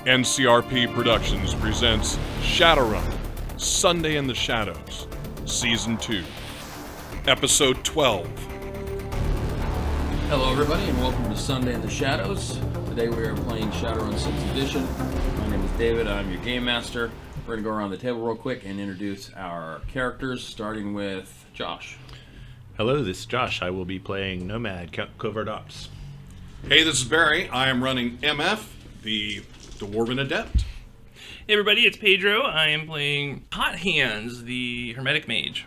NCRP Productions presents Shadowrun, Sunday in the Shadows, Season 2, Episode 12. Hello everybody and welcome to Sunday in the Shadows. Today we are playing Shadowrun 6th Edition. My name is David, I'm your Game Master. We're going to go around the table real quick and introduce our characters, starting with Josh. Hello, this is Josh. I will be playing Nomad, Covert Ops. Hey, this is Barry. I am running MF, the Dwarven Adept. Hey everybody, it's Pedro. I am playing Hot Hands, the Hermetic Mage.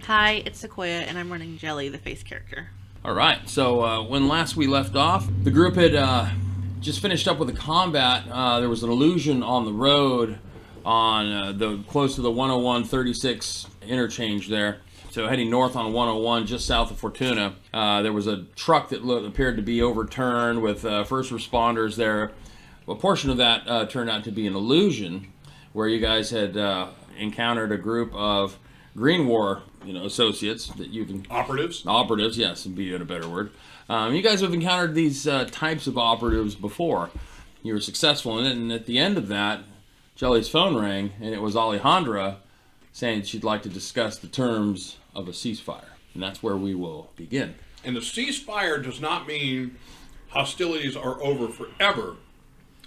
Hi, it's Sequoia, and I'm running Jelly, the face character. Alright, so when last we left off, the group had just finished up with the combat. There was an illusion on the road on close to the 101-36 interchange there. So heading north on 101, just south of Fortuna, there was a truck that appeared to be overturned with first responders there. A portion of that turned out to be an illusion, where you guys had encountered a group of Green War, associates that you can... Operatives? Operatives, yes, would be a better word. You guys have encountered these types of operatives before. You were successful in it, and at the end of that, Jelly's phone rang, and it was Alejandra saying she'd like to discuss the terms of a ceasefire. And that's where we will begin. And the ceasefire does not mean hostilities are over forever.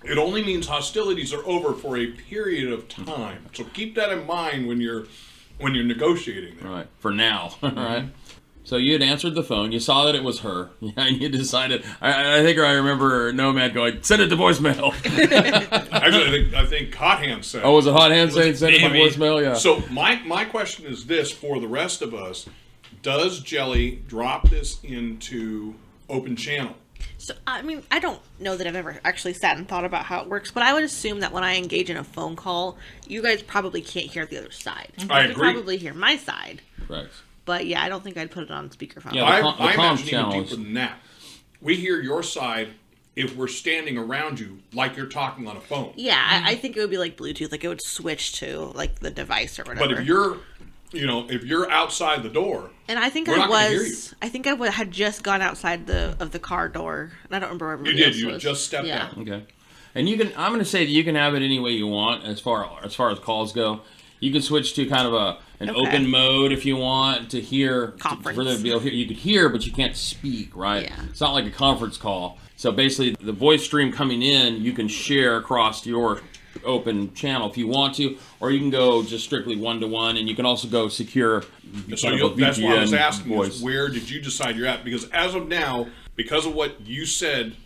It only means hostilities are over for a period of time. So keep that in mind when you're negotiating there. Right. For now. All right. So you had answered the phone. You saw that it was her. And you decided. I think I remember Nomad going, "Send it to voicemail." Actually, I think Hot Hands said. Oh, was it Hot Hands saying send it to voicemail? Yeah. So my question is this for the rest of us: does Jelly drop this into open channel? So, I don't know that I've ever actually sat and thought about how it works, but I would assume that when I engage in a phone call, you guys probably can't hear the other side. I You agree. can probably hear my side. Right. But yeah, I don't think I'd put it on speakerphone. Yeah. I the imagine comm even deeper than that. We hear your side if we're standing around you like you're talking on a phone. Yeah, I think it would be like Bluetooth, like it would switch to like the device or whatever. But if you're outside the door, and I think we're not gonna hear you. I think I had just gone outside of the car door, and I don't remember where everybody else You was. just stepped Yeah. out. Okay. And you can. I'm going to say that you can have it any way you want as far as calls go. You can switch to kind of an open mode if you want to hear. Conference. For them to be able to hear. You could hear, but you can't speak, right? Yeah. It's not like a conference call. So basically, the voice stream coming in, you can share across your open channel if you want to, or you can go just strictly one-to-one, and you can also go secure. So that's why I was asking is where did you decide you're at? Because as of now, because of what you said,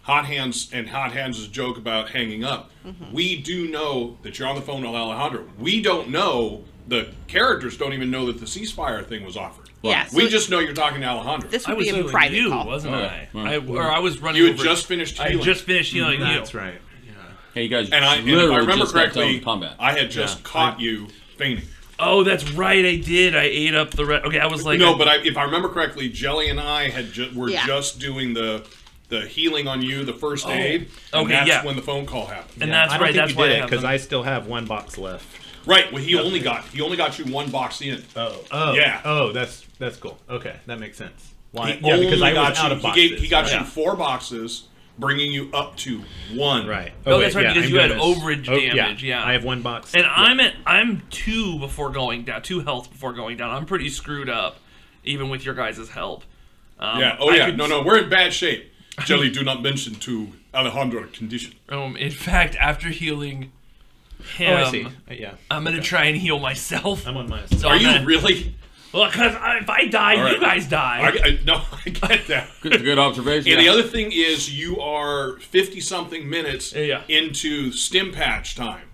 Hot Hands and Hot Hands' joke about hanging up, we do know that you're on the phone with Alejandro. We don't know, the characters don't even know that the ceasefire thing was offered. Yeah, We so just know you're talking to Alejandro. This I would was be a healing private you, call. wasn't I? Right. I was running You had over... just finished healing. I just finished healing you. That's right. Hey, you guys. And if I literally remember just got done correctly, with combat. I had just caught you fainting. Oh, that's right, I did. I ate up the rest. Okay, I was like... No, but if I remember correctly, Jelly and I were Yeah. just doing the healing on you, the first aid. And Okay, that's yeah. when the phone call happened. And that's I don't right, think that's you why did I it have because them. I still have one box left. Right. Well, he only got you one box in. Oh, Yeah. Oh, that's cool. Okay, that makes sense. Why? He Yeah, because only I got was out you. of boxes. He got right? you 4 boxes, bringing you up to 1. Right. Oh, wait, that's right, yeah, because I'm you had doing this. overage damage, yeah. I have 1 box. And I'm 2 before going down, 2 health before going down. I'm pretty screwed up, even with your guys' help. Yeah. Oh, yeah. No, we're in bad shape. Jelly, do not mention to Alejandro condition. In fact, after healing him, I see. Yeah. I'm going to try and heal myself. I'm on my... So Are I'm you gonna- really? Well, because if I die, All right. you guys die. I get that. Good observation. And the other thing is, you are 50-something minutes Yeah. into stim patch time.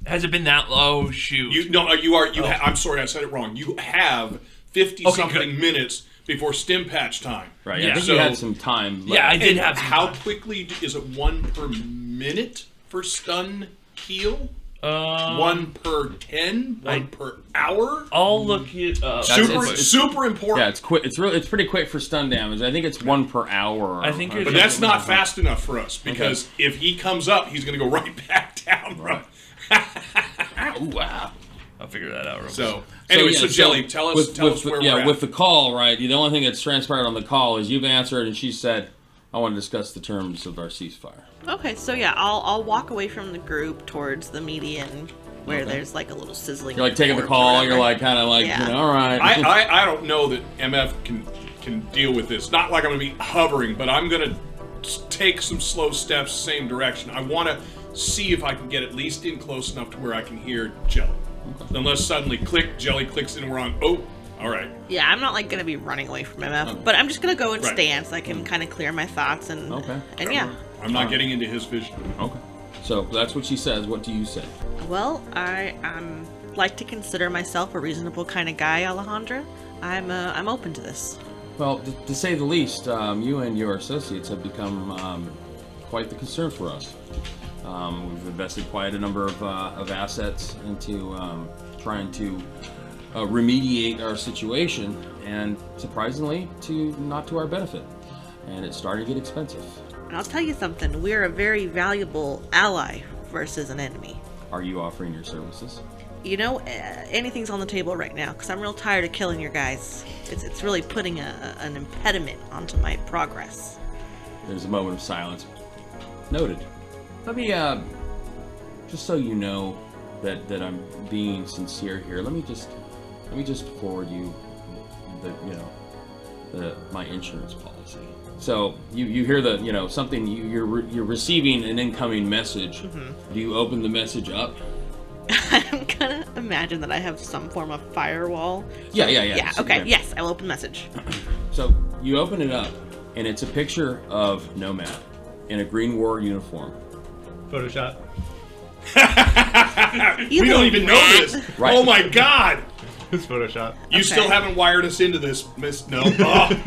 Has it been that low? Shoot. You are. I'm sorry, I said it wrong. You have 50-something good. minutes before stim patch time. Right. Yeah. I think So- you had some time. Yeah, I left. did have some How time. quickly is it? 1 per minute for stun heal? 1 1 per 10? 1 per hour? I'll look it up. Super important. Yeah, it's quick. It's pretty quick for stun damage. I think it's 1 per hour. I think it's- But that's not fast enough for us, because if he comes up, he's going to go right back down. Right. Wow. I'll figure that out real quick. So, anyway, yeah, Jelly, tell us where we're at. with the call, right? The only thing that's transpired on the call is you've answered, and she said, I want to discuss the terms of our ceasefire. Okay, so yeah, I'll walk away from the group towards the median where there's like a little sizzling. You're like taking the call. You're like kind of like, all right. I don't know that MF can deal with this. Not like I'm going to be hovering, but I'm going to take some slow steps, same direction. I want to see if I can get at least in close enough to where I can hear Jelly. Okay. Unless suddenly Jelly clicks in and we're on, all right. Yeah, I'm not like going to be running away from MF, but I'm just going to go and stand so I can kind of clear my thoughts and yeah. I'm not getting into his vision. Okay. So that's what she says. What do you say? Well, I like to consider myself a reasonable kind of guy, Alejandra. I'm open to this. Well, to say the least, you and your associates have become quite the concern for us. We've invested quite a number of assets into trying to remediate our situation, and surprisingly, not to our benefit. And it's starting to get expensive. And I'll tell you something, we're a very valuable ally versus an enemy. Are you offering your services? You know, anything's on the table right now, because I'm real tired of killing your guys. It's really putting an impediment onto my progress. There's a moment of silence. Noted. Let me, just so you know that I'm being sincere here, let me just forward you my insurance policy. So you hear something, you're receiving an incoming message. Mm-hmm. Do you open the message up? I'm gonna imagine that I have some form of firewall. Yeah. Okay. Yes, I will open the message. So you open it up, and it's a picture of Nomad in a green war uniform. Photoshop. We don't even know this. Right. Oh my God. It's Photoshop. You still haven't wired us into this, Miss. No. Oh.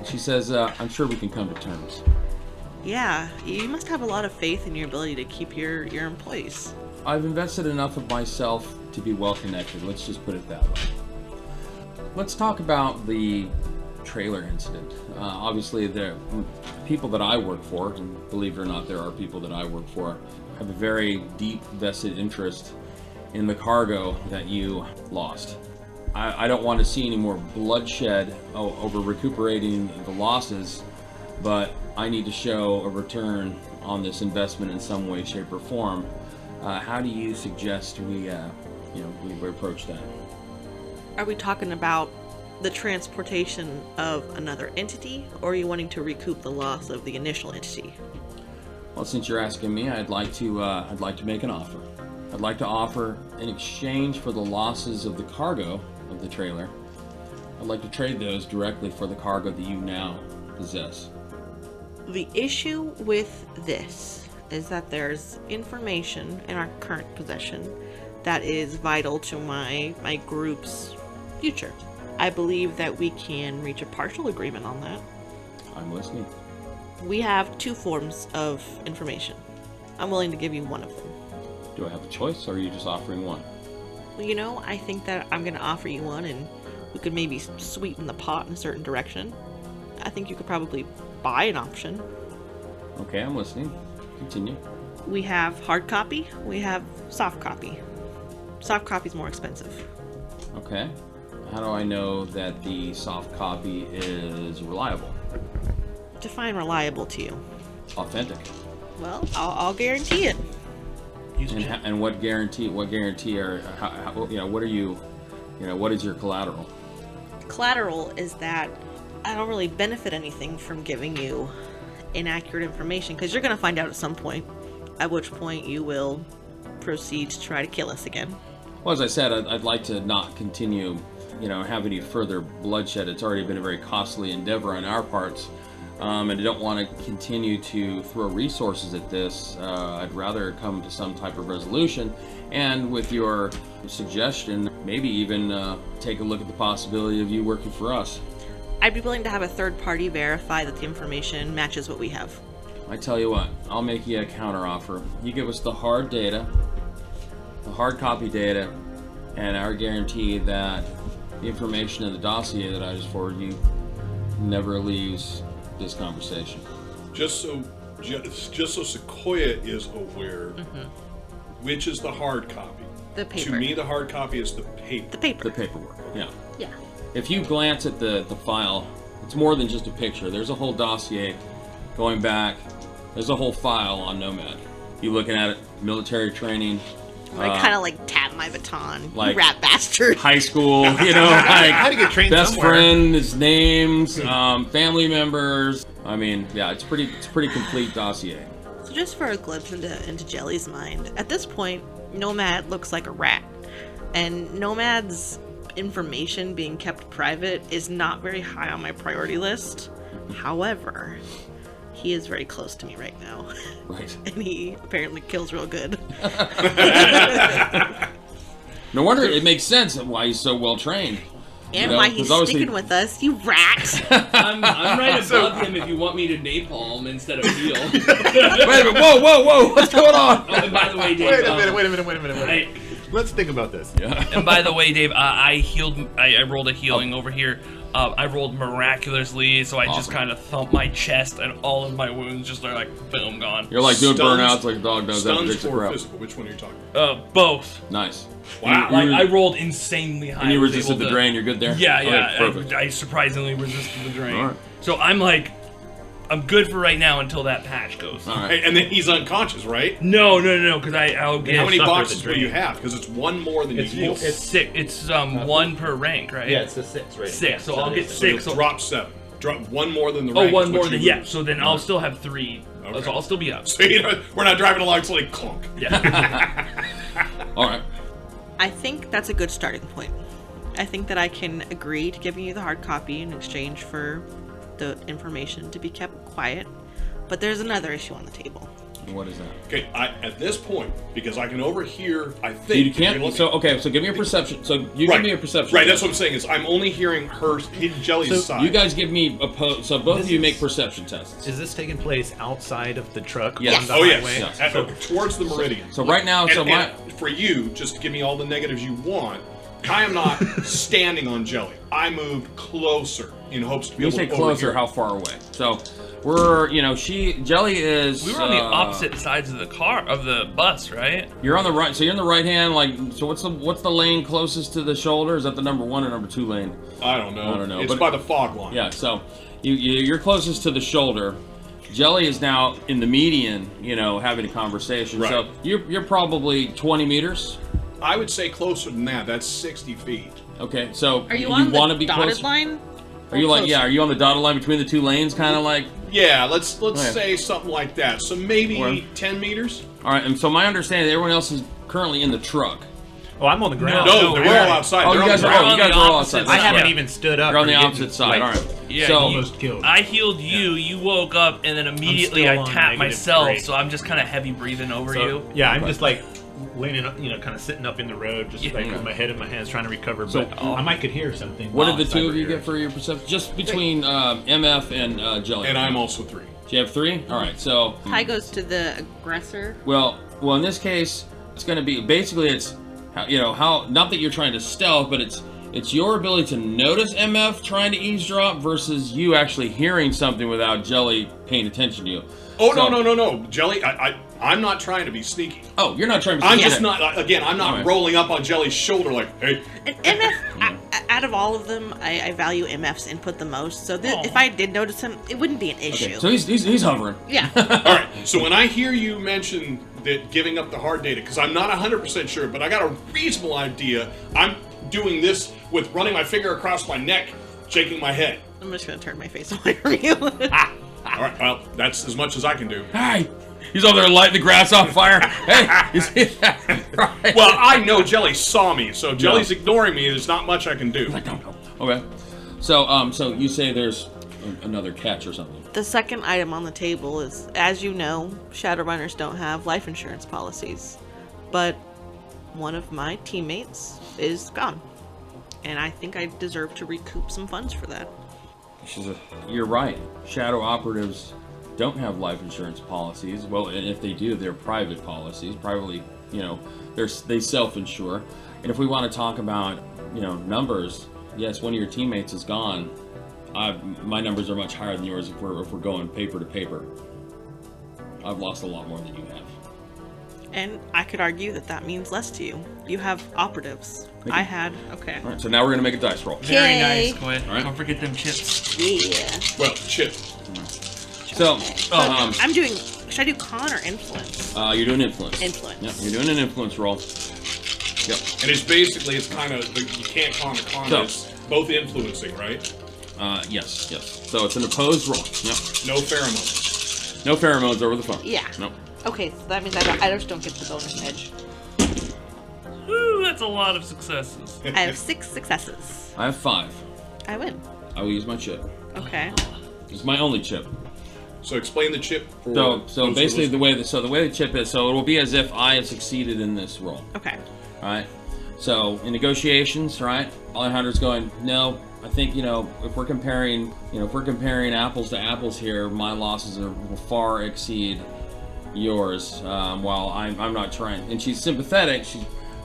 She says, "I'm sure we can come to terms." Yeah, you must have a lot of faith in your ability to keep your employees. I've invested enough of myself to be well connected. Let's just put it that way. Let's talk about the trailer incident. Obviously, the people that I work for, and believe it or not, there are people that I work for, have a very deep vested interest in the cargo that you lost. I don't want to see any more bloodshed over recuperating the losses, but I need to show a return on this investment in some way, shape, or form. How do you suggest we approach that? Are we talking about the transportation of another entity, or are you wanting to recoup the loss of the initial entity? Well, since you're asking me, I'd like to make an offer. I'd like to offer, in exchange for the losses of the cargo of the trailer, I'd like to trade those directly for the cargo that you now possess. The issue with this is that there's information in our current possession that is vital to my group's future. I believe that we can reach a partial agreement on that. I'm listening. We have two forms of information. I'm willing to give you one of them. Do I have a choice, or are you just offering one? Well, I think that I'm going to offer you one, and we could maybe sweeten the pot in a certain direction. I think you could probably buy an option. Okay, I'm listening. Continue. We have hard copy. We have soft copy. Soft copy is more expensive. Okay. How do I know that the soft copy is reliable? Define reliable to you. Authentic. Well, I'll guarantee it. And what guarantee? What are you? What is your collateral? Collateral is that I don't really benefit anything from giving you inaccurate information, because you're going to find out at some point, at which point you will proceed to try to kill us again. Well, as I said, I'd like to not continue, have any further bloodshed. It's already been a very costly endeavor on our parts, and I don't want to continue to throw resources at this. I'd rather come to some type of resolution, and with your suggestion, maybe even take a look at the possibility of you working for us. I'd be willing to have a third party verify that the information matches what we have. I tell you what, I'll make you a counter offer. You give us the hard data, the hard copy data, and our guarantee that the information in the dossier that I just forwarded you never leaves this conversation. Just so Sequoia is aware, which is the hard copy? The paper. To me, the hard copy is the paper. The paper. The paperwork, yeah. Yeah. If you glance at the file, it's more than just a picture. There's a whole dossier going back. There's a whole file on Nomad. You looking at it, military training. I kind of like tap my baton. Like you rat bastard. High school, you know, like How to get trained best somewhere. friend, his names, family members. I mean, yeah, it's pretty complete dossier. So just for a glimpse into Jelly's mind, at this point, Nomad looks like a rat. And Nomad's information being kept private is not very high on my priority list. However, he is very close to me right now. Right. And he apparently kills real good. No wonder it makes sense why he's so well trained. And why he's sticking with us, you rat! I'm right above him if you want me to napalm instead of heal. Wait a minute! Whoa! What's going on? Oh, and by the way, Dave. Wait a minute. Let's think about this. Yeah. And by the way, Dave, I rolled a healing over here. I rolled miraculously, so I just Awesome. kind of thumped my chest, and all of my wounds just are like, boom, gone. You're like doing Stuns- burnouts like a dog does after Stuns takes a or crap. physical? Which one are you talking? Both. Nice. Wow. Like I rolled insanely high. And you I was resisted able the to- drain. You're good there. Yeah, Okay, yeah. perfect. I surprisingly resisted the drain. All right. So I'm like, I'm good for right now until that patch goes. All right. Hey, and then he's unconscious, right? No, because I'll get. How many suffer boxes the will you drain. have? Because it's one more than you heal. It's six. It's one per rank, right? Yeah, it's the 6 right. 6. So I'll get So you'll 6. So, drop 7. Drop one more than the oh, rank. one is more what than you yeah. lose. So then I'll still have 3. Okay. So I'll still be up. So you know, we're not driving along, it's like clunk. Yeah. All right. I think that's a good starting point. I think that I can agree to giving you the hard copy in exchange for the information to be kept quiet. But there's another issue on the table. What is that? Okay, at this point, because I can overhear, I think. You can't. So give me a perception. So you give me a perception. Right, that's what I'm saying. Is I'm only hearing Jelly's side. You guys give me so both of you make perception tests. Is this taking place outside of the truck Yes. on the Oh yes, highway? Yes. towards the meridian. So right now, And for you, just to give me all the negatives you want, I am not standing on Jelly. I moved closer in hopes to be when you able say to closer, overhear. how far away? So we're, Jelly is. We were on the opposite sides of the car of the bus, right? You're on the right. So you're in the right hand. Like, so what's the lane closest to the shoulder? Is that the number 1 or number 2 lane? I don't know. It's but- by the fog line. Yeah. So you're closest to the shoulder. Jelly is now in the median. Having a conversation. Right. So you're probably 20 meters. I would say closer than that. That's 60 feet. Okay. So Are you on want to the be dotted closer? line? Are you like Closer? Are you on the dotted line between the 2 lanes? Kind of like. Yeah, let's Okay. say something like that. So maybe Or- 10 meters? All right. And so my understanding, everyone else is currently in the truck. Oh, I'm on the ground. No, we're we're all not. outside. Oh, They're you on guys the are. ground. Oh, you guys are all outside. I haven't Yeah. even stood up. You're on the or getting, opposite side. like, All right. Yeah, So almost killed. I healed you. You woke up, and then immediately still I on tapped -3. myself. So I'm just kind of heavy breathing over So, you. yeah, I'm just like leaning up, kind of sitting up in the road, just Yeah. like with my head in my hands, trying to recover. So- But I might could hear something. what did the outside 2 of you here. get for your perception? Just between MF and Jelly. And I'm also 3. Do you have 3? All right. So High goes to the aggressor. well, in this case, it's going to be basically it's how not that you're trying to stealth, but it's your ability to notice MF trying to eavesdrop versus you actually hearing something without Jelly paying attention to you. Oh, So- no. Jelly, I'm not trying to be sneaky. Oh, you're not trying to. I'm be just sneaky. not, again, I'm not Alright. rolling up on Jelly's shoulder like, hey, And MF, out of all of them, I value MF's input the most. So if I did notice him, it wouldn't be an issue. Okay, so he's hovering. Yeah. all right. So when I hear you mention that giving up the hard data, because I'm not 100% sure, but I got a reasonable idea, I'm doing this with running my finger across my neck, shaking my head. I'm just going to turn my face away from you. All right, well, that's as much as I can do. Hi. He's over there lighting the grass on fire. Hey, you see that? Right. Well, I know Jelly saw me, so Jelly's ignoring me. There's not much I can do. Okay. So so you say there's another catch or something. The second item on the table is, as you know, Shadowrunners don't have life insurance policies. But one of my teammates is gone. And I think I deserve to recoup some funds for that. You're right. Shadow operatives don't have life insurance policies. Well, and if they do, they're private policies. Privately, they self-insure. And if we want to talk about, numbers, yes, one of your teammates is gone. My numbers are much higher than yours if we're going paper to paper. I've lost a lot more than you have. And I could argue that means less to you. You have operatives. I had. Okay. All right, so now we're gonna make a dice roll. Very Yay. nice, Quit. Alright. Don't forget them chips. Yeah. Well, Chip, Gotcha. So, I'm doing. Should I do con or influence? you're doing influence. Influence. Yep, you're doing an influence roll. Yep. And it's kind of you can't con a con. So- It's both influencing, right? Yes. So it's an opposed roll. Yep. No pheromones. No pheromones over the phone. Yeah. Nope. Okay, so that means I just don't get the bonus edge. Ooh, that's a lot of successes. I have 6 successes. I have 5. I win. I will use my chip. Okay. It's my only chip. So explain the chip. For So those basically who the way the chip is, so it will be as if I have succeeded in this roll. Okay. All right. So in negotiations, right? Alejandro's going, no, I think, if we're comparing apples to apples here, my losses will far exceed yours. While I'm not trying, and she's sympathetic.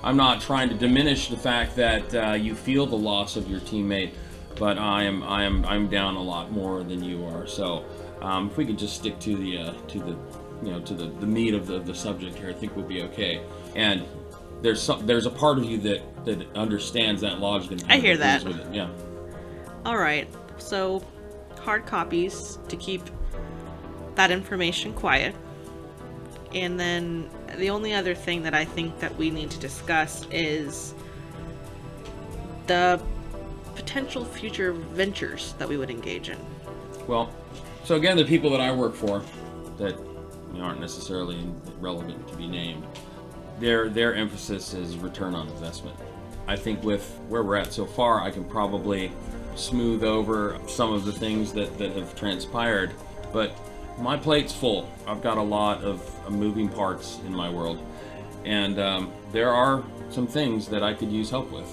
I'm not trying to diminish the fact that you feel the loss of your teammate, but I'm down a lot more than you are. So if we could just stick to the meat of the subject here, I think we'll be okay. And there's a part of you that understands that logic. And I hear that. with it. Yeah. All right. So, hard copies to keep that information quiet. And then the only other thing that I think that we need to discuss is the potential future ventures that we would engage in. Well, so again, the people that I work for that aren't necessarily relevant to be named, their emphasis is return on investment. I think with where we're at so far, I can probably smooth over some of the things that have transpired, but my plate's full. I've got a lot of moving parts in my world, and there are some things that I could use help with.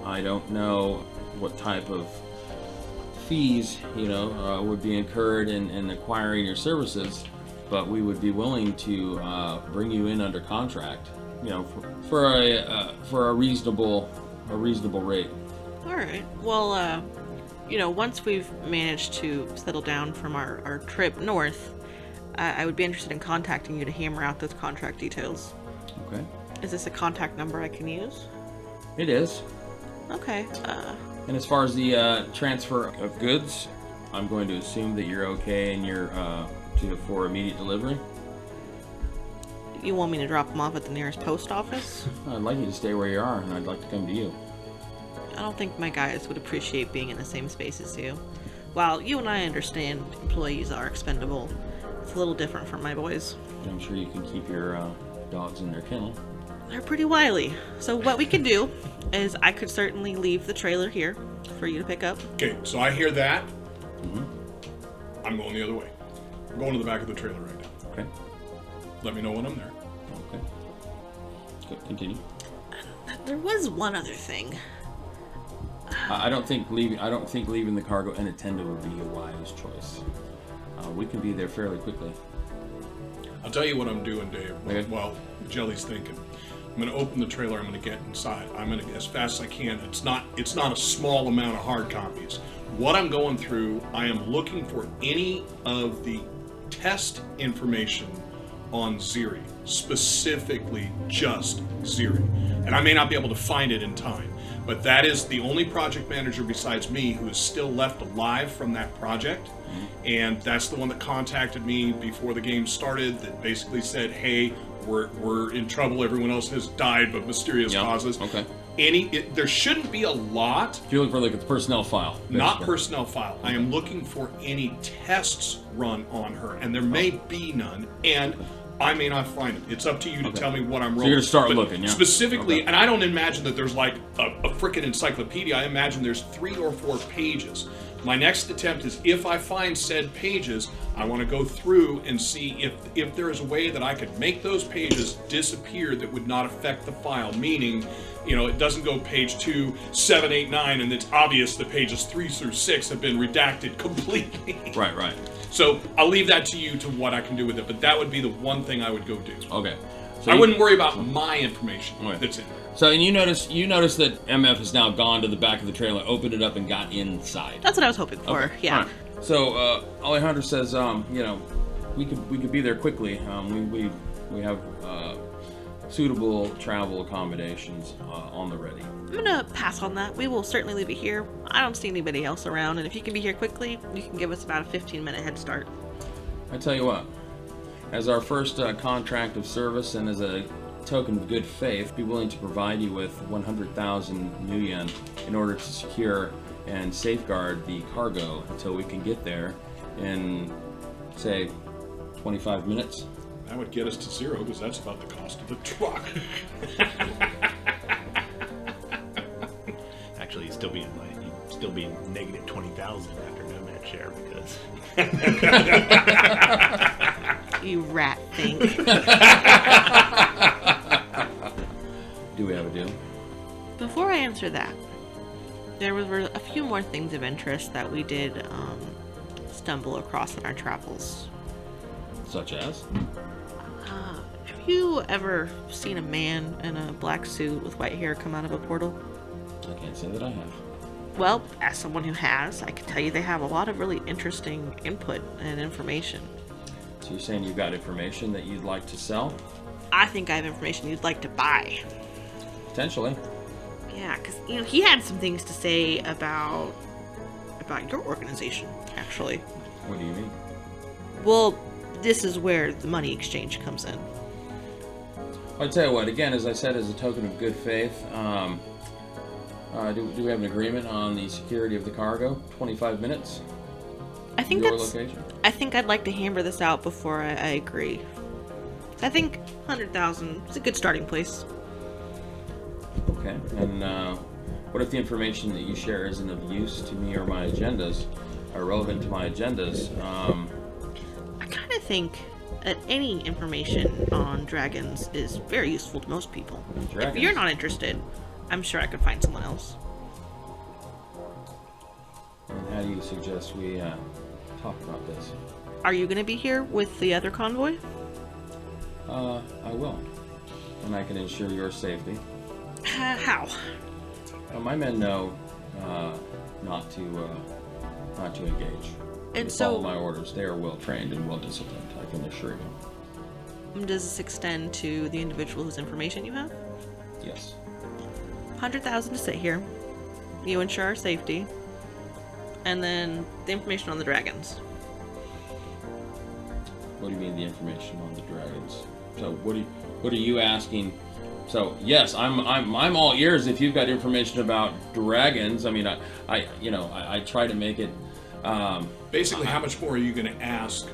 I don't know what type of fees, would be incurred in acquiring your services, but we would be willing to bring you in under contract, for a reasonable rate. All right. Well, once we've managed to settle down from our trip north, I would be interested in contacting you to hammer out those contract details. Okay. Is this a contact number I can use? It is. Okay. And as far as the transfer of goods, I'm going to assume that you're okay and you're for immediate delivery. You want me to drop them off at the nearest post office? I'd like you to stay where you are, and I'd like to come to you. I don't think my guys would appreciate being in the same space as you. While you and I understand employees are expendable, it's a little different for my boys. I'm sure you can keep your dogs in their kennel. They're pretty wily. So what we could do is I could certainly leave the trailer here for you to pick up. Okay, so I hear that. Mm-hmm. I'm going the other way. I'm going to the back of the trailer right now. Okay. Let me know when I'm there. Okay. Good. Continue. There was one other thing. I don't think leaving the cargo unattended would be a wise choice. We can be there fairly quickly. I'll tell you what I'm doing, Dave. Okay. Well, Jelly's thinking. I'm going to open the trailer. I'm going to get inside. I'm going to, as fast as I can. It's not a small amount of hard copies. What I'm going through, I am looking for any of the test information on Ziri, specifically just Ziri. And I may not be able to find it in time, but that is the only project manager besides me who is still left alive from that project. And that's the one that contacted me before the game started, that basically said, hey, we're in trouble. Everyone else has died but mysterious causes. Okay. There shouldn't be a lot. You're looking for like a personnel file. Basically. Not personnel file. I am looking for any tests run on her, and there may be none, and I may not find them. It's up to you to tell me what I'm rolling. So you're going to start looking, yeah? Specifically, and I don't imagine that there's like a frickin' encyclopedia. I imagine there's 3 or 4 pages. My next attempt is, if I find said pages, I want to go through and see if there is a way that I could make those pages disappear that would not affect the file, meaning, it doesn't go page 2, 7, 8, 9, and it's obvious that pages 3 through 6 have been redacted completely. Right. So I'll leave that to you, to what I can do with it, but that would be the one thing I would go do. Okay. So I wouldn't worry about my information that's in there. So, and you notice that MF has now gone to the back of the trailer, opened it up, and got inside. That's what I was hoping for. Okay. Yeah. Right. So Alejandro says, we could be there quickly. We have suitable travel accommodations on the ready. I'm gonna pass on that. We will certainly leave it here. I don't see anybody else around, and if you can be here quickly, you can give us about a 15-minute head start. I tell you what, as our first contract of service and as a token of good faith, be willing to provide you with 100,000 new yen in order to secure and safeguard the cargo until we can get there in, say, 25 minutes. That would get us to 0 because that's about the cost of the truck. Actually, you'd still be negative 20,000 after Nomad share because. You rat thing. Do we have a deal? Before I answer that, there were a few more things of interest that we did stumble across in our travels. Such as? Have you ever seen a man in a black suit with white hair come out of a portal? I can't say that I have. Well, as someone who has, I can tell you they have a lot of really interesting input and information. So you're saying you've got information that you'd like to sell? I think I have information you'd like to buy. Potentially. Yeah, because he had some things to say about your organization, actually. What do you mean? Well, this is where the money exchange comes in. I'll tell you what, again, as I said, as a token of good faith, do we have an agreement on the security of the cargo? 25 minutes? I think Your that's... location? I think I'd like to hammer this out before I agree. I think 100,000 is a good starting place. Okay, and what if the information that you share isn't of use to me or my agendas, or relevant to my agendas? I kind of think that any information on dragons is very useful to most people. Dragons? If you're not interested, I'm sure I could find someone else. And how do you suggest we talk about this? Are you going to be here with the other convoy? I will. And I can ensure your safety. How? My men know not to engage. And They so, follow my orders. They are well trained and well disciplined, I can assure you. does this extend to the individual whose information you have? Yes. 100,000 to sit here. You ensure our safety. And then the information on the dragons. What do you mean the information on the dragons? So what are you asking? So yes, I'm all ears if you've got information about dragons. I mean, I try to make it. Basically, how much more are you going to ask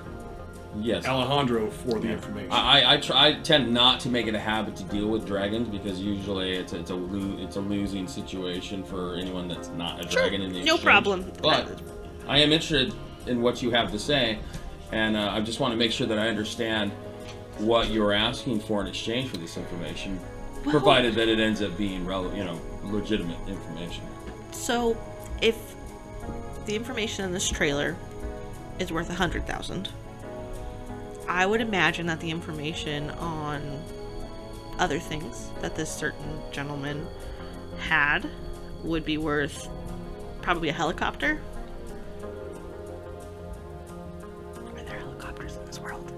Yes. Alejandro for the information? I tend not to make it a habit to deal with dragons because usually it's a losing situation for anyone that's not a dragon in the exchange. No problem. But I am interested in what you have to say, and I just want to make sure that I understand what you're asking for in exchange for this information, provided that it ends up being legitimate information. So, if the information in this trailer is worth 100,000, I would imagine that the information on other things that this certain gentleman had would be worth probably a helicopter. Are there helicopters in this world?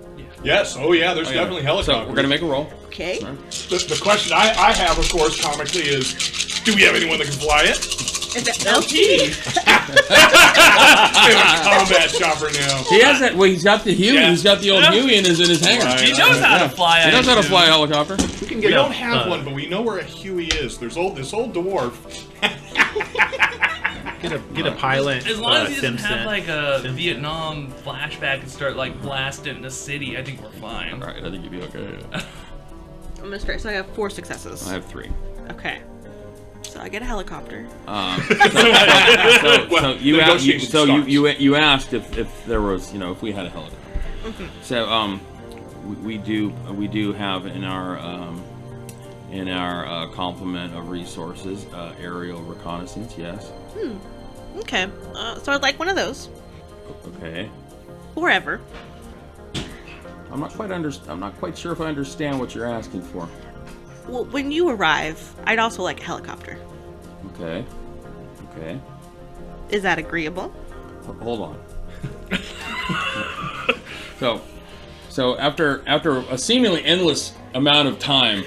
Yes. Oh, yeah. There's definitely helicopters. So we're gonna make a roll. Okay. The question I have, of course, comically, is: do we have anyone that can fly it? Is it LT? We have a combat chopper now. He has that. Well, he's got the Huey. Yeah. He's got the old Huey in his hangar. Right. He knows how to fly. He knows how to fly a helicopter. We We don't have one, but we know where a Huey is. There's this old dwarf. Get a pilot. As long as he doesn't Simpson. have like a Vietnam flashback and start like blasting the city, I think we're fine. All right, I think you'd be okay. I'm gonna start. So I have 4 successes. I have 3. Okay. So I get a helicopter. So you asked. You asked if there was, if we had a helicopter. Mm-hmm. So we do have in our complement of resources aerial reconnaissance. Yes. Okay. So I'd like one of those. Okay. Forever. I'm not quite sure if I understand what you're asking for. Well, when you arrive, I'd also like a helicopter. Okay. Is that agreeable? Hold on. So after a seemingly endless amount of time,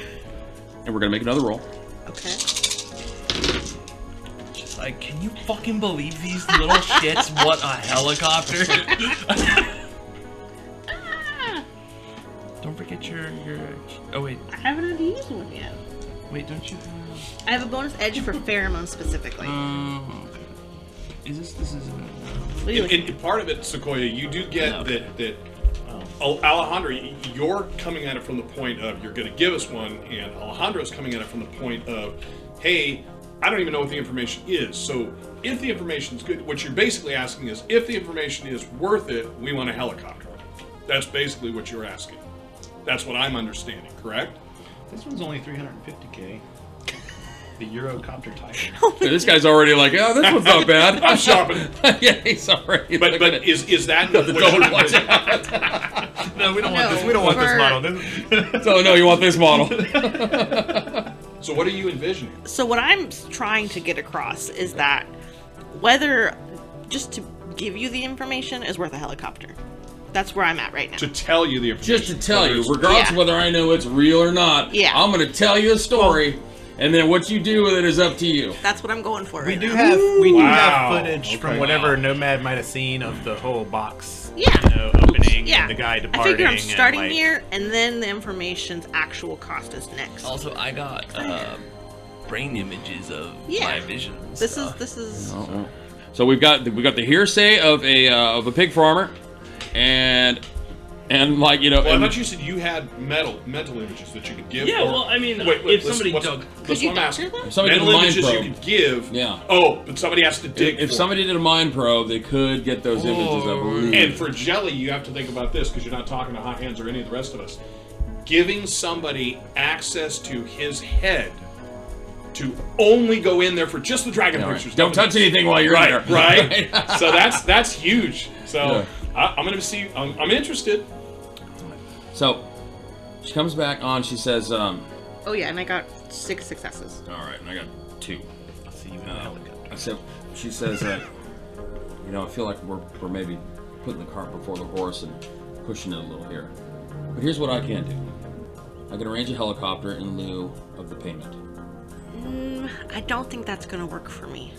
and we're gonna make another roll. Okay. Just like, can you fucking believe these little shits? What a helicopter! correct. Oh wait, I haven't had to use one yet. wait, don't you have? I have a bonus edge for pheromones specifically. Okay. Is this is? What are you looking And part of it, Sequoia, you do get that Alejandro, you're coming at it from the point of you're going to give us one, and Alejandro's coming at it from the point of, hey, I don't even know what the information is. So if the information is good, what you're basically asking is, if the information is worth it, we want a helicopter. That's basically what you're asking. That's what I'm understanding, correct? This one's only 350k. The Eurocopter Tiger. This guy's already like, oh, this one's not bad. I'm shopping. Yeah, he's already. But is that what Don't watch it. No, we don't want this. No, We don't want this for- model. So no, you want this model. So what are you envisioning? So what I'm trying to get across is that whether just to give you the information is worth a helicopter. That's where I'm at right now. To tell you the information. Just to tell you, regardless of whether I know it's real or not, Yeah. I'm going to tell you a story, and then what you do with it is up to you. That's what I'm going for We right do now. have Wow. footage from Okay. whatever Nomad might have seen of the whole box, Yeah. opening Yeah. and the guy I departing. figure I'm starting and, like, here, and then the information's actual cost is next. Also, I got brain images of Yeah. my visions. This is So we've got the hearsay of a pig farmer, and like Well, I and- thought you said you had mental images that you could give. Yeah, or- well, I mean, Wait, if let's- somebody what's- dug... that's Could you what I'm doctor asking. them? if somebody did a Mental mind images probe, you could give. Yeah. Oh, but somebody has to dig. if for somebody did a mind probe, they could get those images, I believe. it. And for Jelly, you have to think about this because you're not talking to Hot Hands or any of the rest of us. Giving somebody access to his head to only go in there for just the dragon All right. pictures. Don't touch anything while you're Right, in there. right. So that's huge. So Yeah. I'm gonna see. I'm interested. So she comes back on. She says, "All Oh yeah, and I got 6 successes. right, and I got 2." I'll see you in the helicopter. I said, she says, I feel like we're maybe putting the cart before the horse and pushing it a little here. But here's what I can do. I can arrange a helicopter in lieu of the payment. I don't think that's gonna work for me.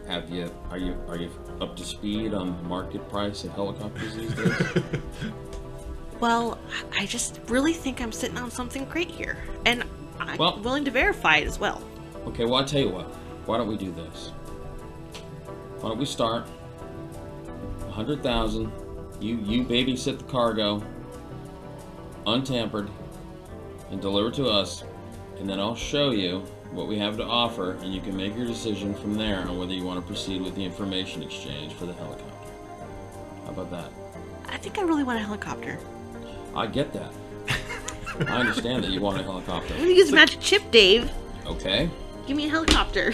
Are you up to speed on market price of helicopters these days? Well, I just really think I'm sitting on something great here, and I'm Well- willing to verify it as well. Okay, well, I'll tell you what. Why don't we do this? Why don't we start 100,000? You babysit the cargo, untampered, and deliver to us, and then I'll show you what we have to offer, and you can make your decision from there on whether you want to proceed with the information exchange for the helicopter. How about that? I think I really want a helicopter. I get that. I understand that you want a helicopter. I'm gonna use magic chip, Dave. Okay. Give me a helicopter.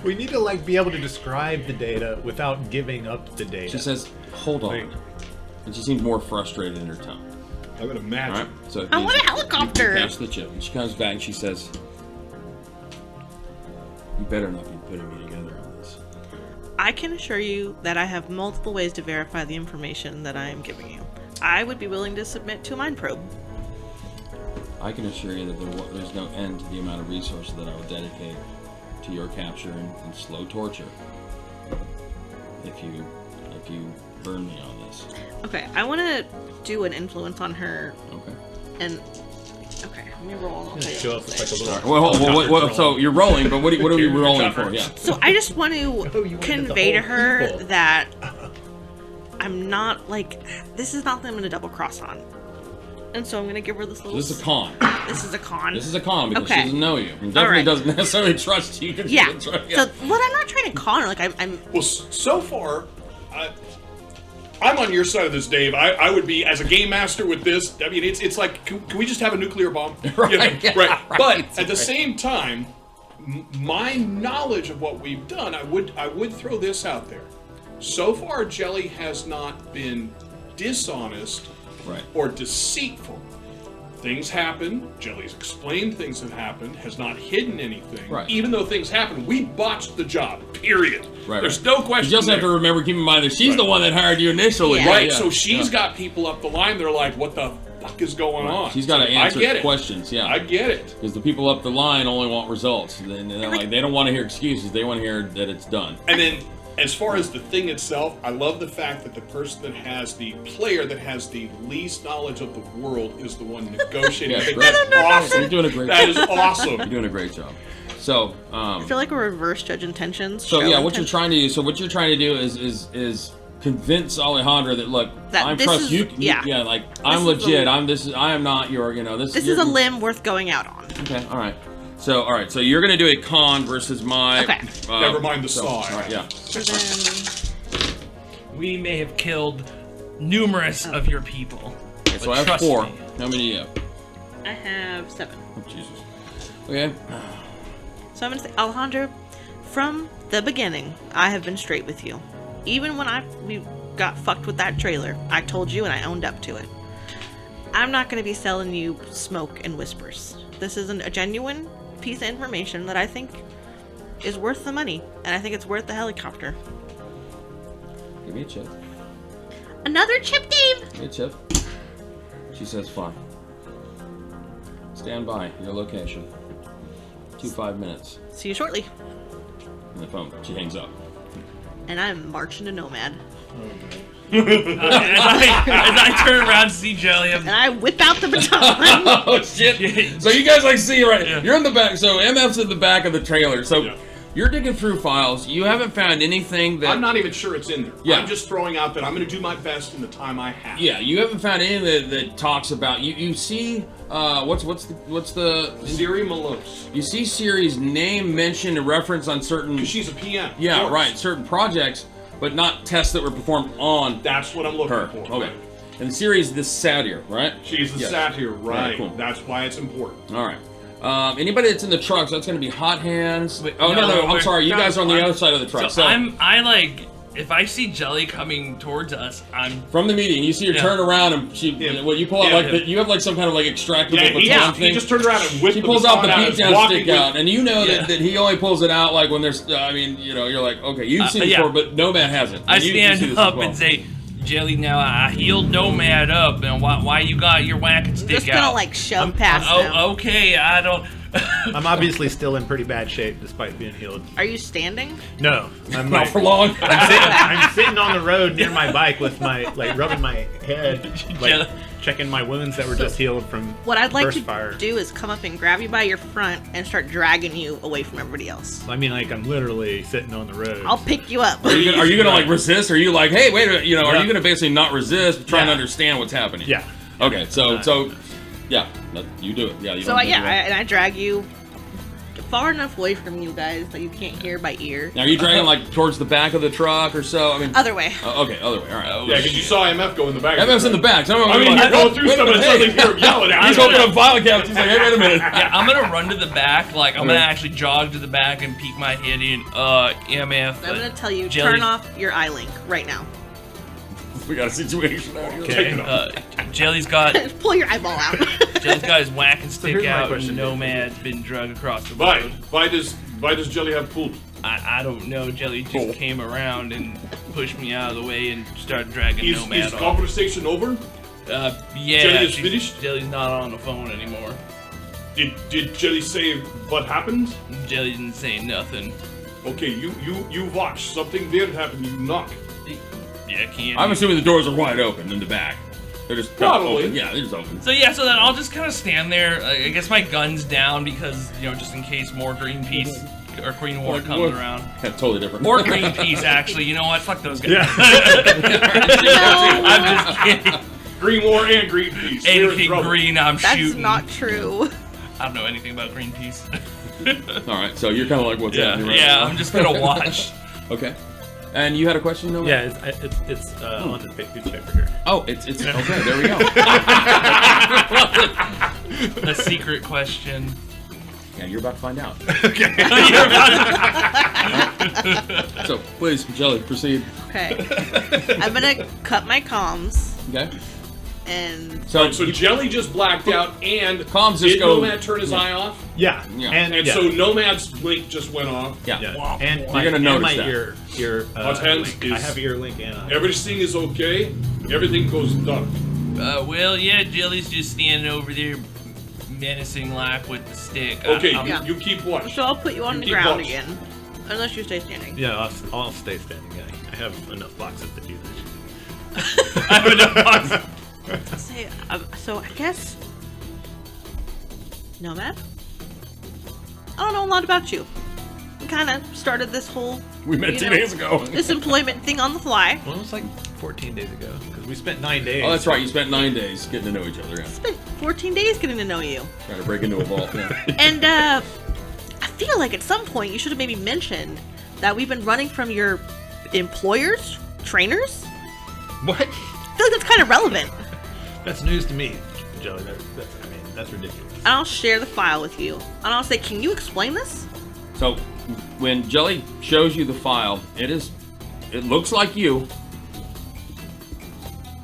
We need to be able to describe the data without giving up the data. She says, "Hold on," Wait. and she seems more frustrated in her tone. I would All imagine. right. So I want a helicopter. You cash the chip, and she comes back and she says, "You better not be putting me together on this." I can assure you that I have multiple ways to verify the information that I am giving you. I would be willing to submit to a mind probe. I can assure you that there's no end to the amount of resources that I would dedicate to your capture and slow torture if you burn me on this. Okay, I want to do an influence on her, Okay. and okay, let me roll. And I'll tell you Show what up to with say. like a little. Well, so you're rolling, but what are we rolling for? Yeah. So I just want Oh, to you wanted convey the to whole her people. that I'm not this is not something I'm going to double cross on. And so I'm going to give her this little. This is a con. This is a con. This is a con because Okay. she doesn't know you. And All definitely right. doesn't necessarily trust you. Yeah. That's right, So what I'm not trying to con her. I'm Well, so far, I'm on your side of this, Dave. I would be, as a game master with this, I mean, it's like, can we just have a nuclear bomb? Right, yeah, right. right. But at the same time, my knowledge of what we've done, I would throw this out there. So far, Jelly has not been dishonest Right. or deceitful. Things happen. Jelly's explained things have happened. Has not hidden anything. Right. Even though things happen, we botched the job. Period. Right, There's right. no question. You just have there. to remember, keep in mind that she's the one that hired you initially. Yeah. Right, Yeah, so she's yeah. got people up the line. They're like, "What the fuck is going on?" She's got to So answer I get it. questions. Yeah. I get it. Because the people up the line only want results. And they're like, they don't want to hear excuses. They want to hear that it's done. And then As far as the thing itself, I love the fact that the player that has the least knowledge of the world is the one negotiating. I think that's awesome. You're doing a great job. That is awesome. You're doing a great job. So, I feel like a reverse judge intentions. So yeah, what you're trying to do. So what you're trying to do is convince Alejandra that look, I trust you. Yeah, like I'm legit. I am not your. This is a limb worth going out on. Okay. All right. So you're gonna do a con versus my. Okay. Never mind the saw. All right. Yeah. So then, We may have killed numerous of your people. Okay, so I have 4. Me. How many do you have? I have 7. Oh, Jesus. Okay. So I'm gonna say, Alejandro, from the beginning, I have been straight with you. Even when we got fucked with that trailer, I told you and I owned up to it. I'm not gonna be selling you smoke and whispers. This is a genuine piece of information that I think is worth the money, and I think it's worth the helicopter. Give me a chip. Another chip, Dave! Give me a chip. She says fine. Stand by, your location. 5 minutes. See you shortly. On the phone. She hangs up. And I'm marching to Nomad. As I turn around to see Jelly, and I whip out the baton. Oh shit! So you guys see right? Yeah. You're in the back. So MF's in the back of the trailer. So you're digging through files. You haven't found anything that. I'm not even sure it's in there. Yeah. I'm just throwing out that I'm going to do my best in the time I have. Yeah. You haven't found anything that talks about you see. What's the Siri Malos. You see Siri's name mentioned and reference on certain. Because she's a PM. Yeah, right. Certain projects, but not tests that were performed on. That's what I'm looking for. Okay. And Siri is the satyr, right? She's the satyr, right? Cool. That's why it's important. All right. Anybody that's in the truck, so that's going to be Hot Hands. Wait, no, I'm sorry. You guys are on the other side of the truck. So if I see Jelly coming towards us, I'm from the meeting. You see her turn around and you pull out you have like some kind of like extractable baton thing. He just turned around and whipped. She pulls out the beatdown stick out, and you know that he only pulls it out like when there's. You're like, okay, you've seen it before, but Nomad hasn't. I stand up and say, Jelly, now I healed Nomad up, and why you got your whacking stick out? Just gonna like shove past him. Okay, I don't. I'm obviously still in pretty bad shape despite being healed. Are you standing? No, I'm not for long. I'm sitting on the road near my bike with my rubbing my head, checking my wounds that were just healed from what I'd like to fire. Do is come up and grab you by your front and start dragging you away from everybody else. I mean, like I'm literally sitting on the road. I'll pick you up. Are you gonna like resist? Or are you like, hey, wait a minute, are you gonna basically not resist, but try and understand what's happening? Yeah. Okay, yeah, you do it. Yeah. And I drag you far enough away from you guys that you can't hear by ear. Now, are you dragging like towards the back of the truck or so? I mean, other way. Okay, other way. All right. Yeah, because you saw MF go in the back. MF's in the back. So you're going through stuff and suddenly hear him yelling at He's opening up file cabinets. He's like, hey, wait a minute. Yeah, I'm gonna run to the back. Like I'm gonna actually jog to the back and peek my head in. MF. I'm gonna tell you, turn off your eye link right now. We got a situation out here. Okay. Jelly's got. Pull your eyeball out. Jelly's got his whacking stick out. And Nomad's been dragged across the road. Why does Jelly have pulled? I don't know. Jelly just came around and pushed me out of the way and started dragging Nomad off. Is conversation over? Yeah. Jelly is finished? Jelly's not on the phone anymore. Did Jelly say what happened? Jelly didn't say nothing. Okay, you watch. Something weird happened. You knock. Yeah, can't. I'm assuming the doors are wide open in the back. They're just probably open. Yeah, they're just open. So then I'll just kind of stand there. I guess my gun's down because just in case more Greenpeace or Green War comes around. Yeah, totally different. Or Greenpeace, actually. You know what? Fuck those guys. Yeah. I'm just kidding. Green War and Greenpeace. Anything green, I'm shooting. That's not true. I don't know anything about Greenpeace. All right, so you're kind of like, what's happening right now? Yeah, I'm just gonna watch. Okay. And you had a question, Nomad? Yeah, it's on the food checker here. Oh, it's okay. There we go. A secret question. Yeah, you're about to find out. Okay. So, please, Jelly, proceed. Okay. I'm gonna cut my comms. Okay. And so Jelly just blacked out, and comms did Nomad turn his eye off? Yeah. And so Nomad's link just went off. Yeah. Wow. And you're gonna notice that. Your link. I have your link and everything is okay. Everything goes dark. Well, yeah, Jelly's just standing over there, menacing like with the stick. Okay, you keep watch. So I'll put you on the ground again. Unless you stay standing. Yeah, I'll stay standing. Yeah, I have enough boxes to do this. I have enough boxes. So I guess Nomad? I don't know a lot about you. We kind of started this whole We met 2 days ago. this employment thing on the fly. Well, it was like 14 days ago because we spent 9 days. Oh, that's right. You spent 9 days getting to know each other. Yeah. Spent 14 days getting to know you. Trying to break into a vault. Yeah. And I feel like at some point you should have maybe mentioned that we've been running from your employers, trainers. What? I feel like that's kind of relevant. That's news to me, Jelly. That's ridiculous. And I'll share the file with you. And I'll say, can you explain this? So, when Jelly shows you the file, it looks like you.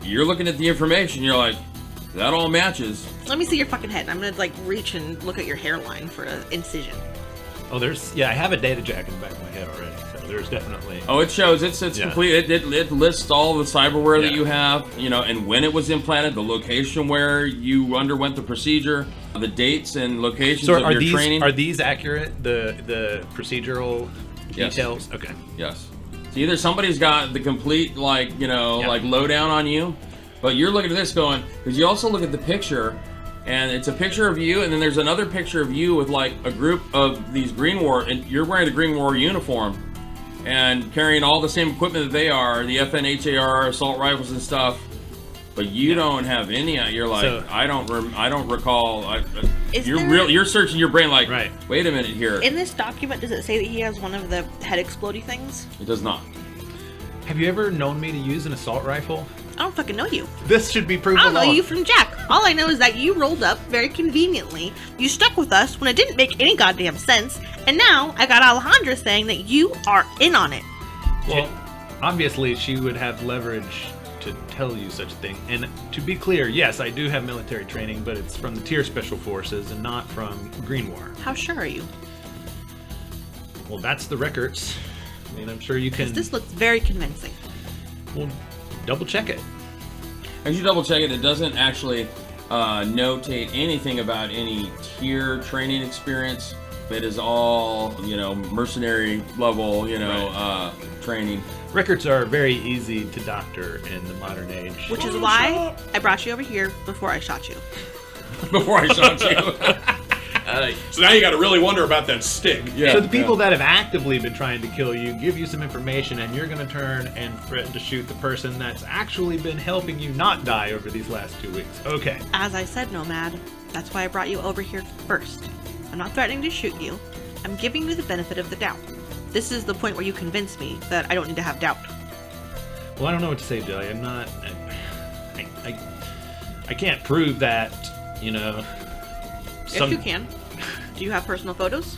You're looking at the information, you're like, that all matches. Let me see your fucking head. I'm gonna like reach and look at your hairline for an incision. Oh, I have a data jack in the back of my head already, so there's definitely... Oh, it shows, it's complete, it lists all the cyberware that Yeah. you have, and when it was implanted, the location where you underwent the procedure, the dates and locations of your training. Are these accurate, the procedural Yes. details? Okay. Yes. So either somebody's got the complete, like lowdown on you, but you're looking at this going, because you also look at the picture, and it's a picture of you, and then there's another picture of you with like a group of these Green War, and you're wearing the Green War uniform, and carrying all the same equipment that they are, the FNHAR assault rifles and stuff, but you don't have any. You're like, So- I don't recall. Is You're there- You're searching your brain like, Right. wait a minute here. In this document, does it say that he has one of the head explodey things? It does not. Have you ever known me to use an assault rifle? I don't fucking know you. This should be proof I don't know alone. you from Jack. All I know is that you rolled up very conveniently. You stuck with us when it didn't make any goddamn sense. And now I got Alejandra saying that you are in on it. Well, obviously she would have leverage to tell you such a thing. And to be clear, yes, I do have military training, but it's from the Tier Special Forces and not from Green War. How sure are you? Well, that's the records. I mean, I'm sure you can... This looks very convincing. Well, double check it. As you double check it, it doesn't actually notate anything about any tier training experience. It is all, mercenary level, training. Records are very easy to doctor in the modern age. Which is why I brought you over here before I shot you. Before I shot you. So now you got to really wonder about that stick. Yeah, So the people that have actively been trying to kill you give you some information, and you're going to turn and threaten to shoot the person that's actually been helping you not die over these last 2 weeks. Okay. As I said, Nomad, that's why I brought you over here first. I'm not threatening to shoot you. I'm giving you the benefit of the doubt. This is the point where you convince me that I don't need to have doubt. Well, I don't know what to say, Jelly. I'm not... I can't prove that, Yes, you can. Do you have personal photos?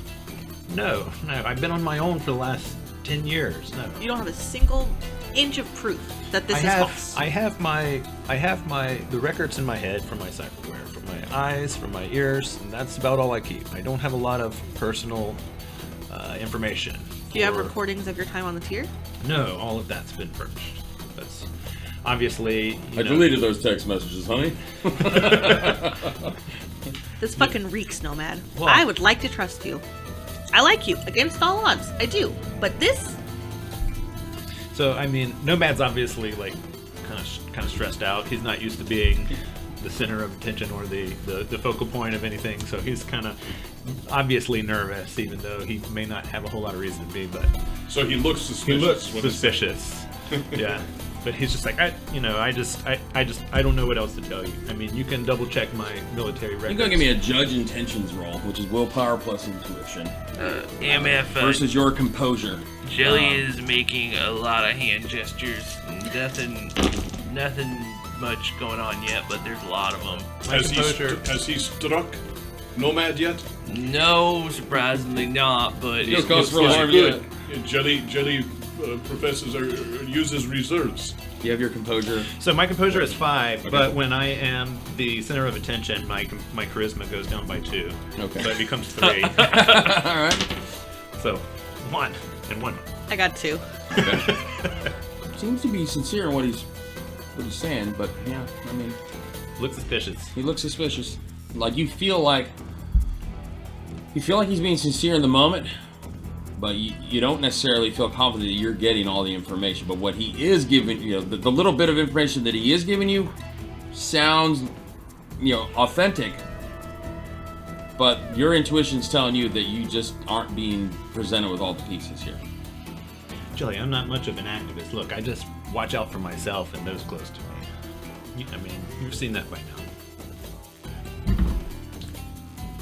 No. I've been on my own for the last 10 years. No. You don't have a single inch of proof that this is false. I have the records in my head from my cyberware, from my eyes, from my ears, and that's about all I keep. I don't have a lot of personal information. Do you have for- recordings of your time on the tier? No, all of that's been purged. That's obviously. I deleted those text messages, honey. This fucking reeks, Nomad. Well- I would like to trust you. I like you, against all odds. I do. But this? So I mean, Nomad's obviously like kind of stressed out. He's not used to being the center of attention or the focal point of anything. So he's kind of obviously nervous, even though he may not have a whole lot of reason to be. But So he looks suspicious. he looks when he's- suspicious. Yeah. But he's just like, I don't know what else to tell you. I mean, you can double check my military records. You're going to give me a judge intentions roll, which is willpower plus intuition, AMF, versus your composure. Jelly is making a lot of hand gestures. Nothing much going on yet, but there's a lot of them. My Has composure. he struck Nomad yet? No, surprisingly not, but Just it goes for Is alarm, he good? yeah. Jelly professors uses reserves. You have your composure. So my composure is 5, but when I am the center of attention, my charisma goes down by 2. Okay. So it becomes 3. All right. So 1 and 1. I got 2. Seems to be sincere in what he's saying, but yeah, I mean, Looks suspicious. he looks suspicious. Like you feel like he's being sincere in the moment, but you don't necessarily feel confident that you're getting all the information. But what he is giving, the little bit of information that he is giving you sounds, authentic. But your intuition's telling you that you just aren't being presented with all the pieces here. Jelly, I'm not much of an activist. Look, I just watch out for myself and those close to me. I mean, you've seen that by now.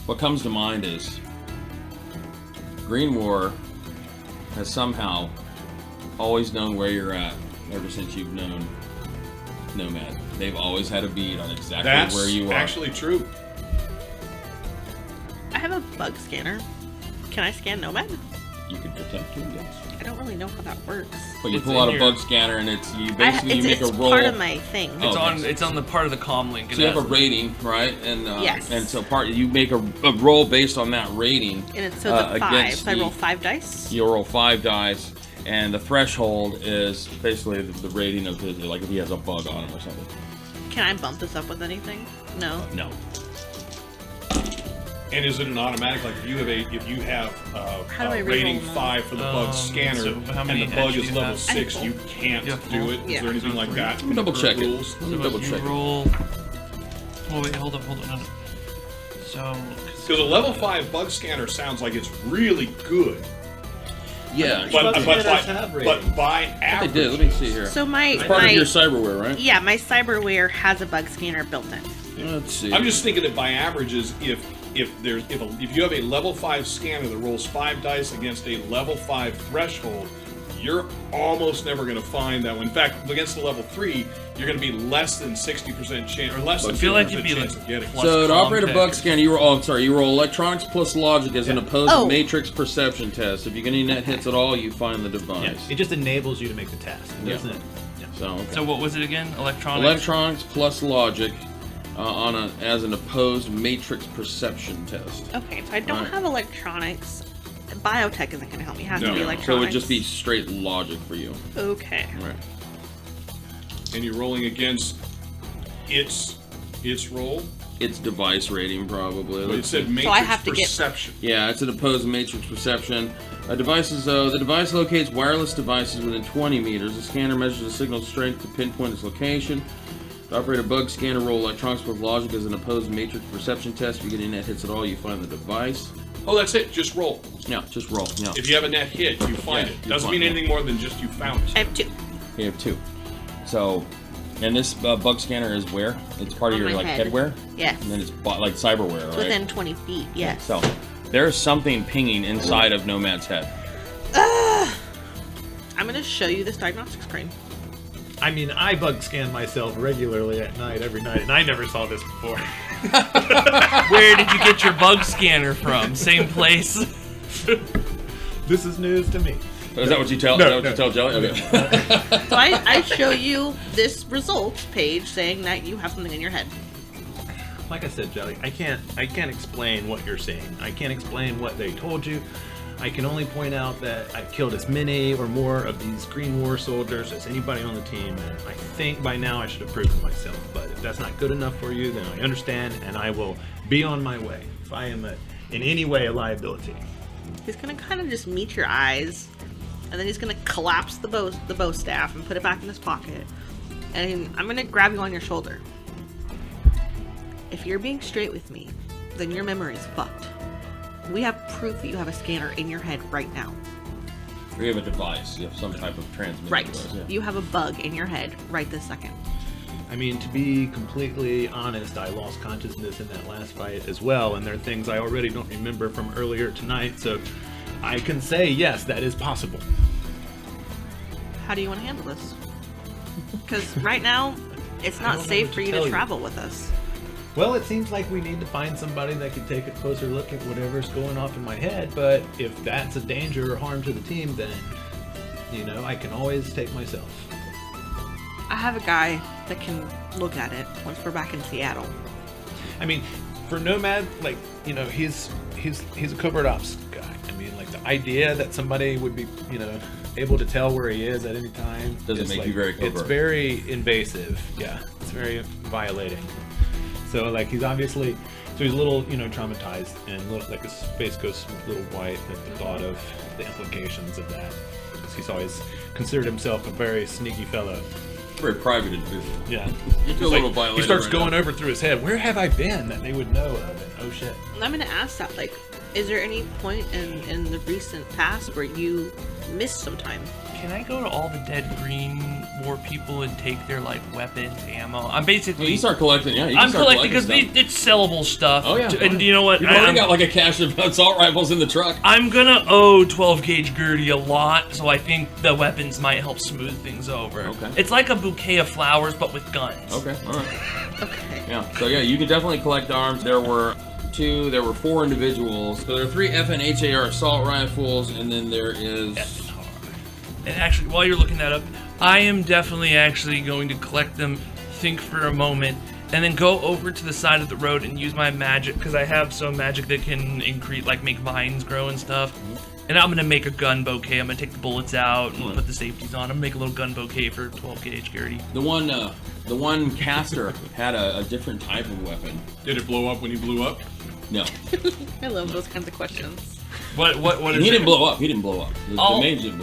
What comes to mind is Green War has somehow always known where you're at ever since you've known Nomad. They've always had a bead on exactly where you are. That's actually true. I have a bug scanner. Can I scan Nomad? You could attempt to, yes. I don't really know how that works. But you pull out a bug scanner and it's you make a roll. It's part of my thing. It's on the part of the comm link. So you have a rating, right? And yes. And so you make a roll based on that rating. And it's a 5. So I roll 5 dice. You roll 5 dice, and the threshold is basically the rating of his, like if he has a bug on him or something. Can I bump this up with anything? No. No. And is it an automatic? Like if you have a rating 5 for the bug scanner, so and the bug is level 6, you can't do it. Is there anything like that? Let me double check it. So you roll. Oh wait, hold up. No. So. Because a level 5 bug scanner sounds like it's really good. Yeah. But by average. They did. Let me see here. So it's part of your cyberware, right? Yeah, my cyberware has a bug scanner built in. Let's see. I'm just thinking that by averages, if you have a level 5 scanner that rolls 5 dice against a level 5 threshold, you're almost never going to find that one. In fact, against the level 3, you're going to be less than 60% chance, or less than 50% chance of getting. So to operate a bug scanner, you roll electronics plus logic as an opposed matrix perception test. If you get any net hits at all, you find the device. Yeah. It just enables you to make the test, doesn't it? Yeah. So what was it again? Electronics plus logic. As an opposed matrix perception test. Okay, so I don't have electronics. Biotech isn't going to help me. It has to be electronics. So it would just be straight logic for you. Okay. Right. And you're rolling against its roll? Its device rating, probably. But it said matrix perception. Yeah, it's an opposed matrix perception. The device locates wireless devices within 20 meters. The scanner measures the signal strength to pinpoint its location. To operate a bug scanner, roll electronics with logic as an opposed matrix perception test. If you get any net hits at all, you find the device. Oh, that's it. Just roll. Yeah, just roll. Yeah. If you have a net hit, you find it. Doesn't mean anything more than just you found it. I have 2. You have 2. So, and this bug scanner is where? It's part of your headwear? Yes. And then it's like cyberware, right? Within 20 feet, yes. So, there's something pinging inside of Nomad's head. I'm going to show you this diagnostic screen. I mean, I bug scan myself regularly at night, every night, and I never saw this before. Where did you get your bug scanner from? Same place? This is news to me. Is that what you tell? Is that what you tell Jelly? Okay. So I show you this results page saying that you have something in your head. Like I said, Jelly, I can't explain what you're seeing. I can't explain what they told you. I can only point out that I've killed as many or more of these Green War soldiers as anybody on the team, and I think by now I should have proven myself. But if that's not good enough for you, then I understand, and I will be on my way if I am in any way a liability. He's gonna kind of just meet your eyes, and then he's gonna collapse the bow staff and put it back in his pocket, and I'm gonna grab you on your shoulder. If you're being straight with me, then your memory's fucked. We have proof that you have a scanner in your head right now. You have a device. You have some type of transmitter device. Yeah. You have a bug in your head right this second. I mean, to be completely honest, I lost consciousness in that last fight as well, and there are things I already don't remember from earlier tonight, so I can say, yes, that is possible. How do you want to handle this? Because right now, it's not safe for you to travel with us. Well, it seems like we need to find somebody that can take a closer look at whatever's going off in my head, but if that's a danger or harm to the team, then, I can always take myself. I have a guy that can look at it once we're back in Seattle. I mean, for Nomad, he's a covert ops guy. I mean, the idea that somebody would be, able to tell where he is at any time doesn't make you very covert. It's very invasive. Yeah, it's very violating. So like he's obviously, so he's a little, traumatized, and like his face goes a little white at the thought of the implications of that, because he's always considered himself a very sneaky fellow. Very private individual. Yeah. You feel a little violated. He starts going over through his head. Where have I been that they would know of it? Oh shit. I'm gonna ask that, like, is there any point in the recent past where you missed some time? Can I go to all the dead Green War people and take their like weapons, ammo? I'm basically. You start collecting, yeah. I'm collecting because it's sellable stuff. Oh yeah. And you know what? You've already got like a cache of assault rifles in the truck. I'm gonna owe 12 gauge Gertie a lot, so I think the weapons might help smooth things over. Okay. It's like a bouquet of flowers, but with guns. Okay. All right. Okay. Yeah. So yeah, you can definitely collect arms. There were 4 individuals. So there are 3 FNHAR assault rifles, and then there is. And actually, while you're looking that up, I am definitely actually going to collect them, think for a moment, and then go over to the side of the road and use my magic, because I have some magic that can increase, like make vines grow and stuff. And I'm gonna make a gun bouquet. I'm gonna take the bullets out and put the safeties on. I'm gonna make a little gun bouquet for 12 gauge Gertie. The one caster had a different type of weapon. Did it blow up when he blew up? No. I love those kinds of questions. What is He it? didn't blow up. The mage didn't blow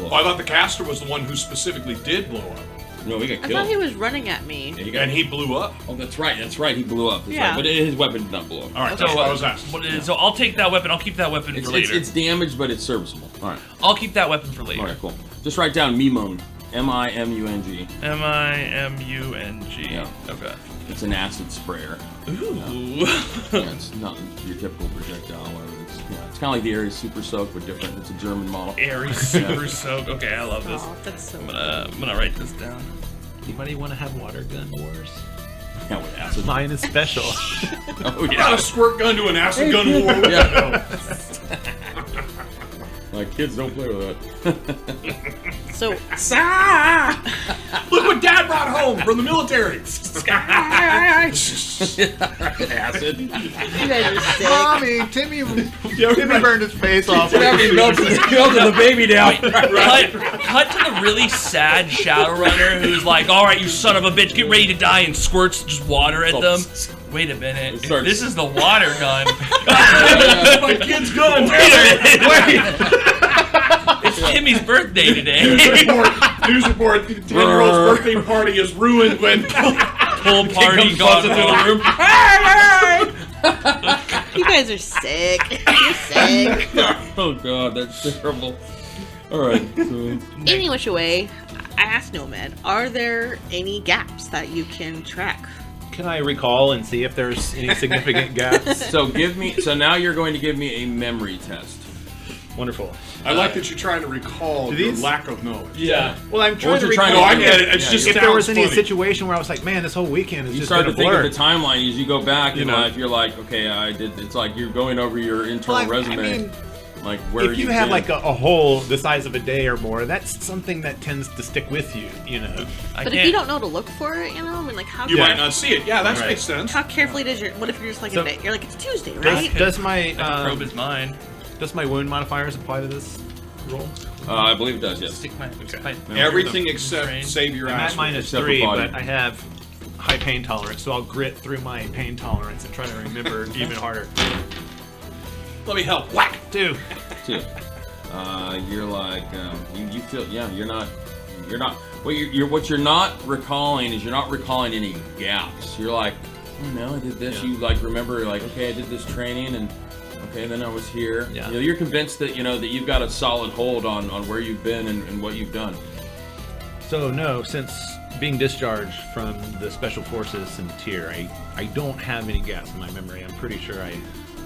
up. Oh, I thought the caster was the one who specifically did blow up. No, he got I killed. thought he was running at me. Yeah, And he blew up. Oh, that's right. He blew up. That's Yeah. right. But his weapon did not blow up. All right, Okay. that's what I was asking. What it is, so I'll take that weapon. I'll keep that weapon for later. It's damaged, but it's serviceable. All right. I'll keep that weapon for later. All right, cool. Just write down Mimung. M-I-M-U-N-G. M-I-M-U-N-G. Yeah. Okay. It's an acid sprayer. Ooh. Yeah, it's not your typical projectile. It's kind of like the Aries Super Soak, but different. It's a German model. Aries Super Soak. Okay, I love this. Oh, that's so I'm gonna write this down. Anybody want to have water gun wars? Yeah, with acid. Mine is special. Oh, Not yeah. a squirt gun to an acid gun war. Yeah. Like, kids don't play with that. So, Look what Dad brought home from the military. Acid. you guys are sick. Mommy, Timmy burned his face off. He melted the baby down. Cut to the really sad Shadowrunner who's like, all right, you son of a bitch, get ready to die, and squirts just water at them. Wait a minute. This is the water gun. My kid's gun. Wait. It's Timmy's birthday today. News report. 10-year-old's birthday party is ruined when Full party gone into the room. You guys are sick. You're sick. Oh god, that's terrible. Alright, so Any which way, I asked Nomad, are there any gaps that you can track? Can I recall and see if there's any significant gaps? so now you're going to give me a memory test. Wonderful. I like that you're trying to recall your these- lack of knowledge. Yeah. Well, I'm trying to you're recall. trying to- No, I get it. It's Yeah, just If there was sounds any funny. situation where I was like, man, this whole weekend has You just start been to a think blur. of the timeline as you go back in know. life. You're like, okay, I did. It's like you're going over your internal Well, I resume. mean, like where if you you've have been. like a hole the size of a day or more, that's something that tends to stick with you, you know. But if you don't know to look for it, you know, I mean, like, how You Yeah. might not see it. Yeah, that Right. makes sense. how carefully does your, what if you're just like So- a day? You're like, it's Tuesday, right? Does my probe is mine. does my wound modifiers apply to this roll? I believe it does. Yes. Stick my Everything except Brain. save your I'm ass. at minus Except for 3, body. but I have high pain tolerance, so I'll grit through my pain tolerance and try to remember even harder. Let me help. Whack. 2. Too. You're like you feel you're not what you're not recalling is you're not recalling any gaps. You're like, oh no, I did this. Yeah. You like remember like, okay, I did this training and okay, then I was here. Yeah. You know, you're convinced that that you've got a solid hold on where you've been and what you've done. So no, since being discharged from the Special Forces and Tier, I don't have any gaps in my memory. I'm pretty sure I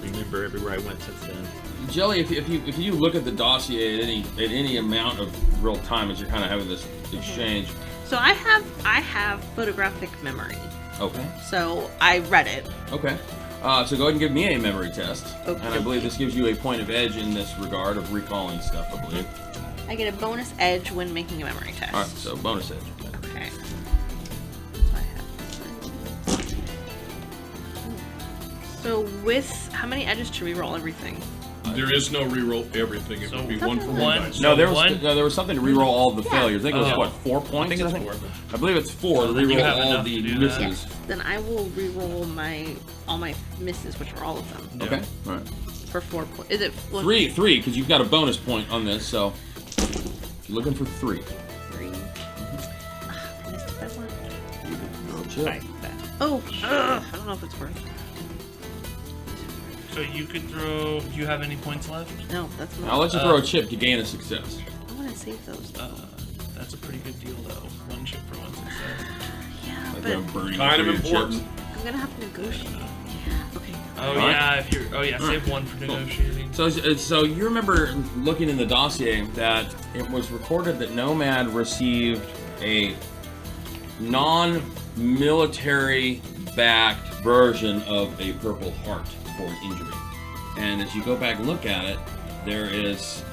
remember everywhere I went since then. Jelly, if you look at the dossier at any amount of real time as you're kind of having this exchange. So I have photographic memory. Okay. So I read it. Okay. So go ahead and give me a memory test. Okay. And I believe this gives you a point of edge in this regard of recalling stuff, I believe. I get a bonus edge when making a memory test. Alright, so bonus edge. Okay. So I have. So with how many edges to reroll everything? There is no reroll everything. It would be one for one dice. No, there was something to reroll all the failures. I think it was what, 4 points? I think it's 4. I believe it's 4 to you have reroll all enough the to do that. misses. Then I will re-roll all my misses, which are all of them, Okay, all right. for 4 points. Is it 3, because you've got a bonus point on this, so you're looking for 3. 3. I missed it by 1. You can roll chip. Oh, I don't know if it's worth it. So you could throw. Do you have any points left? No, that's not. I'll let you throw a chip to gain a success. I want to save those. That's a pretty good deal, though. 1 chip for 1 success. Yeah, Like but a burning Kind of for your important. chips. I'm gonna have to negotiate. Okay. Oh Alright. yeah, if you're. Oh yeah, save 1 for negotiating. So you remember looking in the dossier that it was recorded that Nomad received a non-military backed version of a Purple Heart for an injury. And as you go back and look at it, there is,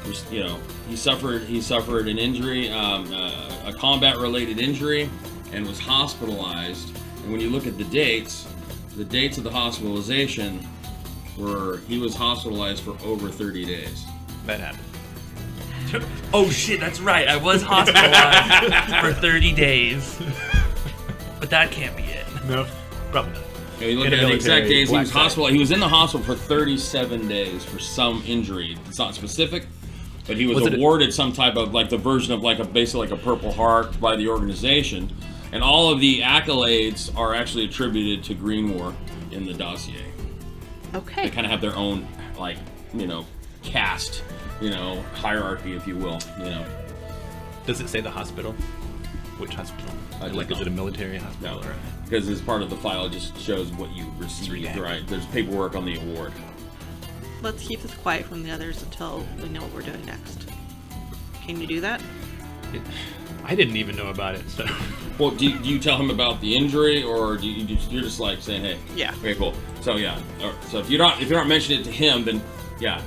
he suffered an injury, a combat-related injury, and was hospitalized. And when you look at the dates of the hospitalization were he was hospitalized for over 30 days. That happened. Oh shit, that's right. I was hospitalized for 30 days. But that can't be it. No, probably not. You look In a at the exact military days he black was site. hospitalized. He was in the hospital for 37 days for some injury. It's not specific, but he was Was it awarded some type of like the version of basically like a Purple Heart by the organization, and all of the accolades are actually attributed to Green War in the dossier. Okay. They kind of have their own caste, hierarchy, if you will. Does it say the hospital? Which hospital? I Like, don't is it a know. military hospital? No, Or... because as part of the file, it just shows what you received. redacted. Right? There's paperwork on the award. Let's keep this quiet from the others until we know what we're doing next. Can you do that? I didn't even know about it, so... Well, do you tell him about the injury, or you're just like saying, "Hey, Yeah. okay, cool." So yeah, so if you're not mentioning it to him, then yeah,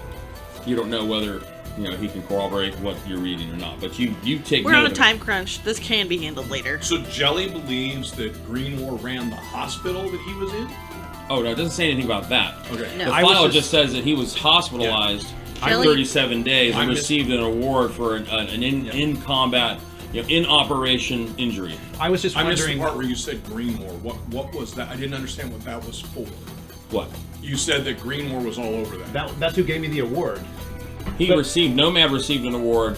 you don't know whether he can corroborate what you're reading or not. But you take. We're note on a of it. time crunch. This can be handled later. So Jelly believes that Green War ran the hospital that he was in? Oh no, it doesn't say anything about that. Okay. No. The I was file just- just says that he was hospitalized for Jelly- 37 days I and missed- received an award for an in combat, in operation injury. I was just I missed the wondering... part where you said Green War. What was that? I didn't understand what that was for. What? You said that Green War was all over that. That's who gave me the award. Nomad received an award.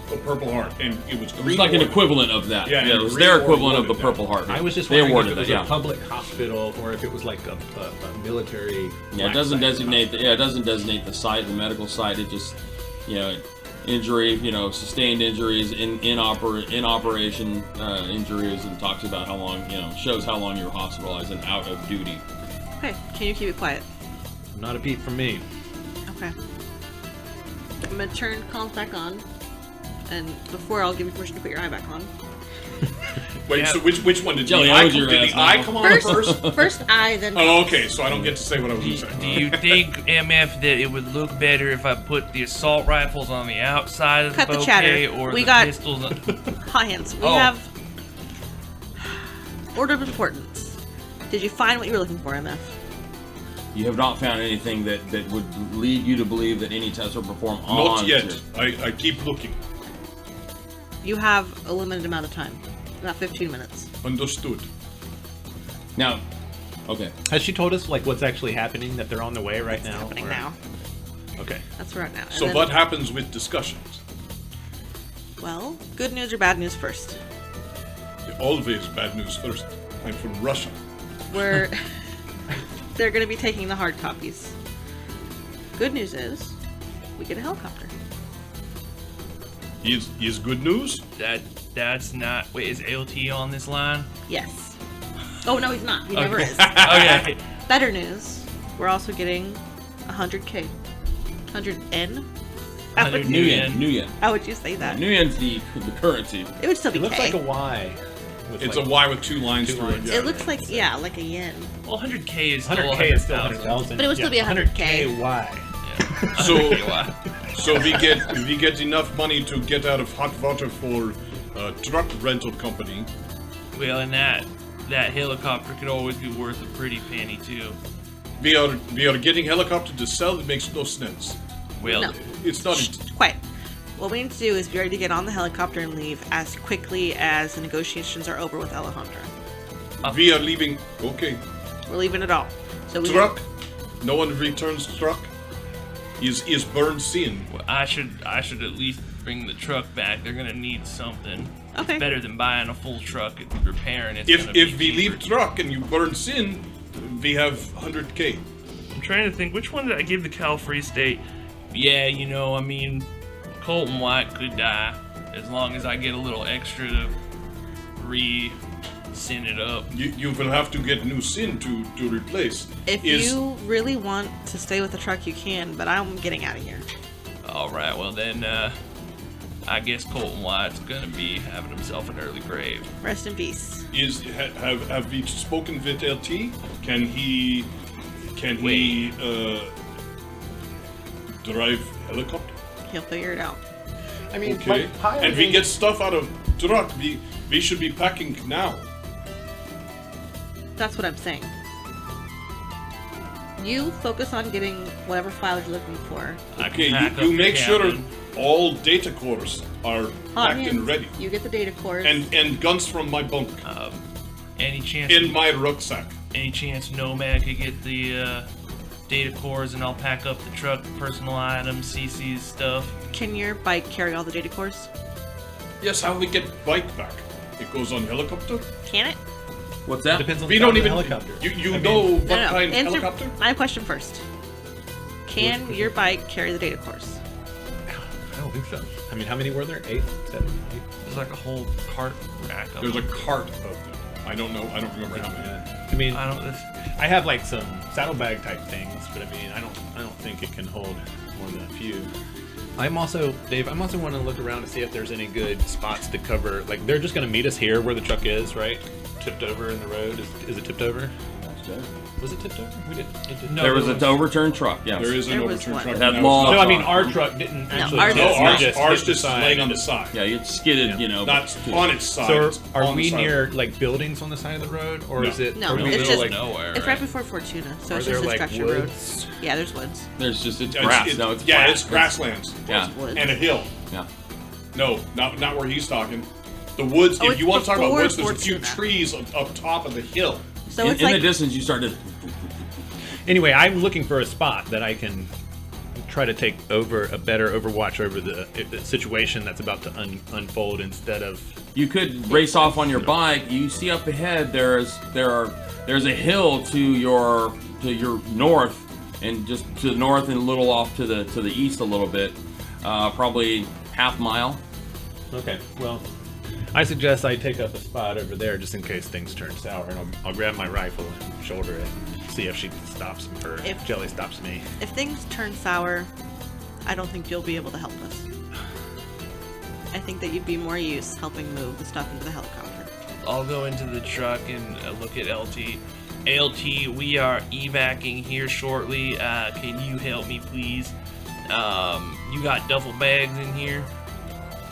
The Purple Heart, and it was It Green was like an War. equivalent of that. Yeah, Yeah, and it was Green their War equivalent of the awarded that. Purple Heart. I was just They wondering awarded if it was that, yeah. a public hospital or if it was like a military. Yeah, it black doesn't site designate. hospital. It doesn't designate the site, the medical site. It just, injury, sustained injuries in operation injuries, and talks about how long, shows how long you're hospitalized and out of duty. Okay. Can you keep it quiet? Not a peep from me. Okay. I'm gonna turn comms back on, and before I'll give you permission to put your eye back on. Wait, Yeah. so which one did Jelly, the eye owes your did ass the eye now. come on first? First eye, then. Oh, okay. So I don't get to say what I was going to Do say. you think, MF, that it would look better if I put the assault rifles on the outside of Cut the the bouquet chatter. or We the got- pistols? Hot hands. We Oh. have order of importance. Did you find what you were looking for, MF? You have not found anything that would lead you to believe that any tests were performed on. Not yet. I keep looking. You have a limited amount of time. About 15 minutes. Understood. Now, okay. Has she told us what's actually happening? That they're on the way right now? Happening or- now. Okay. That's where we're at now. And So then- what happens with discussions? Well, good news or bad news first? Always bad news first. I'm from Russia. We're they're going to be taking the hard copies. Good news is we get a helicopter. Is good news? That's not. Wait, is ALT on this line? Yes. Oh no, he's not. He never is. Okay. Better news. We're also getting 100K. 100N. How 100 would, New New yen. yen. New yen. how would you say that? New yen's the currency. It would still be It looks K. like a Y. with, It's a Y with two lines two through lines. it. Yeah. It looks like like a yen. Well, 100K is still 100K is still 100,000. 100,000. But it would still be 100K. Y. So we get enough money to get out of hot water for a truck rental company. Well, and that helicopter could always be worth a pretty penny too. We are getting helicopter to sell. It makes no sense. Well, No. It's not. Quiet. What we need to do is be ready to get on the helicopter and leave as quickly as the negotiations are over with Alejandra. We are leaving. Okay. We're leaving it all. So we Truck. No one returns truck. Is burned sin. well, I should at least bring the truck back. They're gonna need something. Okay. It's better than buying a full truck and repairing it. If we leave truck and you burn sin, we have 100K. I'm trying to think, which one did I give the Cal Free State? Yeah, you know, I mean, Colton White could die as long as I get a little extra to re-sin it up. You will have to get new sin to replace. If you really want to stay with the truck, you can, but I'm getting out of here. All right, well then, I guess Colton White's gonna be having himself an early grave. Rest in peace. Have we spoken with LT? Can he drive helicopter? He'll figure it out. I mean, Okay. like, how And are we they- get stuff out of truck. We should be packing now. That's what I'm saying. You focus on getting whatever file you're looking for. I Okay, can pack up you the make sure cabin. all data cores are Hot packed and hands, ready. You get the data cores. And guns from my bunk Any chance? in my rucksack. Any chance Nomad could get the data cores and I'll pack up the truck, personal items, CC's stuff. Can your bike carry all the data cores? Yes, how we get bike back? It goes on helicopter. Can it? What's that? Depends on We the don't size of the even. helicopter. You I know mean- what No. kind Answer helicopter? my question first. Can your bike carry the data cores? I don't think so. I mean, how many were there? 8, 7, 8? There's like a whole cart rack of There's a them. cart of them. I don't know. I don't remember how many. Yeah. I mean, I don't. I have like some saddlebag type things, but I mean, I don't think it can hold more than a few. I'm also, Dave, I'm also wanting to look around to see if there's any good spots to cover. Like, they're just going to meet us here where the truck is, right? Tipped over in the road. Is it tipped over? Was it tipped over? We didn't. It didn't. No, there was an overturned truck, yes. There is an There was overturned one. truck. That and long- No, I mean, No, our truck didn't actually. ours No, didn't. ours hit just the is side. laying on the side. Yeah, it skidded, you know. Not on its side. So it's are on the we side. near like buildings on the side of the road, or No. is it? No, are we it's middle, just like, nowhere. it's right before Fortuna, so Are it's there just a like structure road. woods? Yeah, there's woods. There's just, it's It's- grass. it's- No, it's yeah, flat. it's grasslands. Yeah, Woods. And a hill. yeah. No, not where he's talking. The woods. Oh, if it's you want to talk about before woods, there's a few Fortuna. trees up top of the hill. So In, it's in like the distance, you started. Anyway, I'm looking for a spot that I can try to take over a better overwatch over the situation that's about to unfold instead of. You could race off on your bike. You see up ahead. There's a hill to your north, and just to the north and a little off to the east a little bit, probably half mile. Okay, well, I suggest I take up a spot over there just in case things turn sour, and I'll grab my rifle and shoulder it, and see if she stops me, or if Jelly stops me. if things turn sour, I don't think you'll be able to help us. I think that you'd be more use helping move the stuff into the helicopter. I'll go into the truck and look at LT. LT, we are evacing here shortly. Can you help me, please? You got duffel bags in here?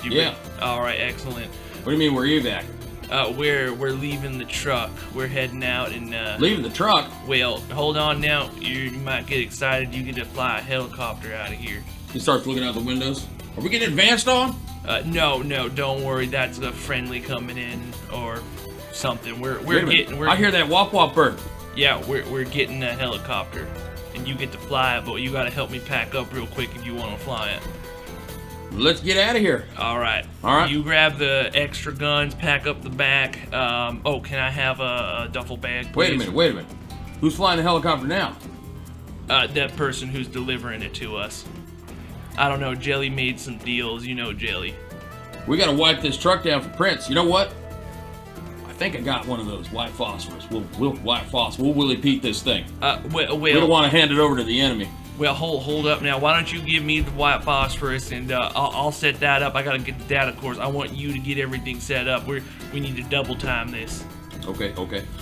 Yeah. All right, excellent. What do you mean we're evac? We're leaving the truck. We're heading out and Leaving the truck? well, hold on now. You might get excited. You get to fly a helicopter out of here. He starts looking out the windows. Are we getting advanced on? No, don't worry. That's a friendly coming in or something. We're Wait a minute. getting. We're, I hear that wop wop bird. Yeah, we're getting a helicopter, and you get to fly it. But you gotta help me pack up real quick if you want to fly it. Let's get out of here. All right. All right. You grab the extra guns, pack up the back. Oh, can I have a duffel bag, please? Wait a minute. Who's flying the helicopter now? That person who's delivering it to us. I don't know. Jelly made some deals. You know Jelly. We gotta wipe this truck down for Prince. You know what? I think I got one of those white phosphorus. We'll white phos. We'll Willie Pete this thing. We don't want to hand it over to the enemy. Well, hold up now. Why don't you give me the white phosphorus and I'll set that up. I gotta get the data cores. I want you to get everything set up. We need to double time this. Okay.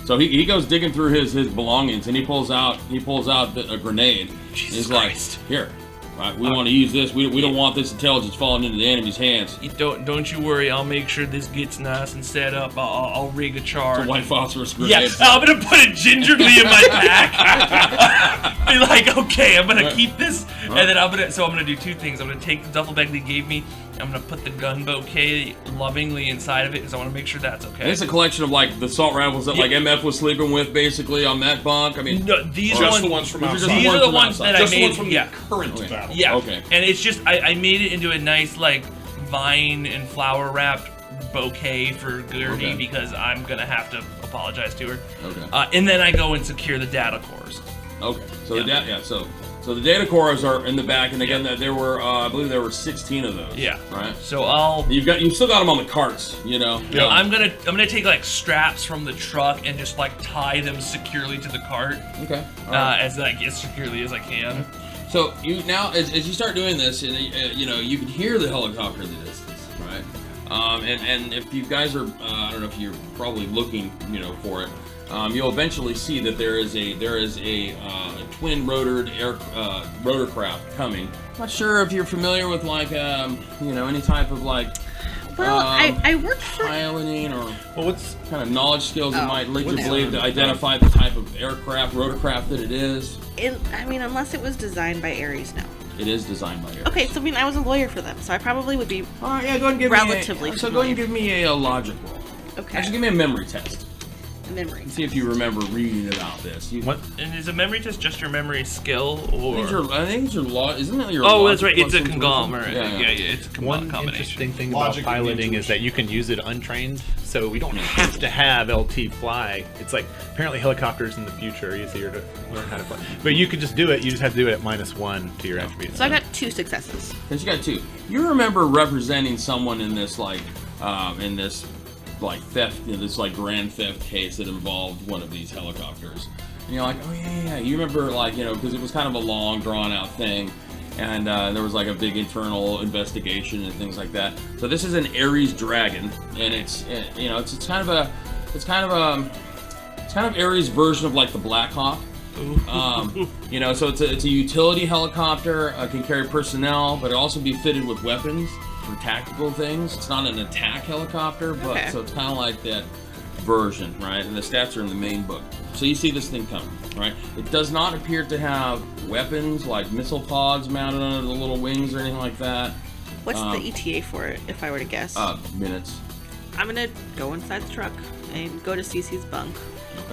So he goes digging through his belongings and he pulls out a grenade. Jesus He's Christ. like, here, right? We want to use this. We don't want this intelligence falling into the enemy's hands. Don't you worry. I'll make sure this gets nice and set up. I'll rig a charge. It's a white phosphorus grenade. Yeah, I'm gonna put it gingerly in my pack. okay, I'm gonna keep this, and then I'm gonna do two things. I'm gonna take the duffel bag they gave me. I'm gonna put the gun bouquet lovingly inside of it because I want to make sure that's okay. And it's a collection of like the assault rifles that like MF was sleeping with, basically on that bunk. I mean, no, these are are the ones from outside. These are the ones that I made. From the current battle. Yeah. Okay. And it's just I made it into a nice like vine and flower wrapped bouquet for Gurney because I'm gonna have to apologize to her. Okay. And then I go and secure the data cores. Okay. So so the data cores are in the back, and again, there were I believe there were 16 of those. Yeah. Right. So you've still got them on the carts, you know. No, I'm gonna take like straps from the truck and just like tie them securely to the cart. Okay. Right. As securely as I can. So you now, as you start doing this, and you know, you can hear the helicopter in the distance, right? And if you guys are, I don't know if you're probably looking, you know, for it. You'll eventually see that there is a twin rotored rotorcraft coming. I'm not sure if you're familiar with like you know, any type of like I worked for piloting or what's kind of knowledge skills that might lead you to believe to identify the type of aircraft, rotorcraft that it is. I mean, unless it was designed by Aries now. It is designed by Aries. Okay, so I mean, I was a lawyer for them, so I probably would be All right, yeah, go ahead and give relatively me a, so go ahead and give me a logic roll. Okay. Actually, give me a memory test. Memory. See if you remember reading about this. what? And is a memory test just your memory skill, or? I think it's your law. Isn't that your? Oh, that's right. logic It's a plus conglomerate. intuition? Yeah, it's a One combination. interesting thing Logic about and piloting is that you can use it untrained, so we don't have to have LT fly. It's like apparently helicopters in the future are easier to learn how to fly, but you could just do it. You just have to do it at -1 to your attributes. So I got 2 successes. Because you got 2. You remember representing someone in this theft, you know, this like grand theft case that involved one of these helicopters. And you're like, oh yeah. You remember, like, you know, because it was kind of a long, drawn out thing, and there was like a big internal investigation and things like that. So this is an Aries Dragon, and it's you know, it's kind of Aries' version of like the Black Hawk. You know, so it's a utility helicopter, can carry personnel, but it also be fitted with weapons for tactical things. It's not an attack helicopter, but so it's kind of like that version, right? And the stats are in the main book. So you see this thing coming, right? It does not appear to have weapons like missile pods mounted under the little wings or anything like that. What's the ETA for it, if I were to guess? Minutes. I'm gonna go inside the truck and go to Cece's bunk,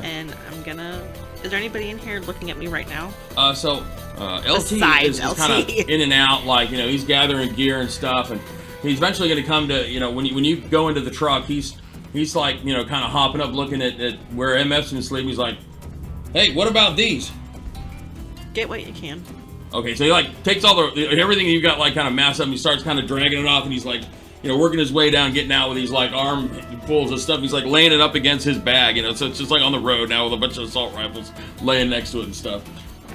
and I'm gonna. Is there anybody in here looking at me right now? LT is kind of in and out, like, you know, he's gathering gear and stuff, and he's eventually going to come to, you know, when you go into the truck, he's like, you know, kind of hopping up, looking at where MF's been sleeping. He's like, hey, what about these? Get what you can. Okay, so he like takes all everything you've got like kind of massed up, and he starts kind of dragging it off, and he's like, you know, working his way down, getting out with these like armfuls of stuff. He's like laying it up against his bag, you know, so it's just like on the road now with a bunch of assault rifles laying next to it and stuff.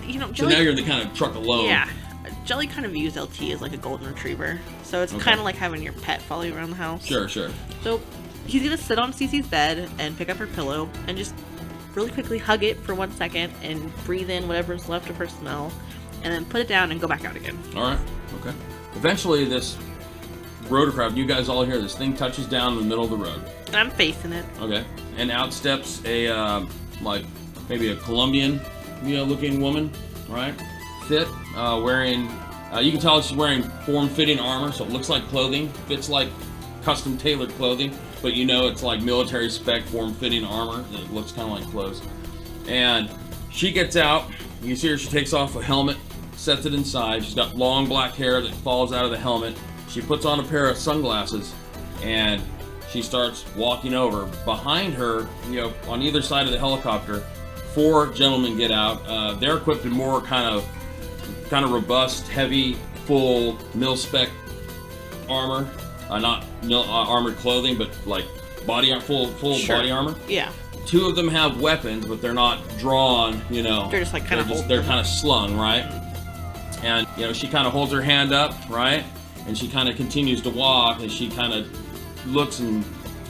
You know, so now you're in the kind of truck alone. Yeah. Jelly kind of views LT as like a golden retriever, so it's kind of like having your pet follow you around the house. Sure. So he's gonna sit on Cece's bed and pick up her pillow and just really quickly hug it for 1 second and breathe in whatever's left of her smell, and then put it down and go back out again. All right. Okay. Eventually, this rotorcraft, you guys all hear this thing touches down in the middle of the road. And I'm facing it. Okay. And out steps a like maybe a Colombian, you know, looking woman, right? Fit, wearing. You can tell she's wearing form-fitting armor, so it looks like clothing. Fits like custom tailored clothing, but you know it's like military spec form-fitting armor that looks kind of like clothes. And she gets out. You see her. She takes off a helmet, sets it inside. She's got long black hair that falls out of the helmet. She puts on a pair of sunglasses, and she starts walking over. Behind her, you know, on either side of the helicopter, 4 gentlemen get out. They're equipped in more kind of robust, heavy, full mil-spec armor. Not armored clothing, but like full body armor. Yeah. 2 of them have weapons, but they're not drawn. You know, they're just like kind of. They're kind of slung, right? And you know, she kind of holds her hand up, right? And she kind of continues to walk, and she kind of looks and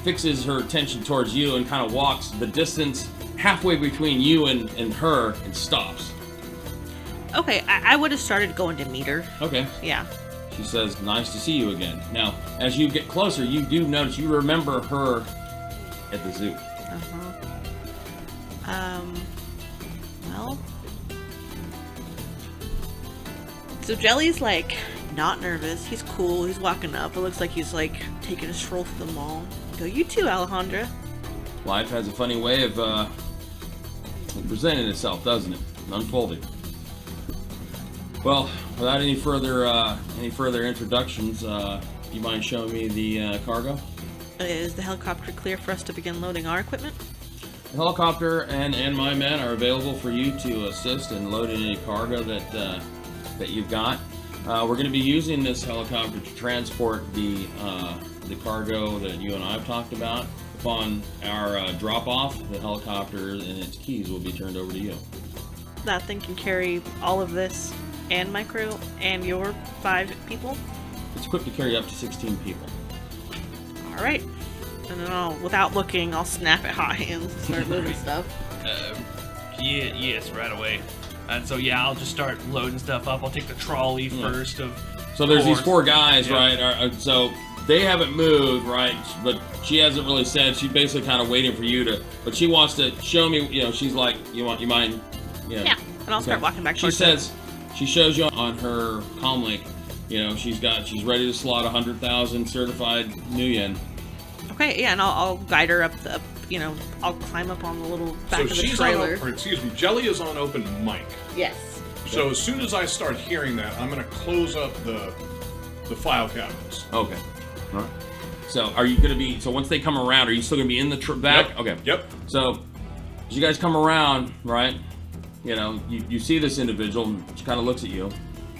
fixes her attention towards you, and kind of walks the distance halfway between you and her, and stops. Okay, I would have started going to meet her. Okay. Yeah. She says, nice to see you again. Now, as you get closer, you do notice, you remember her at the zoo. Well, So Jelly's like not nervous. He's cool. He's walking up. It looks like he's like taking a stroll through the mall. I go, you too, Alejandra. Life has a funny way of presenting itself, doesn't it? Unfolding. Well, without any further introductions, you mind showing me the cargo? Is the helicopter clear for us to begin loading our equipment? The helicopter and my men are available for you to assist in loading any cargo that you've got. We're going to be using this helicopter to transport the cargo that you and I have talked about. Upon our drop-off, the helicopter and its keys will be turned over to you. That thing can carry all of this and my crew and your 5 people? It's equipped to carry up to 16 people. Alright. And then without looking, I'll snap at Hot Hands and start loading stuff. Yes, right away. And so, yeah, I'll just start loading stuff up. I'll take the trolley first of... So there's these 4 guys, right? So they haven't moved, right? But she hasn't really said. She's basically kind of waiting for you to... But she wants to show me, she's like, you mind... Yeah, and I'll start walking back She towards says, she shows you on her comlink, she's ready to slot 100,000 certified new yen. Okay, yeah, and I'll guide her up the, I'll climb up on the little back of the trailer. Jelly is on open mic. Yes. So as soon as I start hearing that, I'm going to close up the file cabinets. Okay. All right. So are you going to be, once they come around, are you still going to be in the back? Yep. Okay. Yep. So as you guys come around, right, you see this individual, and she kind of looks at you.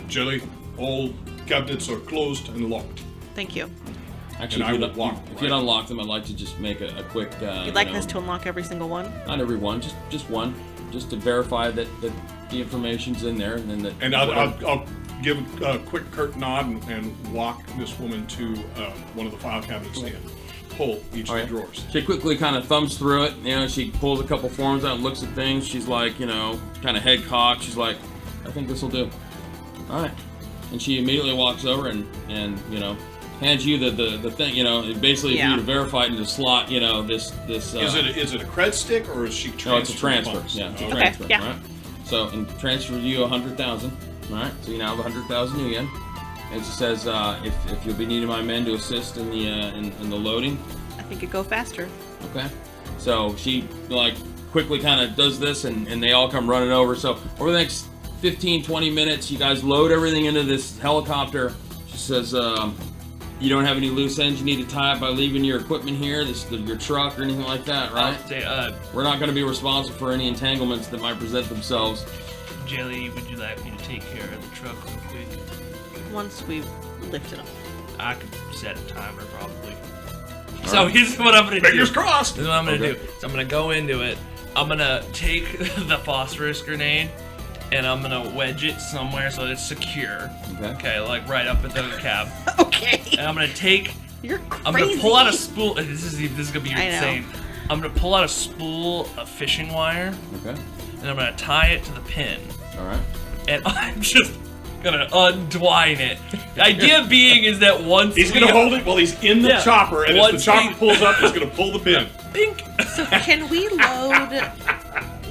Jelly, all cabinets are closed and locked. Thank you. Actually, if you'd unlock them, I'd like to just make a quick... You'd like us to unlock every single one? Not every one, just one. Just to verify that the information's in there. And then And I'll give a quick curt nod and walk this woman to one of the file cabinets and pull each of the drawers. She quickly kind of thumbs through it. She pulls a couple forms out and looks at things. She's like, kind of head cocked. She's like, I think this will do. All right. And she immediately walks over and hands you the thing, basically for you to verify it into slot, this. Is it a cred stick or is she transferring? No, it's a transfer. Funds? Yeah, it's a Okay, transfer. yeah. Right? So, and transfer you 100,000. All right. So you now have 100,000 new yen. And she says, if you'll be needing my men to assist in the loading. I think it'd go faster. Okay. So she quickly kind of does this, and they all come running over. So over the next 15-20 minutes, you guys load everything into this helicopter. She says, you don't have any loose ends you need to tie up by leaving your equipment here, your truck or anything like that, right? We're not going to be responsible for any entanglements that might present themselves. Jelly, would you like me to take care of the truck real quick? Once we lift it up. I could set a timer probably. So here's what I'm going to do. Fingers crossed! This is what I'm going to do. So I'm going to go into it. I'm going to take the phosphorus grenade and I'm going to wedge it somewhere so that it's secure. Okay, like right up at the cab. Okay. And I'm going to take... You're crazy. I'm going to pull out a spool... This is going to be insane. I'm going to pull out a spool of fishing wire. Okay. And I'm going to tie it to the pin. All right. And I'm just going to untwine it. The idea being is that once he's going to hold it while he's in the chopper, and as the chopper pulls up, he's going to pull the pin. Bink. So can we load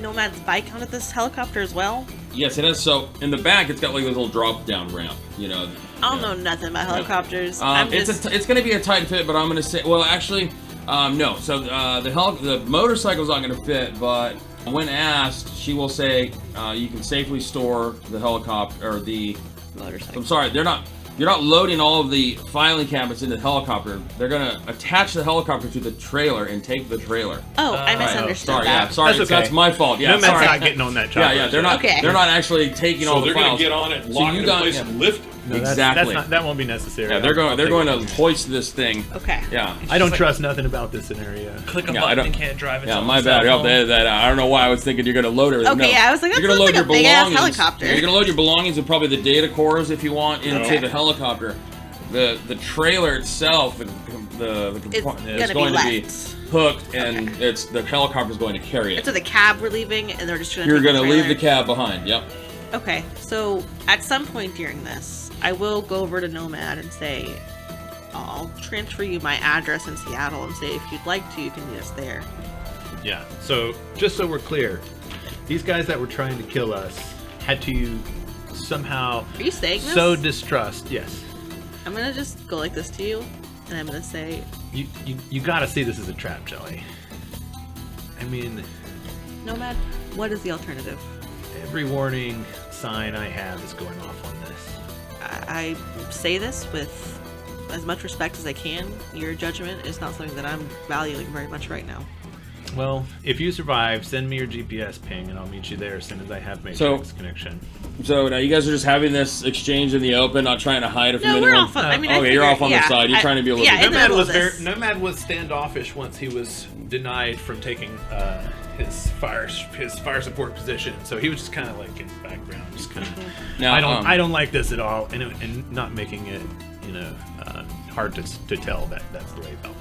Nomad's bike onto this helicopter as well? Yes, it is. So in the back, it's got like a little drop-down ramp. I don't know nothing about helicopters. It's going to be a tight fit, but I'm going to say, well, actually, no. So the motorcycle's not going to fit, but when asked, she will say you can safely store the helicopter or the motorcycle. I'm sorry, you're not loading all of the filing cabinets into the helicopter. They're going to attach the helicopter to the trailer and take the trailer. Oh, I misunderstood sorry, that. Yeah, sorry, That's okay. That's my fault. Yeah, Nomad's not getting on that chopper. Yeah, they're not. Okay. They're not actually taking all the they're files. going to get on it, lock it in place, and lift it. No, Exactly. That won't be necessary. Yeah, they're going to hoist this thing. Okay. Yeah. I don't trust nothing about this scenario. Click a button and can't drive it. Yeah, my bad. I don't know why I was thinking you're going to load everything. Okay, no. I was like, you're going to load your belongings. Helicopter. You're going to load your belongings and probably the data cores if you want into the helicopter. The trailer itself, the compartment is going to be hooked, and the helicopter's going to carry it. So the cab we're leaving, and they're just going to. You're going to leave the cab behind. Yep. Okay, so at some point during this, I will go over to Nomad and say, I'll transfer you my address in Seattle and say if you'd like to, you can meet us there. Yeah, so just so we're clear, these guys that were trying to kill us had to somehow Are you saying this? so distrust. Yes. I'm gonna just go like this to you, and I'm gonna say, You gotta see this as a trap, Jelly. I mean, Nomad, what is the alternative? every warning sign I have is going off on this. I say this with as much respect as I can. Your judgment is not something that I'm valuing very much right now. Well, if you survive, send me your GPS ping, and I'll meet you there as soon as I have Matrix connection. So now you guys are just having this exchange in the open, not trying to hide it from No, anyone? we're off on, I mean, I okay, you're figured- off on the yeah, side. You're trying to be a little bit... in the middle of this. Nomad was standoffish once he was denied from taking his fire support position, so he was just kind of like in the background, just kind of. Now, I don't like this at all, and not making it hard to tell that that's the way he felt.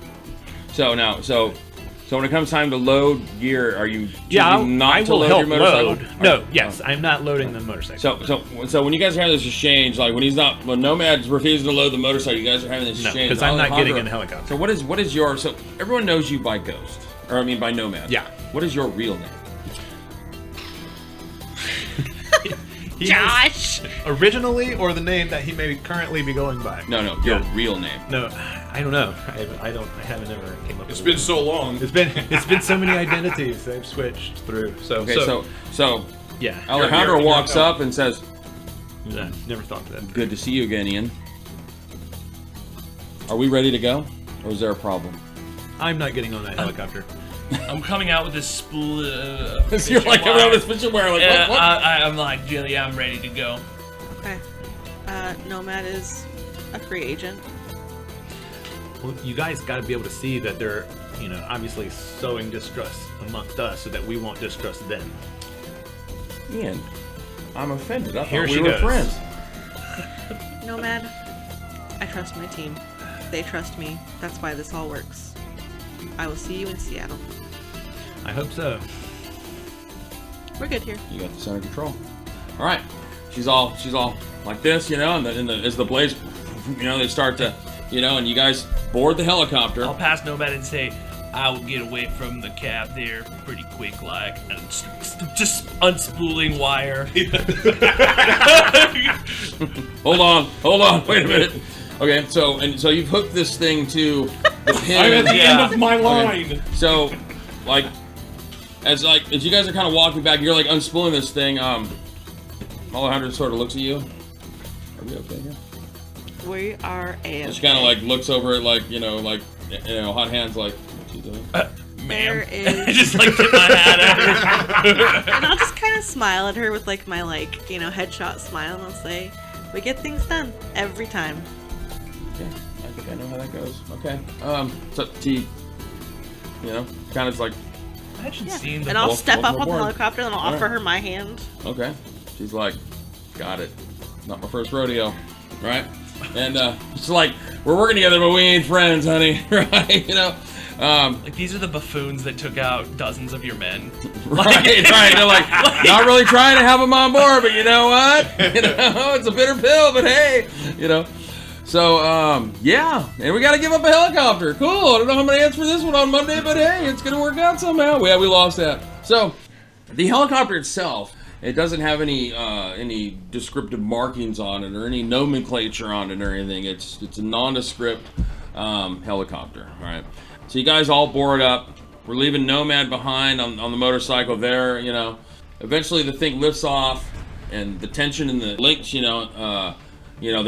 So when it comes time to load gear, are you Yeah, choosing not I to will load help your motorcycle? load. No, yes, I'm not loading the motorcycle. So when you guys are having this exchange, like when Nomad's refusing to load the motorcycle, you guys are having this No, exchange. because I'm not getting Alejandro, in the helicopter. So what is your... So everyone knows you by Ghost. Or I mean by Nomad. Yeah. What is your real name? Josh! Originally, or the name that he may currently be going by? No, your real name. No, I don't know. I haven't ever came up with It's a been real so long. It's been so many identities I've switched through. So yeah. Alejandro you're walks up and says, Never thought of that. "Good to see you again, Ian. Are we ready to go, or is there a problem?" I'm not getting on that helicopter. I'm coming out with this spool. You're like coming out with this fishing wire, like what? I'm like, Jilly, I'm ready to go. Okay. Nomad is a free agent. Well, you guys got to be able to see that they're, obviously sowing distrust amongst us, so that we won't distrust them. Ian, I'm offended. I Here thought she we were goes. friends. Nomad, I trust my team. They trust me. That's why this all works. I will see you in Seattle. I hope so. We're good here. You got the center control. All right. She's all like this, and as the blades, they start to, and you guys board the helicopter. I'll pass Nomad and say, I will get away from the cab there pretty quick, like, and just unspooling wire. Hold on, wait a minute. Okay, so you've hooked this thing to the pin. I'm at the Yeah. end of my line. Okay. So, as you guys are kind of walking back, you're like unspooling this thing. Alejandro sort of looks at you. Are we okay here? We are a. She kind of like looks over it, like hot hands, like what's she doing? There I is. just like tip my hat at her. And I'll just kind of smile at her with like my headshot smile, and I'll say, "We get things done every time." Okay, I think I know how that goes. Okay, so T, kind of like, Imagine Yeah. seeing the And I'll Welcome step up on the aboard. helicopter, and I'll All offer right. her my hand. okay. She's like, got it. Not my first rodeo, right? And it's like, we're working together, but we ain't friends, honey, right? Like, these are the buffoons that took out dozens of your men. Right. They're like, not really trying to have them on board, but you know what? It's a bitter pill, but hey, So, yeah, and we got to give up a helicopter. Cool. I don't know how many ants for this one on Monday, but hey, it's going to work out somehow. Yeah, we lost that. So, the helicopter itself, it doesn't have any descriptive markings on it or any nomenclature on it or anything. It's a nondescript helicopter. All right. So you guys all board up. We're leaving Nomad behind on the motorcycle there. Eventually the thing lifts off, and the tension in the links. There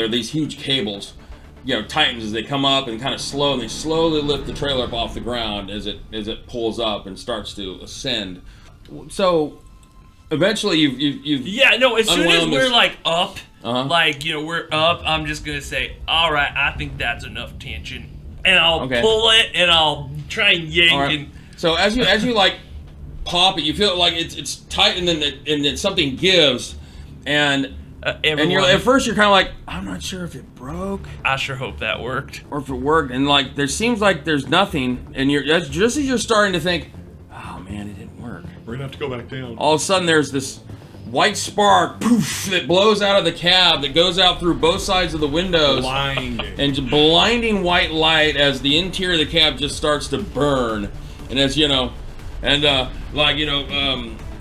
are these huge cables. Tightens as they come up and kind of slow, and they slowly lift the trailer up off the ground as it pulls up and starts to ascend. So eventually you've Yeah, no, as soon as unwound we're this- like up, Uh-huh. we're up, I'm just gonna say, all right, I think that's enough tension. And I'll Okay. pull it, and I'll try and yank, All right. and So as you like pop it, you feel like it's tight, and then something gives, and everyone, at first you're kind of like, I'm not sure if it broke I sure hope that worked. or if it worked, and like there seems like there's nothing, and that's just as you're starting to think, oh man, it didn't work. We're gonna have to go back down. All of a sudden there's this white spark, poof, that blows out of the cab, that goes out through both sides of the windows. Blinding. And just blinding white light as the interior of the cab just starts to burn. And as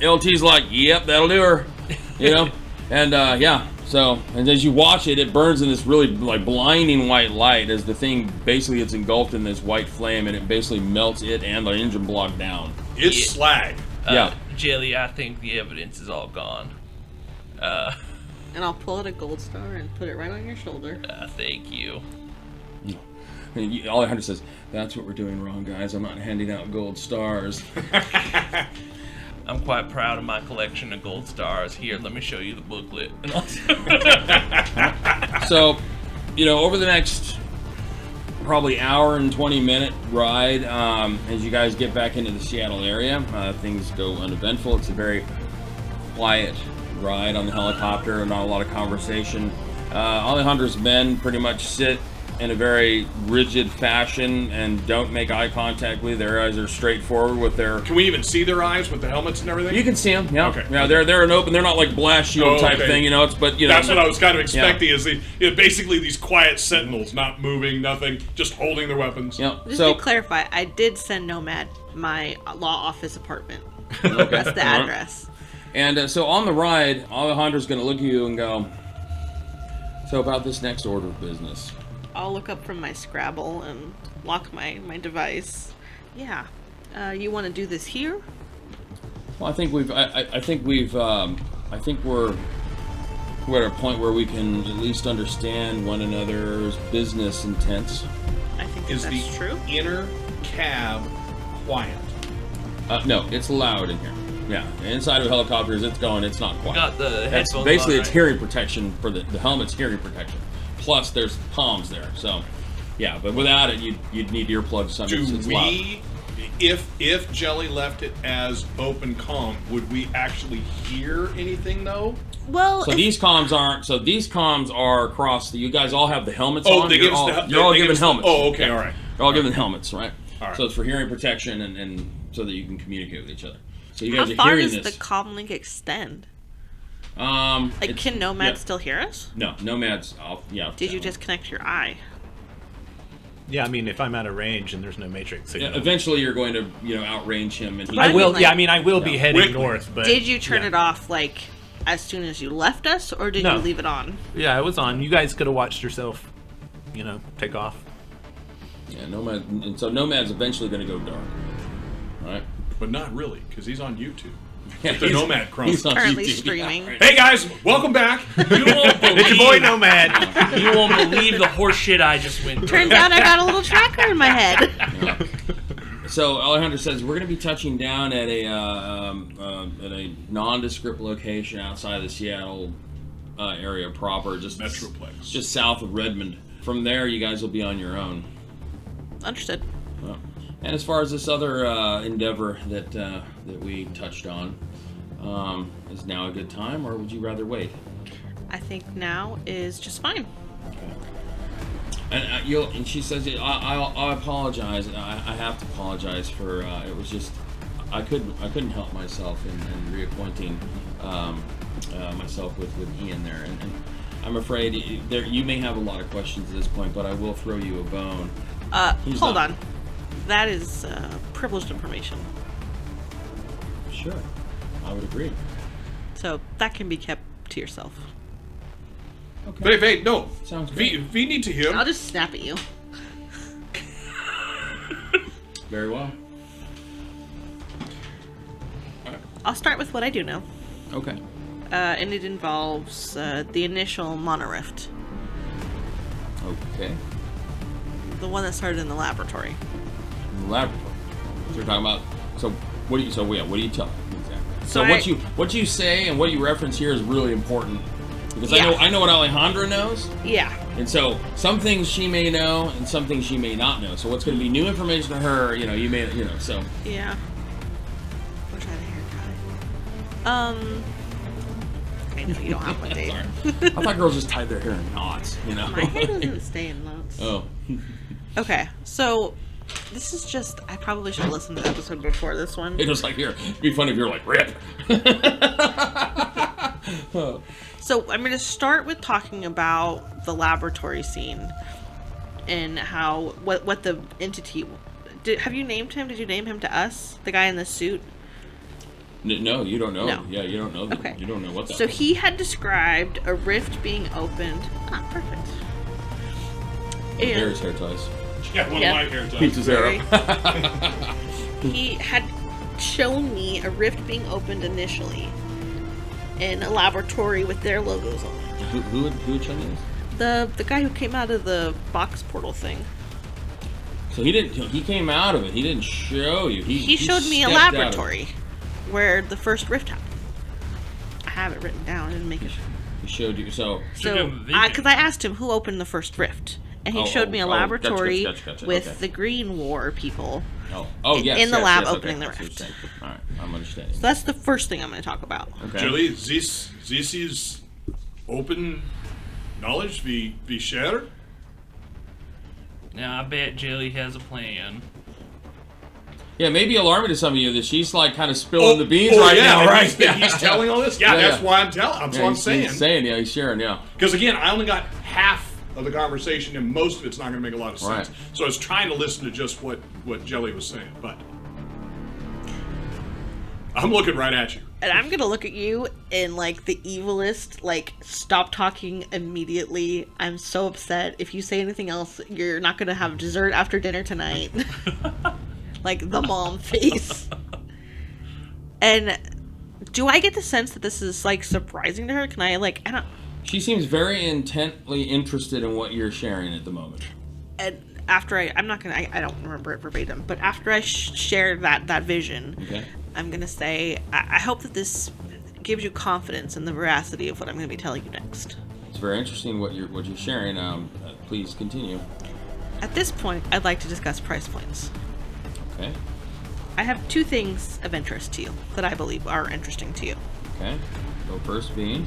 LT's like, yep, that'll do her. And yeah, so and as you watch it, it burns in this really like blinding white light as the thing basically gets engulfed in this white flame, and it basically melts it and the engine block down. It's slag. Yeah. Jelly, I think the evidence is all gone. And I'll pull out a gold star and put it right on your shoulder. Thank you. And Alejandro says, "That's what we're doing wrong, guys. I'm not handing out gold stars." I'm quite proud of my collection of gold stars. Here, let me show you the booklet. So, over the next probably hour and 20-minute ride, as you guys get back into the Seattle area, things go uneventful. It's a very quiet ride on the helicopter, not a lot of conversation. Alejandro's men pretty much sit in a very rigid fashion and don't make eye contact with. Their eyes are straight forward with their... Can we even see their eyes with the helmets and everything? You can see them, yeah. Okay. Yeah, they're an open, they're not like blast shield type thing, That's what I was kind of expecting, is basically these quiet sentinels, not moving, nothing, just holding their weapons. Yeah. Just to clarify, I did send Nomad my law office apartment. Okay. That's the address. And so on the ride, Alejandro's going to look at you and go, "So about this next order of business." I'll look up from my Scrabble and lock my device. Yeah. You want to do this here? Well, I think we're at a point where we can at least understand one another's business intents. I think Is that's the true. inner cab quiet? No, it's loud in here. Yeah, inside of helicopters, it's not quiet. Got the headphones Basically, on, it's right? hearing protection for the helmet's hearing protection. Plus, there's palms there, so yeah. But without it, you'd need earplugs. Something. It's loud. If Jelly left it as open comm, would we actually hear anything though? Well, So these comms aren't. So these comms are across. You guys all have the helmets on. They give us You're all given helmets. Oh, okay, all right. You're all given helmets, right? All right. So it's for hearing protection and so that you can communicate with each other. So you how guys are far hearing does this. the comm link extend? It's- Can Nomad yeah. still hear us? No, Nomad's off. Yeah. Did you just connect your eye? Yeah, I mean, if I'm out of range and there's no matrix signal. Yeah, eventually, you're going to outrange him, and he. I I will. mean, yeah, like- I mean, I will be heading Quickly. north. But Did you turn yeah. it off as soon as you left us, or did No. you leave it on? Yeah, it was on. You guys could have watched yourself, take off. Yeah, Nomad, and so Nomad's eventually going to go dark. All right. But not really, because he's on YouTube. Yeah, The Nomad Chrome. he's on Currently YouTube. streaming. Yeah, right. Hey guys, welcome back. You won't believe, It's your boy Nomad. you won't believe the horse shit I just went through. Turns out I got a little tracker in my head. Yeah. So Alejandro says we're going to be touching down at a nondescript location outside of the Seattle area proper, just Metroplex. just south of Redmond. From there, you guys will be on your own. Understood. Well, and as far as this other endeavor that we touched on, is now a good time, or would you rather wait? I think now is just fine. And she says, I apologize. I have to apologize for it was just I couldn't help myself in reacquainting myself with Ian there, and I'm afraid you may have a lot of questions at this point, but I will throw you a bone. Hold on. That is privileged information. Sure, I would agree. So that can be kept to yourself. Okay. Wait, no. Sounds V need to hear. I'll just snap at you. Very well. I'll start with what I do know. Okay. And it involves the initial monorift. Okay. The one that started in the laboratory. In the laboratory. So you're talking about. So what do you? So yeah, what do you tell? Exactly. So So what you say and what you reference here is really important because Yeah. I know what Alejandra knows, Yeah. and so some things she may know and some things she may not know. So what's going to be new information to her, you may, so. Yeah. Wish I had a hair tie. I know you don't have one, Dave. Sorry. I thought girls just tied their hair in knots, My hair doesn't stay in knots. Oh. Okay, so this is just, I probably should listen to the episode before this one. It was like, here, it'd be funny if you're like, rip. So I'm going to start with talking about the laboratory scene and how, what the entity, have you named him? Did you name him to us? The guy in the suit? No, you don't know. No. Yeah, you don't know. Okay. You don't know what that So was. he had described a rift being opened. Ah, perfect. Aries hair ties. Yeah, one Yeah. of my hair ties. Pizza's hair Very- up. He had shown me a rift being opened initially in a laboratory with their logos on it. Who had shown you this? The guy who came out of the box portal thing. So he didn't. He came out of it. He didn't show you. He showed me a stepped out of it. laboratory where the first rift happened. I have it written down. I didn't make it. He showed you. So So, because I asked him who opened the first rift, and he showed me a laboratory gotcha, with okay. the Green War people. yes, in the yes, lab yes, opening the okay. rift. All right, I'm understanding. So that's the first thing I'm going to talk about. Okay. Julie, this is open knowledge we share. Now, I bet Jelly has a plan. Yeah, maybe alarming to some of you that she's like kind of spilling the beans right now, and right? He's telling all this. Yeah, Yeah, that's yeah. why I'm telling. That's what I'm saying. He's saying, yeah, he's sharing, yeah. Because again, I only got half of the conversation, and most of it's not going to make a lot of sense. Right. So I was trying to listen to just what Jelly was saying, but I'm looking right at you. And I'm going to look at you in, like, the evilest, like, stop talking immediately. I'm so upset. If you say anything else, you're not going to have dessert after dinner tonight. Like, the mom face. And do I get the sense that this is, like, surprising to her? Can I, like, I don't... She seems very intently interested in what you're sharing at the moment. And after I'm not going to... I don't remember it verbatim. But after I share that vision... Okay. I'm going to say, I hope that this gives you confidence in the veracity of what I'm going to be telling you next. It's very interesting what you're sharing. Please continue. At this point, I'd like to discuss price points. Okay. I have two things of interest to you that I believe are interesting to you. Okay. So first being.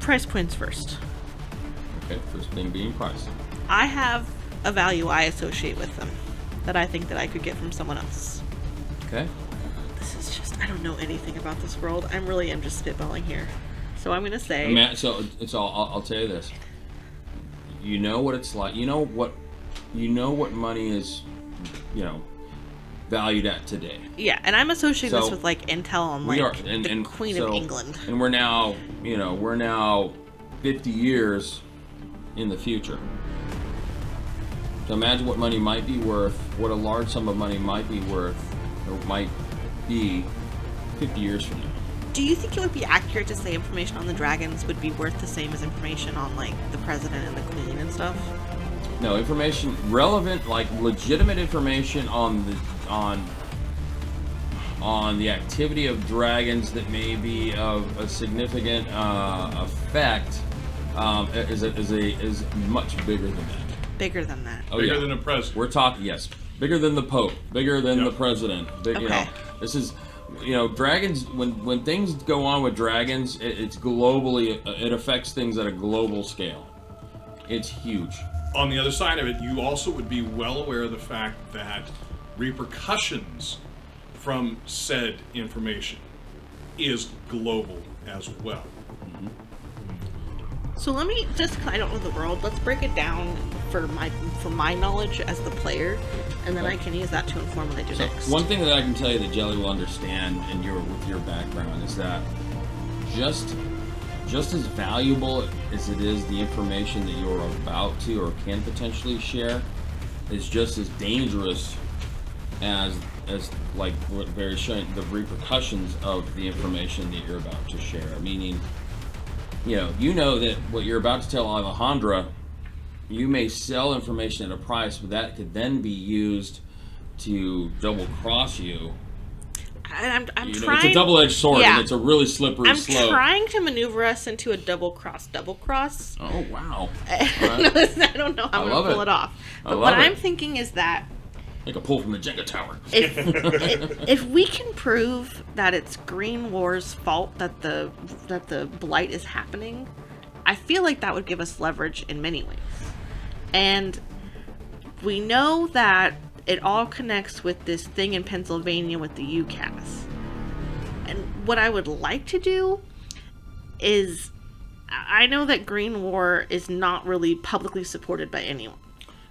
Price points first. Okay. First being price. I have a value I associate with them that I think that I could get from someone else. Okay. This is just, I don't know anything about this world. I'm just spitballing here. So I'm going to say... So I'll tell you this. You know what it's like. You know what money is, valued at today. Yeah, and I'm associating this So, with, like, Intel and, like, the Queen of England. And we're now 50 years in the future. So imagine what money might be worth, what a large sum of money might be worth, or might be 50 years from now. Do you think it would be accurate to say information on the dragons would be worth the same as information on, like, the president and the queen and stuff? No, information relevant, like legitimate information on the activity of dragons that may be of a significant effect is much bigger than that. Bigger than that. Oh, Bigger yeah. than a president. We're talking, yes, bigger than the Pope, bigger than Yep. the president. Okay. This is, dragons. When things go on with dragons, it's globally. It affects things at a global scale. It's huge. On the other side of it, you also would be well aware of the fact that repercussions from said information is global as well. So let me just, I don't know the world, let's break it down for my knowledge as the player, and then I can use that to inform what I do next. One thing that I can tell you that Jelly will understand, and with your background, is that just as valuable as it is the information that you're about to or can potentially share, is just as dangerous as like what Barry's showing, the repercussions of the information that you're about to share. Meaning, you know that what you're about to tell Alejandra, you may sell information at a price, but that could then be used to double cross you. I'm trying. It's a double-edged sword, Yeah. and it's a really slippery slope. I'm trying to maneuver us into a double cross. Oh wow! I don't know how I'm love gonna pull it. it off. I But love what it. I'm thinking is that Like a pull from the Jenga tower. if we can prove that it's Green War's fault that the blight is happening, I feel like that would give us leverage in many ways. And we know that it all connects with this thing in Pennsylvania with the UCAS. And what I would like to do is, I know that Green War is not really publicly supported by anyone.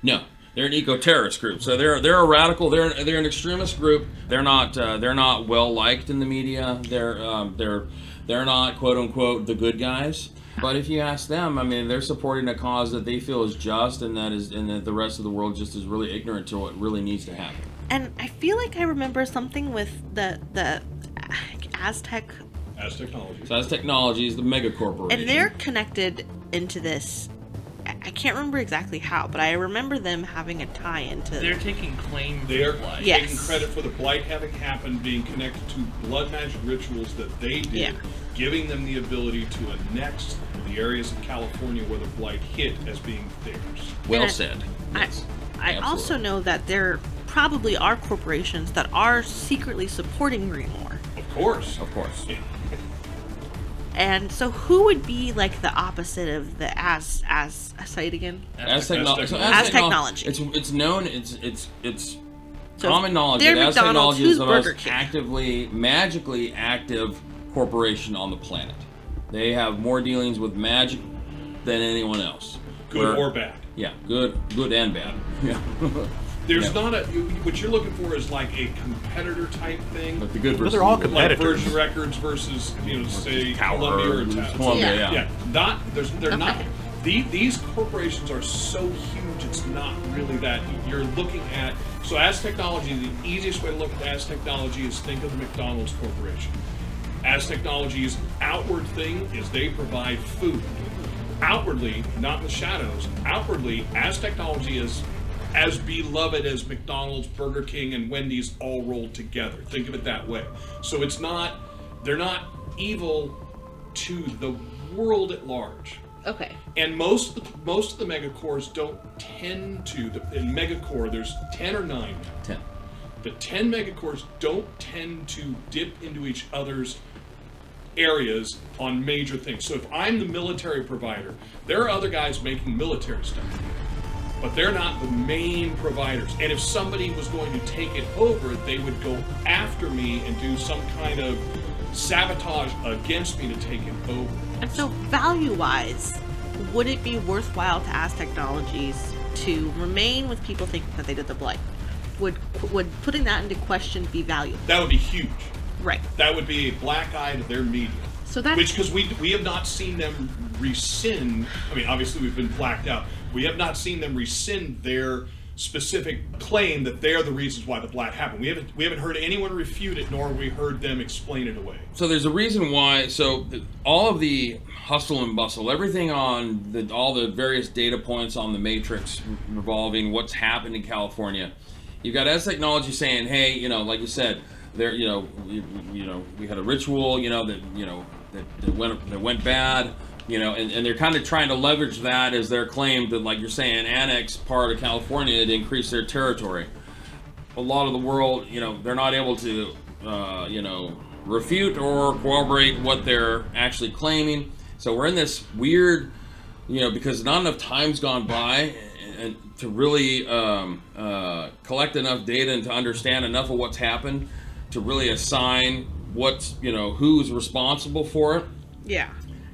No, They're an eco-terrorist group, so they're a radical. They're an extremist group. They're not well liked in the media. They're not quote unquote the good guys. But if you ask them, I mean, they're supporting a cause that they feel is just, and that the rest of the world just is really ignorant to what really needs to happen. And I feel like I remember something with the Aztec. Aztechnology. So Aztechnology is the mega corporation. And they're connected into this. I can't remember exactly how, but I remember them having a tie into. They're taking claim for They are Blight. Yes. taking credit for the Blight having happened, being connected to blood magic rituals that they did, Yeah. giving them the ability to annex the areas of California where the Blight hit as being theirs. Well And said. I Yes, also absolutely. know that there probably are corporations that are secretly supporting Greenmore. Of course. Of course. And so who would be like the opposite of the say it again? Aztechnology. It's known. It's So common knowledge they're that McDonald's, Aztechnology is who's the Burger most King? magically active corporation on the planet. They have more dealings with magic than anyone else. Good or bad. Yeah, good and bad. Yeah. There's Yeah. not what you're looking for is like a competitor type thing. But the good Well, versus they're all the evil. Like competitors. Virgin Records versus, say, Tower Columbia or versus Tower. Columbia, Yeah. yeah. They're not. These corporations are so huge. It's not really that. You're looking at Aztechnology. The easiest way to look at Aztechnology is think of the McDonald's Corporation. Aztechnology's outward thing is they provide food. Outwardly, not in the shadows. Outwardly, Aztechnology is as beloved as McDonald's, Burger King, and Wendy's all rolled together. Think of it that way. So they're not evil to the world at large. Okay. And most of the megacorps don't tend to. In megacorps, there's 10 or 9. 10. The 10 megacorps don't tend to dip into each other's areas on major things. So if I'm the military provider, there are other guys making military stuff, but they're not the main providers. And if somebody was going to take it over, they would go after me and do some kind of sabotage against me to take it over. And so value-wise, would it be worthwhile to ask Technologies to remain with people thinking that they did the Blight? Would putting that into question be valuable? That would be huge. Right. That would be a black eye to their media. So that's Because we have not seen them rescind. I mean, obviously we've been blacked out. We have not seen them rescind their specific claim that they're the reasons why the Blight happened. We haven't heard anyone refute it, nor have we heard them explain it away. So there's a reason why. So all of the hustle and bustle, everything on all the various data points on the matrix revolving what's happened in California. You've got Aztechnology saying, hey, like you said, there, we had a ritual, that went bad, and they're kind of trying to leverage that as their claim that, like you're saying, annex part of California to increase their territory. A lot of the world, they're not able to, refute or corroborate what they're actually claiming. So we're in this weird, because not enough time's gone by and to really collect enough data and to understand enough of what's happened to really assign who's responsible for it. yeah.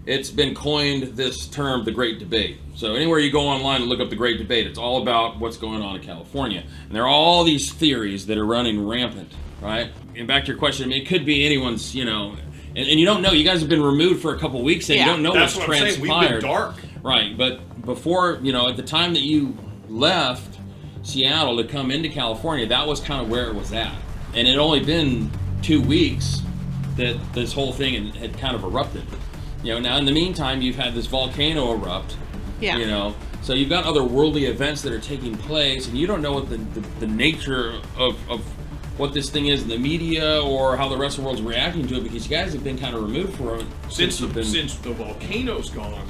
It's been coined this term, the Great Debate. So anywhere you go online and look up the Great Debate, it's all about what's going on in California. And there are all these theories that are running rampant, right? And back to your question, I mean, it could be anyone's, and you don't know. You guys have been removed for a couple weeks, and you don't know That's what's what I'm saying. transpired. We've been dark. Right, but before, at the time that you left Seattle to come into California, that was kind of where it was at. And it had only been 2 weeks that this whole thing had kind of erupted. Now in the meantime, you've had this volcano erupt. Yeah. So you've got other worldly events that are taking place, and you don't know what the nature of what this thing is in the media or how the rest of the world's reacting to it, because you guys have been kind of removed from it Since the volcano's gone,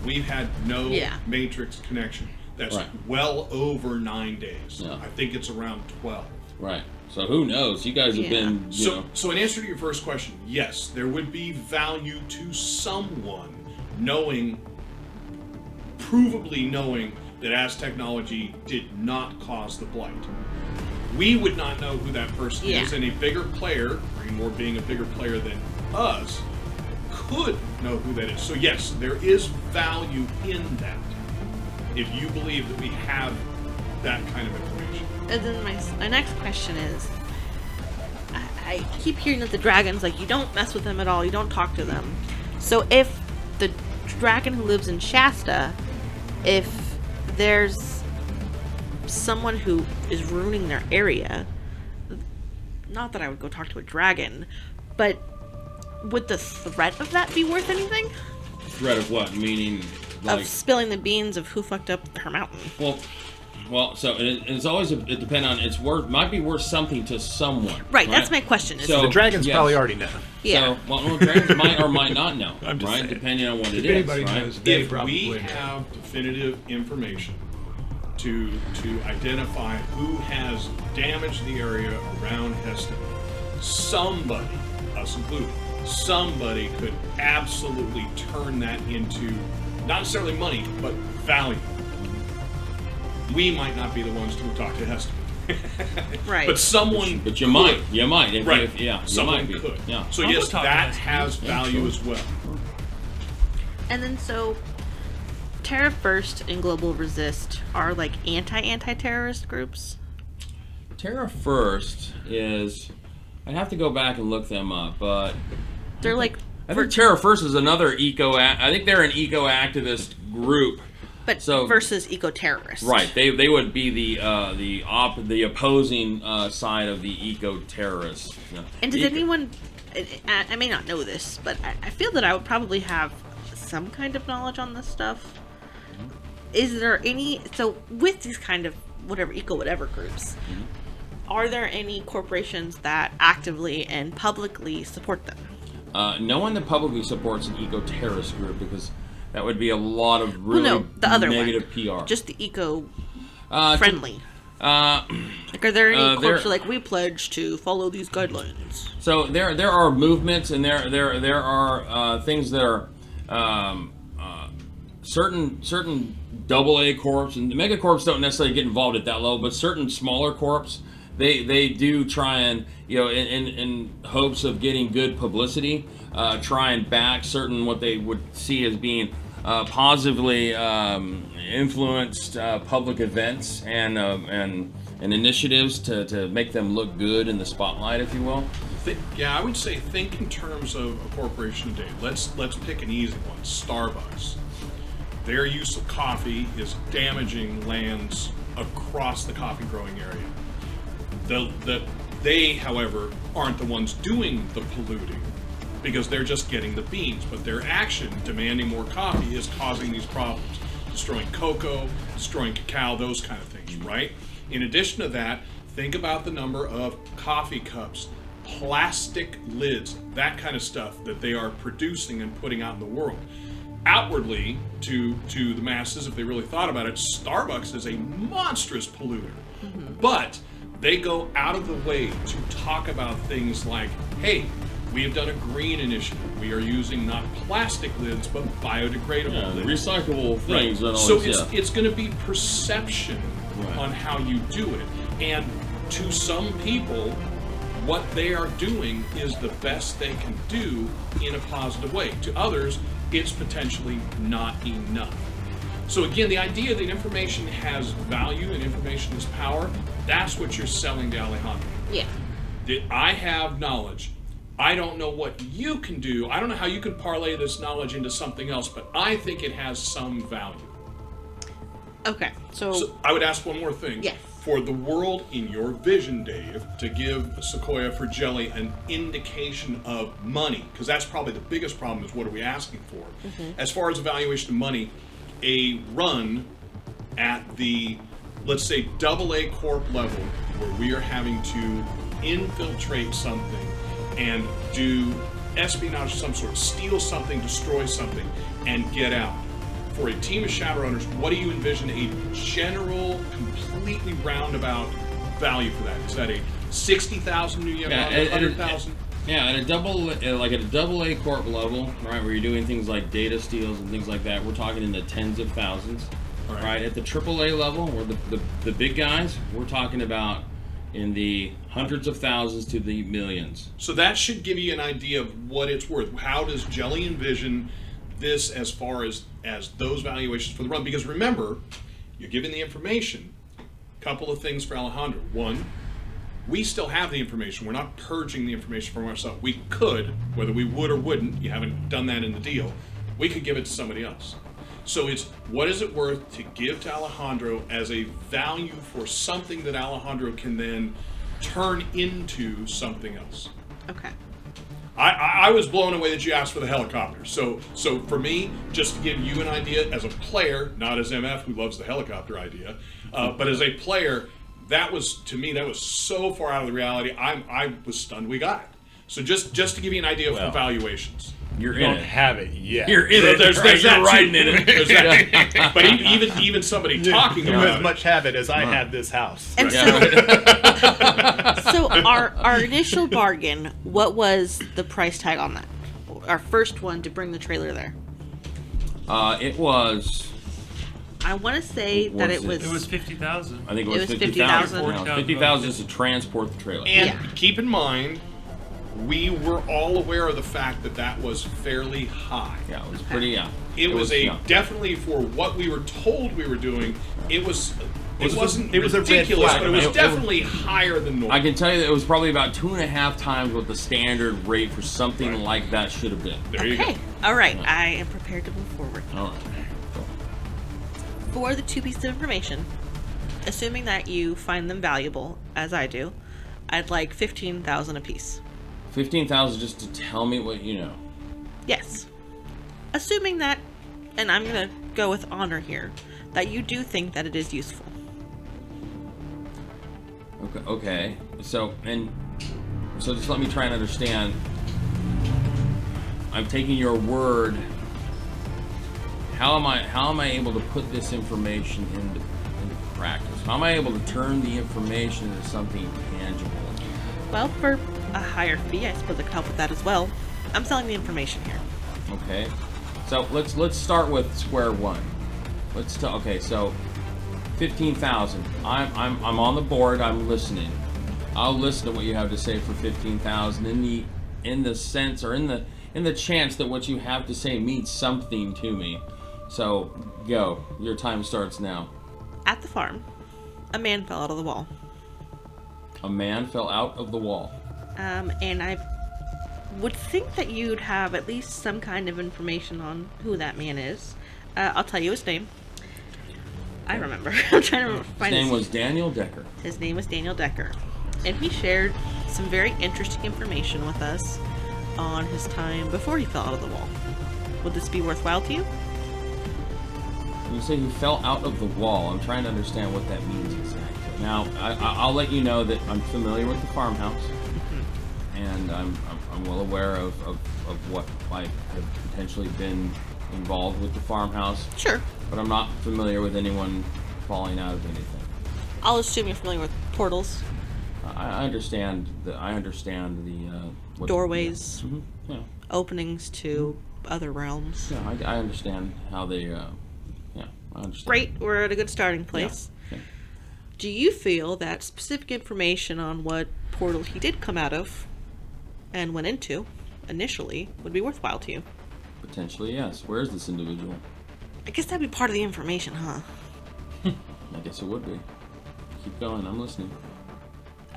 we've had no matrix connection. That's Right. well over 9 days. Yeah. I think it's around 12. Right. So who knows? You guys have been, So in answer to your first question, yes, there would be value to someone provably knowing that Aztechnology did not cause the Blight. We would not know who that person is, and a bigger player, Greenmore being a bigger player than us, could know who that is. So yes, there is value in that. If you believe that we have that kind of information. And then my next question is, I keep hearing that the dragons, like, you don't mess with them at all, you don't talk to them. So if the dragon who lives in Shasta, if there's someone who is ruining their area, not that I would go talk to a dragon, but would the threat of that be worth anything? Threat of what? Meaning, like, of spilling the beans of who fucked up her mountain. Well, so it's always it depends on might be worth something to someone. Right, that's my question. So the dragons probably already know. Yeah. So, well, dragons might or might not know, I'm just right? saying. Depending on what it is. Anybody Right? knows, they If probably we know. have definitive information to identify who has damaged the area around Heston, somebody, us included, somebody could absolutely turn that into not necessarily money, but value. We might not be the ones to talk to Heston. Right. But someone But you could. might. You might. Right. Yeah. Someone you might be. could. Yeah. So I'll yes, go talk to that Heston. has value as well. And then so Terra First and Global Resist are like anti-terrorist groups? Terra First is. I'd have to go back and look them up, but They're like I think Terra First is another I think they're an eco-activist group. but so- versus eco-terrorists. Right. They would be the opposing side of the eco-terrorists. Yeah. And does anyone, I may not know this, but I feel that I would probably have some kind of knowledge on this stuff. Is there any, so with these kind of whatever groups, are there any corporations that actively and publicly support them? No one that publicly supports an eco-terrorist group because that would be a lot of really Well, no, the other negative one. PR. Just the eco-friendly. Like, are there any corps like, we pledge to follow these guidelines? So there are movements and there are things that are certain AA corps, and the mega corps don't necessarily get involved at that level, but certain smaller corps they do try and, you know, in hopes of getting good publicity, try and back certain what they would see as being positively influenced public events and initiatives to make them look good in the spotlight, if you will. Yeah, I would say think in terms of a corporation today. Let's pick an easy one. Starbucks. Their use of coffee is damaging lands across the coffee growing area. They, however, aren't the ones doing the polluting because they're just getting the beans, but their action, demanding more coffee, is causing these problems. Destroying cocoa, destroying cacao, those kind of things, right? In addition to that, think about the number of coffee cups, plastic lids, that kind of stuff that they are producing and putting out in the world. Outwardly, to the masses, if they really thought about it, Starbucks is a monstrous polluter. But they go out of the way to talk about things like, hey, we have done a green initiative. We are using not plastic lids, but biodegradable lids. Recyclable things. Right. And all So this, it's going to be perception Right. on how you do it. And to some people, what they are doing is the best they can do in a positive way. To others, it's potentially not enough. So again, the idea that information has value and information is power, that's what you're selling to Alejandro. Yeah. That I have knowledge. I don't know what you can do. I don't know how you can parlay this knowledge into something else, but I think it has some value. Okay, So I would ask one more thing. Yes. For the world in your vision, Dave, to give Sequoia for Jelly an indication of money, because that's probably the biggest problem is what are we asking for? As far as evaluation of money, a run at the, let's say, AA Corp level, where we are having to infiltrate something and do espionage of some sort, steal something, destroy something, and get out. For a team of Shadowrunners, what do you envision a general, completely roundabout value for that? Is that a 60,000 new yen, 100,000? Yeah, at a AA corp level, right, where you're doing things like data steals and things like that, we're talking in the tens of thousands. Right. At the AAA level, where the big guys, we're talking about in the hundreds of thousands to the millions. So that should give you an idea of what it's worth. How does Jelly envision this as far as those valuations for the run? Because remember, you're given the information. couple of things for Alejandro. One, we still have the information. We're not purging the information from ourselves. We could, whether we would or wouldn't, you haven't done that in the deal, we could give it to somebody else. So it's, what is it worth to give to Alejandro as a value for something that Alejandro can then turn into something else? Okay. I was blown away that you asked for the helicopter. So for me, just to give you an idea, as a player, not as MF who loves the helicopter idea, but as a player, that was, to me, that was so far out of the reality. I was stunned we got it. So just to give you an idea of evaluations. You don't have it yet. You're in it. There's You're that riding too. in it. There's that. But even somebody talking You about as it. much have it as I have this house. And so our initial bargain, what was the price tag on that? Our first one to bring the trailer there. It was. I want to say that it was. It was 50,000. I think it was 50,000. 50,000. 50,000 just to transport the trailer. And Yeah. keep in mind, we were all aware of the fact that that was fairly high. Yeah, it was pretty. Yeah. It was yeah. definitely for what we were told we were doing. It was. It wasn't. It was a red ridiculous, flag. but it was It- definitely higher than normal. I can tell you that it was probably about 2.5 times what the standard rate for something like that should have been. There you go. Okay. All right. I am prepared to move forward. All right. For the 2 pieces of information, assuming that you find them valuable, as I do, I'd like 15,000 apiece. 15,000 just to tell me what you know. Yes. Assuming that, and I'm going to go with honor here, that you do think that it is useful. Okay. So just let me try and understand. I'm taking your word. How am I able to put this information into practice? How am I able to turn the information into something tangible? Well, for a higher fee, I suppose I could help with that as well. I'm selling the information here. Okay. So let's start with square one. Okay, so 15,000. I'm on the board. I'm listening. I'll listen to what you have to say for 15,000 in the sense or in the chance that what you have to say means something to me. So go. Your time starts now. At the farm, a man fell out of the wall. A man fell out of the wall. And I would think that you'd have at least some kind of information on who that man is. I'll tell you his name. I remember. I'm trying to find His name was Daniel Decker. His name was Daniel Decker. And he shared some very interesting information with us on his time before he fell out of the wall. Would this be worthwhile to you? You say he fell out of the wall. I'm trying to understand what that means exactly. Now, I'll let you know that I'm familiar with the farmhouse, and I'm well aware of what might have potentially been involved with the farmhouse. Sure. But I'm not familiar with anyone falling out of anything. I'll assume you're familiar with portals, I understand the what, doorways, yeah, openings to other realms. yeah. I understand how they. Yeah, I understand. Great, we're at a good starting place. Yeah. Okay. Do you feel that specific information on what portal he did come out of and went into initially would be worthwhile to you? Potentially, yes. Where is this individual? I guess that'd be part of the information, huh? I guess it would be. Keep going. I'm listening.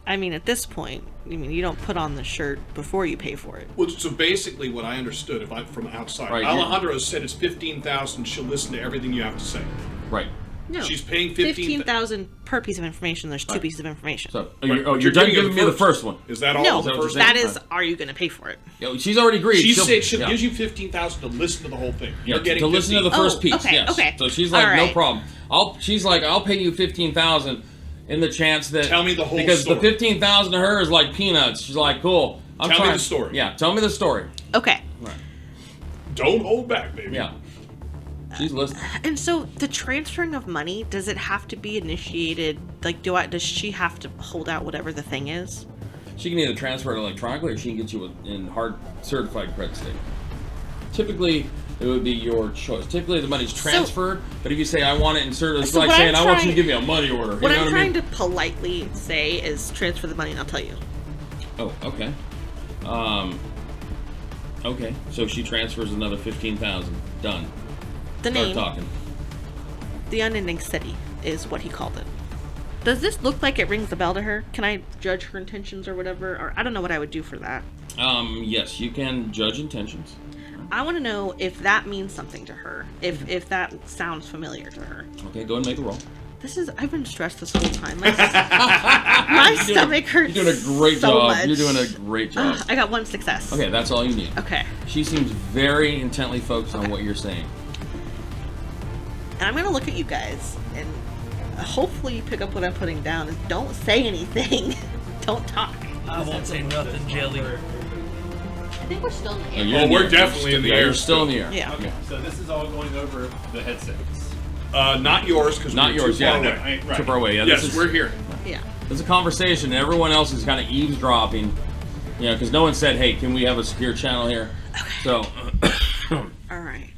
I mean, at this point, you don't put on the shirt before you pay for it. Well, so basically, what I understood, if I'm from outside, Right, Alejandro said it's 15,000. She'll listen to everything you have to say. Right. No. She's paying 15,000 per piece of information. There's 2 Right. pieces of information. So, Right, but you're done giving giving me the first one. Is that all? no, Is that what you're that saying? is, are you going to pay for it? Yo, she's already agreed. She said she'll yeah. give you 15,000 to listen to the whole thing. Yeah, You're getting to listen to the 15. first piece. okay, yes. okay. So she's like, All no right. problem. I'll pay you 15,000 in the chance that Tell me the whole because story. the 15,000 to her is like peanuts. She's like, cool. Tell me the story. Yeah, tell me the story. Okay. Right. Don't hold back, baby. Yeah. She's listening. And so the transferring of money, does it have to be initiated? Like, does she have to hold out whatever the thing is? She can either transfer it electronically or she can get you in hard certified credit state. Typically, it would be your choice. Typically, the money's transferred, but if you say, I want it inserted, it's So like what saying, I'm I want you to trying- give me a money order. What you know I'm what I mean? trying to politely say is transfer the money and I'll tell you. Oh, okay. Okay, so she transfers another 15,000. Done. The Start name, talking. the Unending City, is what he called it. Does this look like it rings a bell to her? Can I judge her intentions or whatever? Or I don't know what I would do for that. Yes, you can judge intentions. I want to know if that means something to her. If that sounds familiar to her. Okay, go ahead and make a roll. I've been stressed this whole time. My stomach hurts. You're doing a great so job. Much. You're doing a great job. I got 1 success. Okay, that's all you need. Okay. She seems very intently focused on what you're saying. And I'm going to look at you guys and hopefully you pick up what I'm putting down. Is don't say anything. Don't talk. I won't say nothing, Jelly. I think we're still in the air. We're definitely in the air. You're still in the air. Yeah. Okay, so this is all going over the headsets. Not yours, because Not yours, too far yeah. away. Right. Too far away, yeah. Yes, we're here. Yeah. There's a conversation, and everyone else is kind of eavesdropping. You know, because no one said, hey, can we have a secure channel here? Okay. So, All right.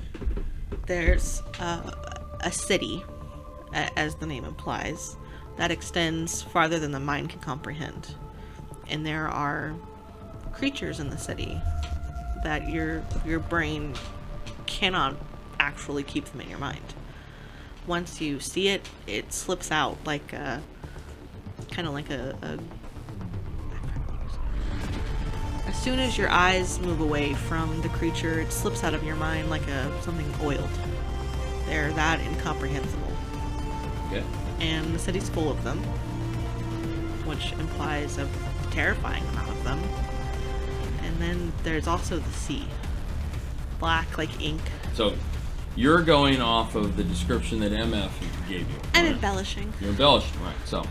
There's a city, as the name implies, that extends farther than the mind can comprehend. And there are creatures in the city that your brain cannot actually keep them in your mind. Once you see it, it slips out like a kind of like a as soon as your eyes move away from the creature, it slips out of your mind like something oiled. They're that incomprehensible. okay. And the city's full of them, which implies a terrifying amount of them. And then there's also the sea. Black like ink. So, you're going off of the description that MF gave you. I'm right? embellishing. You're embellishing, right. So,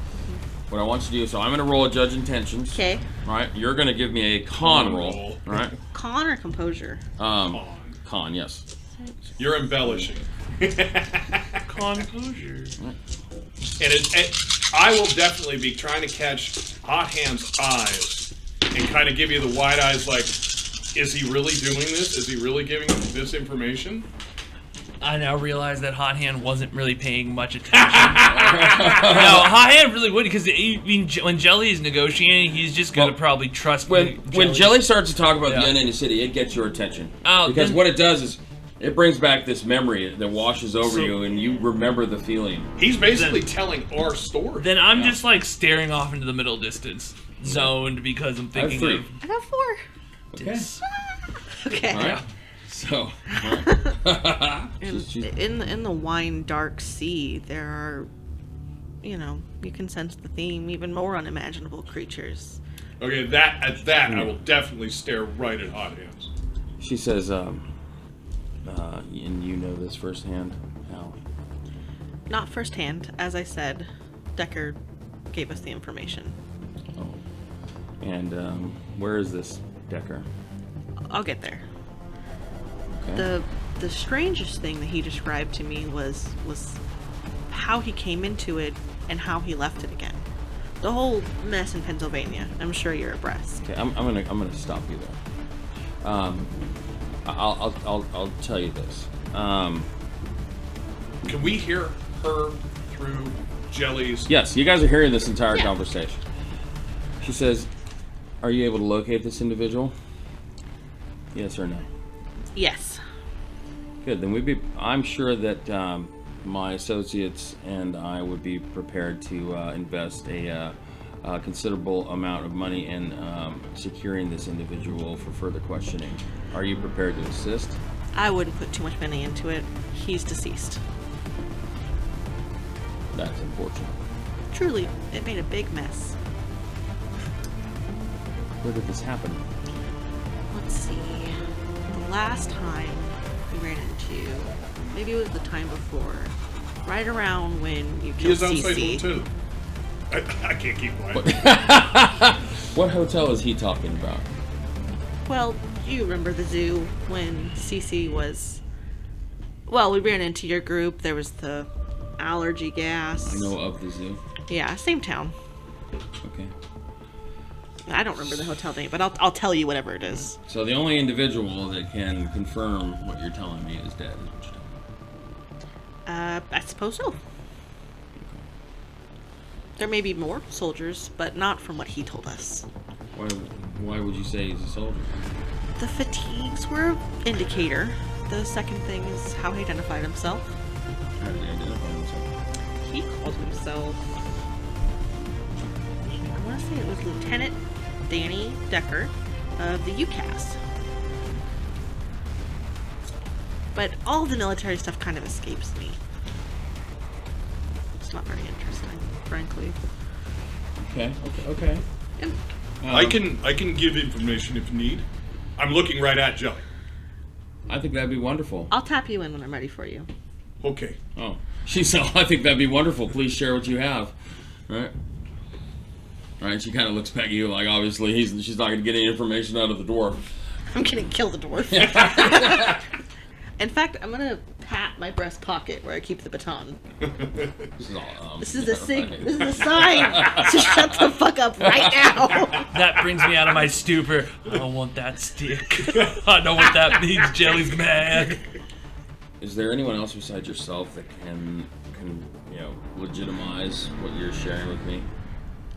what I want you to do, so I'm going to roll a judge intentions. Okay. Right? You're going to give me a con roll. Right? Con or composure? Con, yes. You're embellishing. Conclusion. And I will definitely be trying to catch Hot Hand's eyes and kind of give you the wide eyes like, is he really doing this? Is he really giving this information? I now realize that Hot Hand wasn't really paying much attention. No, Hot Hand really would, because when Jelly is negotiating, he's just going to probably trust when Jelly starts to talk about Yeah. the unending city, it gets your attention. Oh, because then- what it does is it brings back this memory that washes over you, and you remember the feeling. He's basically telling our story. Then I'm just like staring off into the middle distance, zoned, because I'm I have thinking 3. I got 4. Okay. Okay. All right. So, In the wine dark sea, there are, you can sense the theme, even more unimaginable creatures. Okay, I will definitely stare right at Hot Hands. she says, and you know this firsthand, Al. Not firsthand, as I said, Decker gave us the information. Oh. And where is this Decker? I'll get there. Okay. The strangest thing that he described to me was how he came into it and how he left it again. The whole mess in Pennsylvania. I'm sure you're abreast. Okay, I'm gonna stop you there. I'll tell you this. Can we hear her through Jelly's? Yes, you guys are hearing this entire conversation. She says, "Are you able to locate this individual? Yes or no?" Yes. Good. Then I'm sure that my associates and I would be prepared to invest a considerable amount of money in securing this individual for further questioning. Are you prepared to assist? I wouldn't put too much money into it. He's deceased. That's unfortunate. Truly, it made a big mess. Where did this happen? Let's see. The last time we ran into, maybe it was the time before, right around when you He killed is unstable CC. too. I can't keep quiet. What hotel is he talking about? Well, you remember the zoo when CC was... Well, we ran into your group. There was the allergy gas. I know of the zoo. Yeah, same town. Okay. I don't remember the hotel name, but I'll tell you whatever it is. So the only individual that can confirm what you're telling me is dead, is what you're telling me. I suppose so. There may be more soldiers, but not from what he told us. Why would you say he's a soldier? The fatigues were an indicator. The second thing is how he identified himself. How did he identify himself? He called himself want to say it was Lieutenant Danny Decker of the UCAS. But all the military stuff kind of escapes me. It's not very interesting, frankly. Okay. And I can give information if you need. I'm looking right at Jelly. I think that'd be wonderful. I'll tap you in when I'm ready for you. Okay. Oh, she said, I think that'd be wonderful. Please share what you have. Right? Right, she kind of looks back at you like, obviously, she's not going to get any information out of the dwarf. I'm gonna kill the dwarf. In fact, I'm gonna pat my breast pocket where I keep the baton. This is a sign to shut the fuck up right now. That brings me out of my stupor. I don't want that stick. I know what that means. Jelly's mad. Is there anyone else besides yourself that can legitimize what you're sharing with me?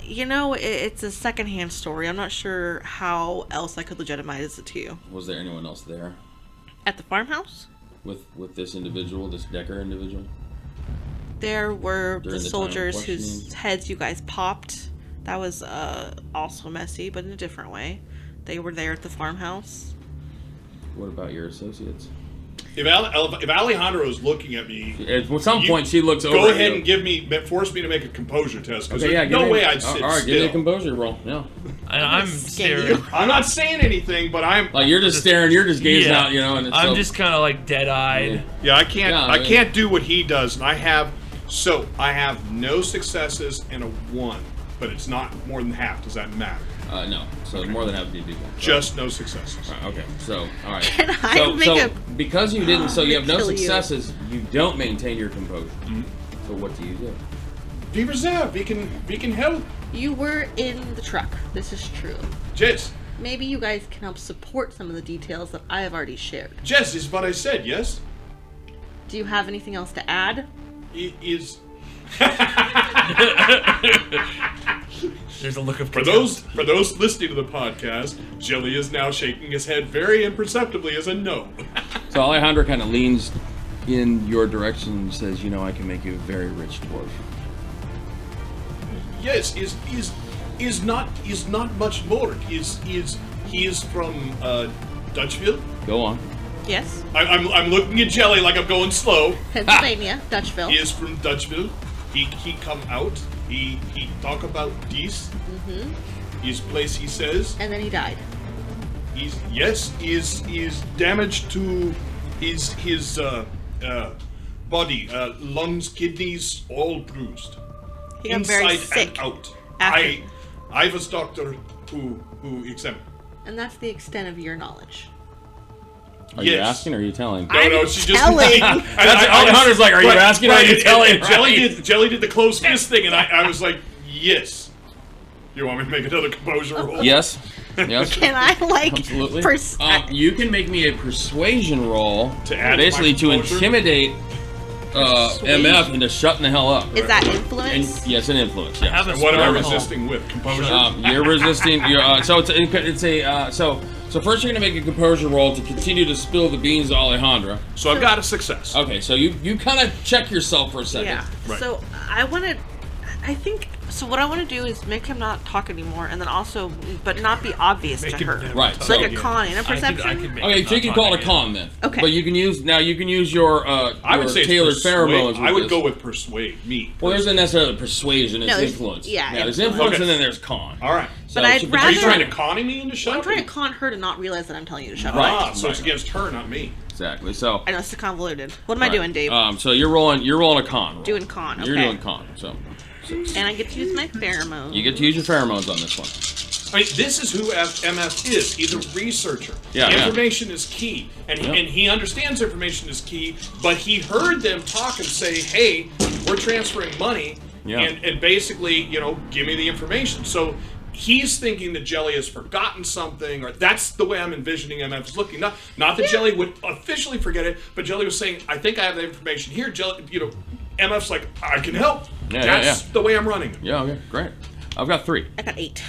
You know, it's a secondhand story. I'm not sure how else I could legitimize it to you. Was there anyone else there At the farmhouse? with this individual, this Decker individual? There were During the the soldiers time of whose questioning? heads you guys popped. That was also messy, but in a different way. They were there at the farmhouse. What about your associates? If Alejandro is looking at me, At some point, she looks over. go at ahead you. and force me to make a composure test. Because Okay, yeah, there's no give me- way I'd sit all right, still. give me a composure roll. Yeah. I'm skin staring. you. I'm not saying anything, but I'm. Like you're just staring, you're just gazing Yeah. out, and it's I'm so, just kind of like dead-eyed. Yeah, I can't. Yeah, I can't do what he does, and I have no successes and a 1, but it's not more than half. Does that matter? no. So more than half of you do that. Just no successes. Right, okay. So all right. Can I make because you didn't, so you have no kill you. successes. You don't maintain your composure. So what do you do? Be reserved. We can help. You were in the truck. This is true. Jess. Maybe you guys can help support some of the details that I have already shared. Jess is what I said. Yes. Do you have anything else to add? It is. There's a look of For those listening to the podcast, Jelly is now shaking his head very imperceptibly as a no. So Alejandro kind of leans in your direction and says, I can make you a very rich dwarf. Yes, is not much more. He is from Dutchville. Go on. Yes. I'm looking at Jelly like I'm going slow. Pennsylvania, Dutchville. He is from Dutchville. He come out. He talk about this. His place, he says. And then he died. Is damage to his body, lungs, kidneys, all bruised. He got Inside very sick. and out. after- I was doctor who examined. And that's the extent of your knowledge. Are you Yes. asking or are you telling? No, I'm she just. telling. Alejandro's like, are you asking or are you telling? Jelly did the closed fist thing, and I was like, yes. You want me to make another composure roll? Yes. Yes. Can I, Absolutely. you You can make me a persuasion roll To add to basically my to composure? intimidate MF into shutting the hell up. Is that And, influence? yes, an influence. Yes. Have a And what am I spell roll. resisting with? Composure? You're resisting. So so first you're gonna make a composure roll to continue to spill the beans to Alejandra. So I've got a success. Okay, so you kind of check yourself for a second. Yeah. Right. So what I want to do is make him not talk anymore, and then also, but not be obvious to her. Right. So like So a con and a perception. I could make okay, it so you can not call it a talk con then. Okay. But you can use your I would say it's tailored persuade. pheromones. With I would this. go with persuade. Me. Well, there's not necessarily persuasion. It's No, there's- influence. yeah, there's influence. influence Okay. and then there's con. All right. So, But I'd so Are rather- you trying to conny me into shut I'm up? trying to con her to not realize that I'm telling you to shut Right. up. Ah, so it's against her, not me. Exactly. So. I know it's convoluted. What am I right. doing, Dave? So you're rolling a con. Roll. Doing con, You're okay. doing con. So And I get to use my pheromone. you get to use your pheromones on this one. I mean, this is who MF is. He's a researcher. Yeah, yeah. Information is key. And, Yep. and he understands information is key, but he heard them talk and say, hey, we're transferring money, Yeah. and basically, give me the information. So he's thinking that Jelly has forgotten something, or that's the way I'm envisioning MF is looking. Not that Jelly would officially forget it, but Jelly was saying, I think I have the information here. Jelly, MF's like, I can help. Yeah, That's yeah. the way I'm running. Yeah. Okay. Great. I've got 3. I got 8.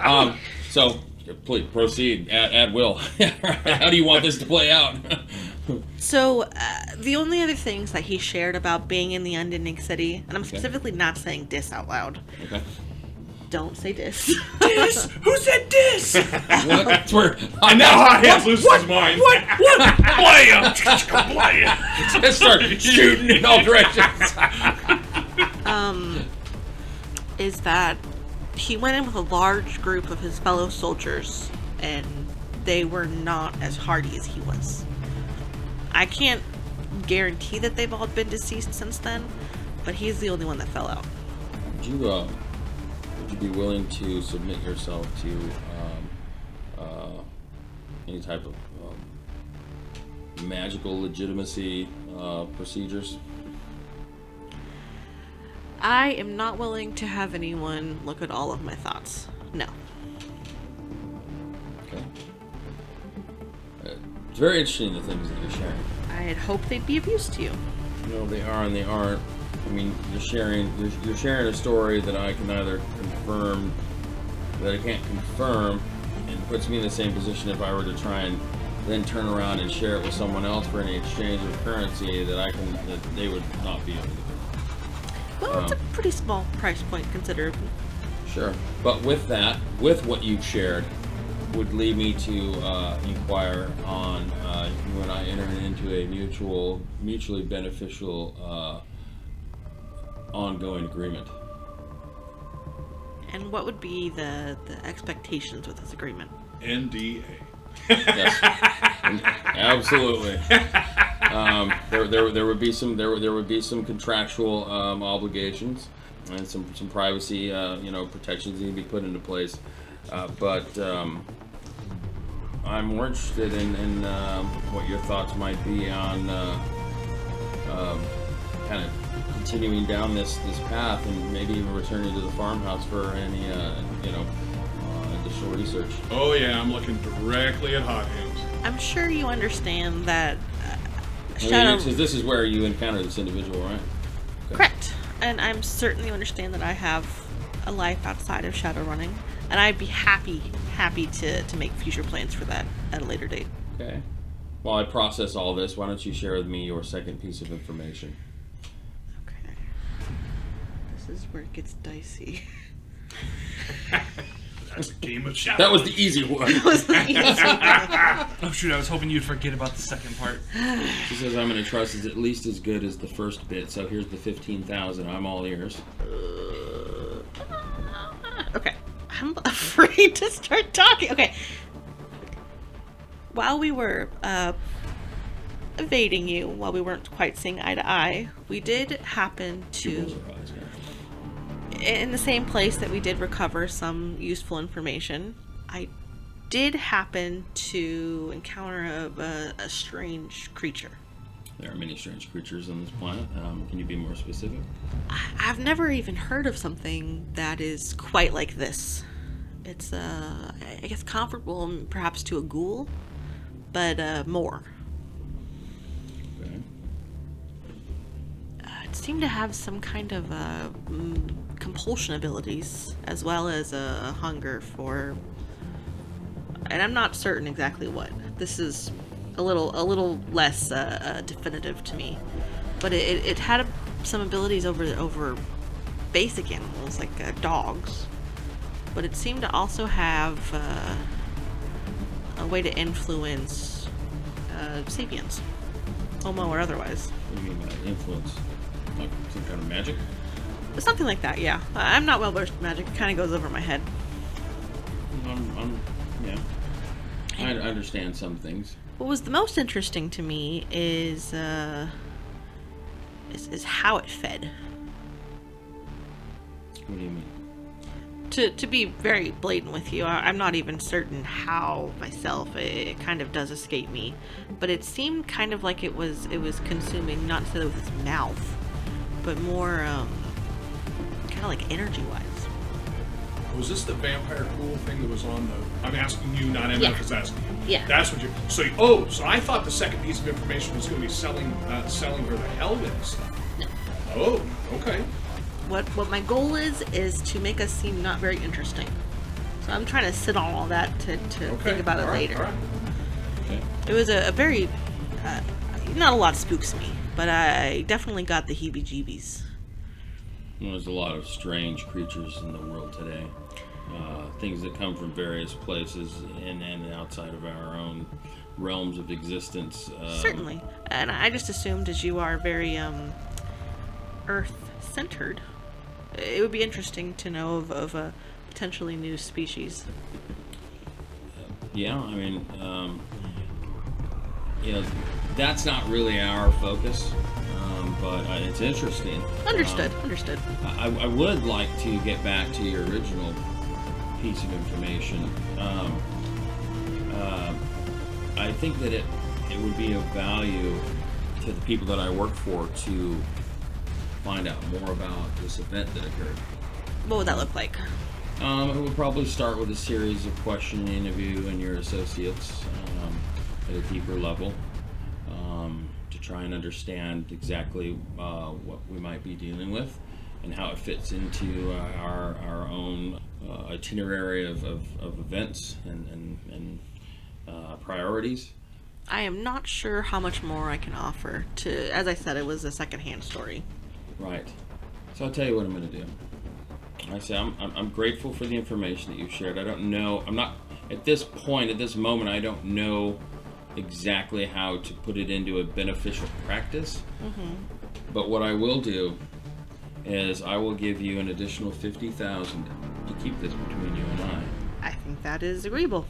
Okay. So please proceed at will. How do you want this to play out? So The only other things that he shared about being in the Unending City, and I'm specifically not saying dis out loud. Okay. Don't say dis. Dis? Who said dis? That's where And now Hot Hands loses his mind. Play Just start shooting in all directions. Is that he went in with a large group of his fellow soldiers, and they were not as hardy as he was. I can't guarantee that they've all been deceased since then, but he's the only one that fell out. Would you be willing to submit yourself to any type of magical legitimacy procedures? I am not willing to have anyone look at all of my thoughts. No. Okay. It's very interesting, the things that you're sharing. I had hoped they'd be of use to you. No, they are and they aren't. I mean, you're sharing a story that I can either confirm, that I can't confirm, and puts me in the same position if I were to try and then turn around and share it with someone else for any exchange of currency that they would not be able to do. Well, it's a pretty small price point considerably. Sure. But with that, with what you've shared, would lead me to inquire on you and I entering into a mutually beneficial ongoing agreement. And what would be the expectations with this agreement? NDA. Yes, absolutely. There would be some contractual obligations and some privacy protections need to be put into place. But I'm more interested in what your thoughts might be on kind of continuing down this path and maybe even returning to the farmhouse for any additional research. Oh yeah, I'm looking directly at Hot Hands. I'm sure you understand that This is where you encounter this individual, right? Okay. Correct. And I'm certain you understand that I have a life outside of Shadowrunning, and I'd be happy to make future plans for that at a later date. Okay. While I process all this, why don't you share with me your second piece of information? Okay. This is where it gets dicey. That's a game of Shadow. That was the easy one. Oh shoot, I was hoping you'd forget about the second part. She says I'm going to trust is at least as good as the first bit, so here's the 15,000. I'm all ears. Okay. I'm afraid to start talking. Okay. While we were evading you, while we weren't quite seeing eye to eye, we did happen to, in the same place that we did recover some useful information, I did happen to encounter a strange creature. There are many strange creatures on this planet. Can you be more specific? I've never even heard of something that is quite like this. It's, I guess, comparable perhaps to a ghoul, but more. Okay. It seemed to have some kind of compulsion abilities, as well as a hunger for, and I'm not certain exactly what. This is a little less definitive to me, but it had some abilities over basic animals like dogs, but it seemed to also have a way to influence sapiens, homo or otherwise. What do you mean by influence? Like some kind of magic? Something like that, yeah. I'm not well versed in magic. It kind of goes over my head. Yeah. I understand some things. What was the most interesting to me is how it fed. What do you mean? To be very blatant with you, I'm not even certain how myself. It kind of does escape me, but it seemed kind of like it was consuming not necessarily with its mouth, but more kind of like energy-wise. Was this the vampire cool thing that was on the? I'm asking you, not MF is asking you. Yeah. That's what you. So I thought the second piece of information was going to be selling her the Helvin stuff. No. Oh, okay. What my goal is to make us seem not very interesting. So I'm trying to sit on all that to think about it later. All right. Okay. It was a very not a lot spooks me, but I definitely got the heebie-jeebies. Well, there's a lot of strange creatures in the world today. Things that come from various places in and outside of our own realms of existence. Certainly. And I just assumed, as you are very Earth-centered, it would be interesting to know of a potentially new species. Yeah, I mean, that's not really our focus, but it's interesting. Understood. I would like to get back to your original piece of information. I think that it would be of value to the people that I work for to find out more about this event that occurred. What would that look like? It would probably start with a series of question and interviewing your associates at a deeper level to try and understand exactly what we might be dealing with and how it fits into our own itinerary of events and priorities. I am not sure how much more I can offer. As I said, it was a secondhand story. Right. So I'll tell you what I'm going to do. I say I'm grateful for the information that you've shared. I don't know. I'm not at this point, at this moment. I don't know exactly how to put it into a beneficial practice. Mm-hmm. But what I will do is I will give you an additional $50,000 to keep this between you and I. I think that is agreeable.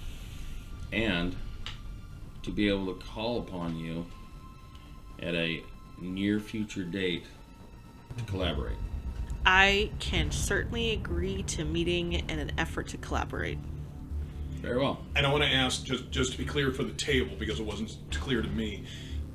And to be able to call upon you at a near future date to collaborate. I can certainly agree to meeting in an effort to collaborate. Very well. And I want to ask, just to be clear for the table, because it wasn't clear to me,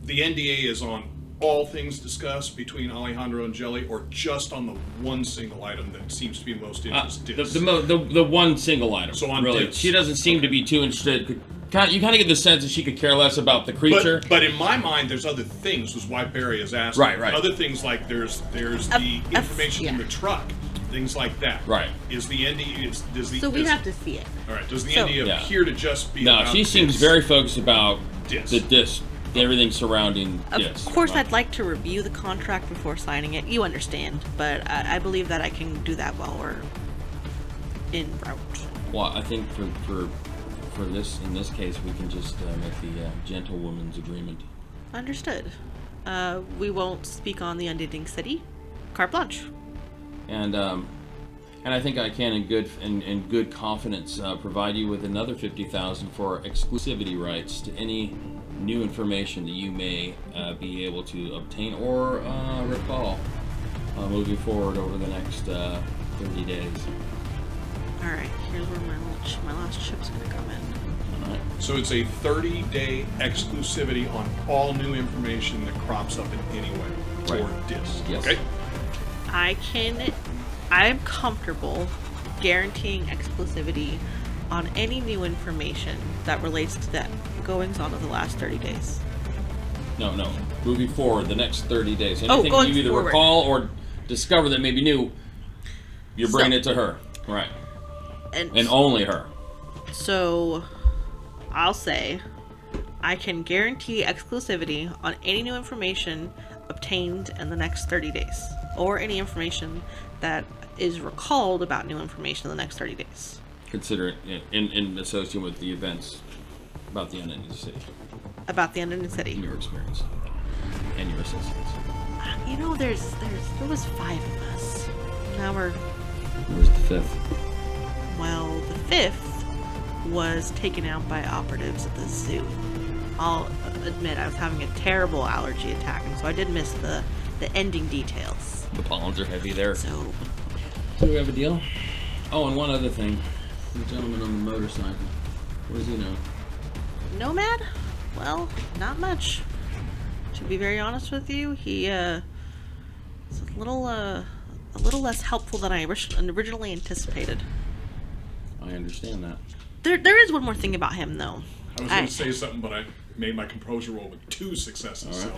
the NDA is on all things discussed between Alejandro and Jelly, or just on the one single item that seems to be most interested? The one single item. So on really, Diz. she doesn't seem to be too interested. You kind of get the sense that she could care less about the creature. But in my mind, there's other things, is why Barry is asking. Right. Other things like there's the information in the truck, things like that. Right. Is the NDA So we have to see it. All right. Does the NDA appear to just be? No, she seems very focused about Diz. the disc, everything surrounding disc. Of course, I'd like to review the contract before signing it. You understand, but I believe that I can do that while we're en route. Well, I think for this, in this case, we can just make the gentlewoman's agreement. Understood. We won't speak on the Unending City. Carte blanche. And I think I can, in good confidence, provide you with another $50,000 for exclusivity rights to any new information that you may be able to obtain or recall moving forward over the next 30 days. All right. Here's where my last chip's gonna come in. All right. So it's a 30-day exclusivity on all new information that crops up in any way for Diz. Yes. Okay. I'm comfortable guaranteeing exclusivity on any new information that relates to the goings-on of the last 30 days. No. Moving forward, the next 30 days. Anything going you either forward. recall or discover that may be new, you're bringing it to her. Right. And only her. So, I'll say, I can guarantee exclusivity on any new information obtained in the next 30 days, or any information that is recalled about new information in the next 30 days. Consider it in association with the events about the Unending City. About the Unending In City. your experience. And your associates. You know, there was 5 of us. Now we're... Where's the 5th? Well, the 5th was taken out by operatives at the zoo. I'll admit I was having a terrible allergy attack, and so I did miss the ending details. The pollens are heavy there. So we have a deal? Oh, and one other thing. The gentleman on the motorcycle. What does he know? Nomad? Well, not much. To be very honest with you, he is a little less helpful than I originally anticipated. I understand that. There is one more thing about him, though. I was going to say something, but I made my composure roll with 2 successes. All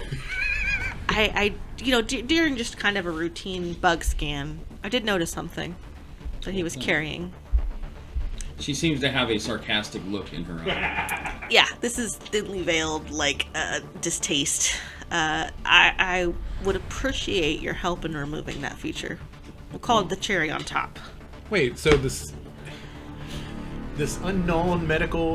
right. So during just kind of a routine bug scan, I did notice something that he was carrying. She seems to have a sarcastic look in her eye. Yeah, this is thinly veiled, distaste. I would appreciate your help in removing that feature. We'll call it the cherry on top. Wait, so this unknown medical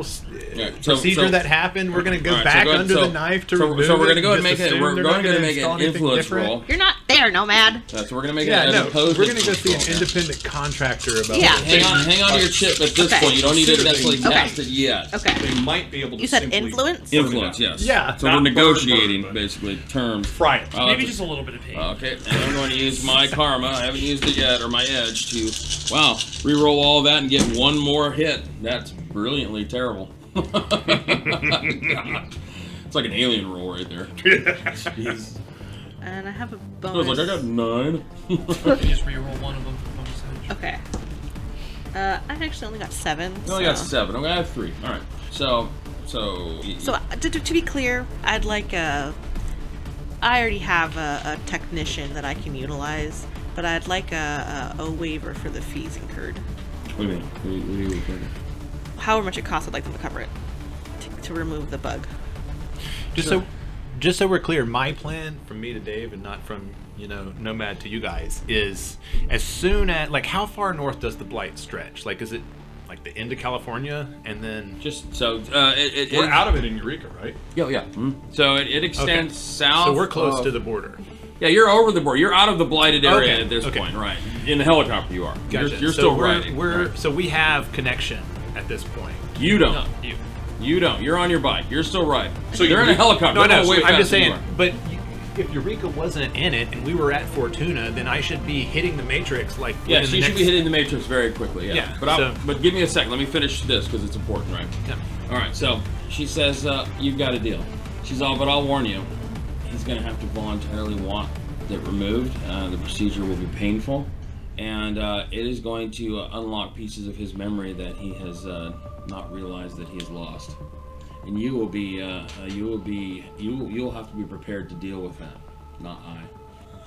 procedure that happened, we're going to go back under the knife to remove it? So we're going to go and make it. We're going to make an influence roll. You're not there, Nomad. So we're going to make an opposed. We're going to go see an independent contractor about hang on to your chip at this point. You don't need to necessarily cast it yet. Okay. They might be able to. You said influence? Influence, yes. Yeah. So we're negotiating, basically, terms. Right. Maybe just a little bit of pain. Okay, and I'm going to use my karma. I haven't used it yet, or my edge, to, re-roll all that and get one more hit. That's brilliantly terrible. It's like an alien roll right there. Jeez. And I have a I bonus. was like, I got 9. You just re-roll one of them for bonus edge. Okay. I actually only got 7. You only got 7. Okay, I have 3. All right. So to be clear, I'd like I already have a technician that I can utilize, but I'd like a waiver for the fees incurred. What do you mean? However much it costs, I'd like them to cover it to remove the bug. Just so we're clear, my plan from me to Dave and not from Nomad to you guys is as soon as how far north does the blight stretch? Is it like the end of California and then just so we're out of it in Eureka, right? Yeah. Mm-hmm. So it extends south. So we're close to the border. Yeah, you're over the border. You're out of the blighted area at this Okay. point, right? In the helicopter, you are. Gotcha. You're still riding. So we have connection at this point. You don't. No, You don't. You're on your bike. You're still riding. So they're in a helicopter. No, They're no. way I'm just faster than saying. you are. But if Eureka wasn't in it and we were at Fortuna, then I should be hitting the Matrix Yeah, she should be hitting the Matrix very quickly. Yeah. But give me a second. Let me finish this because it's important, right? Yeah. All right. So she says you've got a deal. She's all, but I'll warn you, he's going to have to voluntarily want it removed. The procedure will be painful, and it is going to unlock pieces of his memory that he has not realized that he has lost. And you will have to be prepared to deal with that, not I.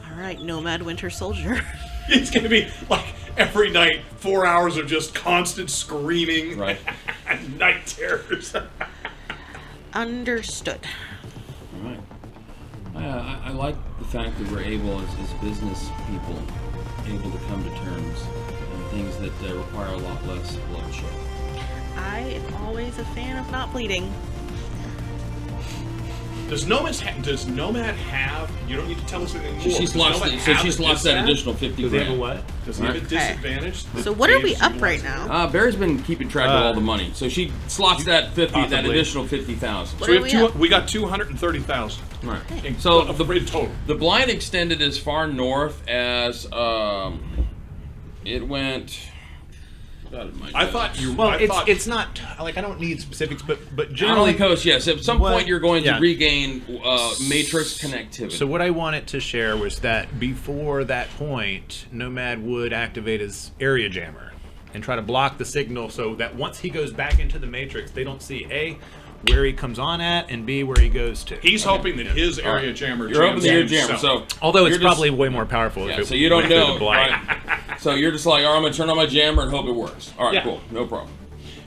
All right, Nomad Winter Soldier. It's going to be like every night, 4 hours of just constant screaming, Right? and night terrors. Understood. All right. I like the fact that we're able, as business people, able to come to terms on things that require a lot less bloodshed. I am always a fan of not bleeding. Does Nomad have? You don't need to tell us anything more. She slots that additional 50 Does he have a grand. what? Does he have a disadvantage? So what are we up right now? Barry's been keeping track of all the money, so she slots that additional 50,000. What So are we up? we got 230,000. Right. So the total. The blind extended as far north as it went. I thought you. Well, it's not I don't need specifics, but Out generally on the coast, yes. At some point, you're going to yeah. regain matrix connectivity. So what I wanted to share was that before that point, Nomad would activate his area jammer and try to block the signal so that once he goes back into the matrix, they don't see A, where he comes on at, and B, where he goes to. He's hoping that his area jammer. You're hoping that your jammer. himself. So although it's you're probably way more powerful. Yeah, if it so you don't went through know. the blight. Right? So you're just like, all right, I'm going to turn on my jammer and hope it works. All right, Yeah. cool. No problem.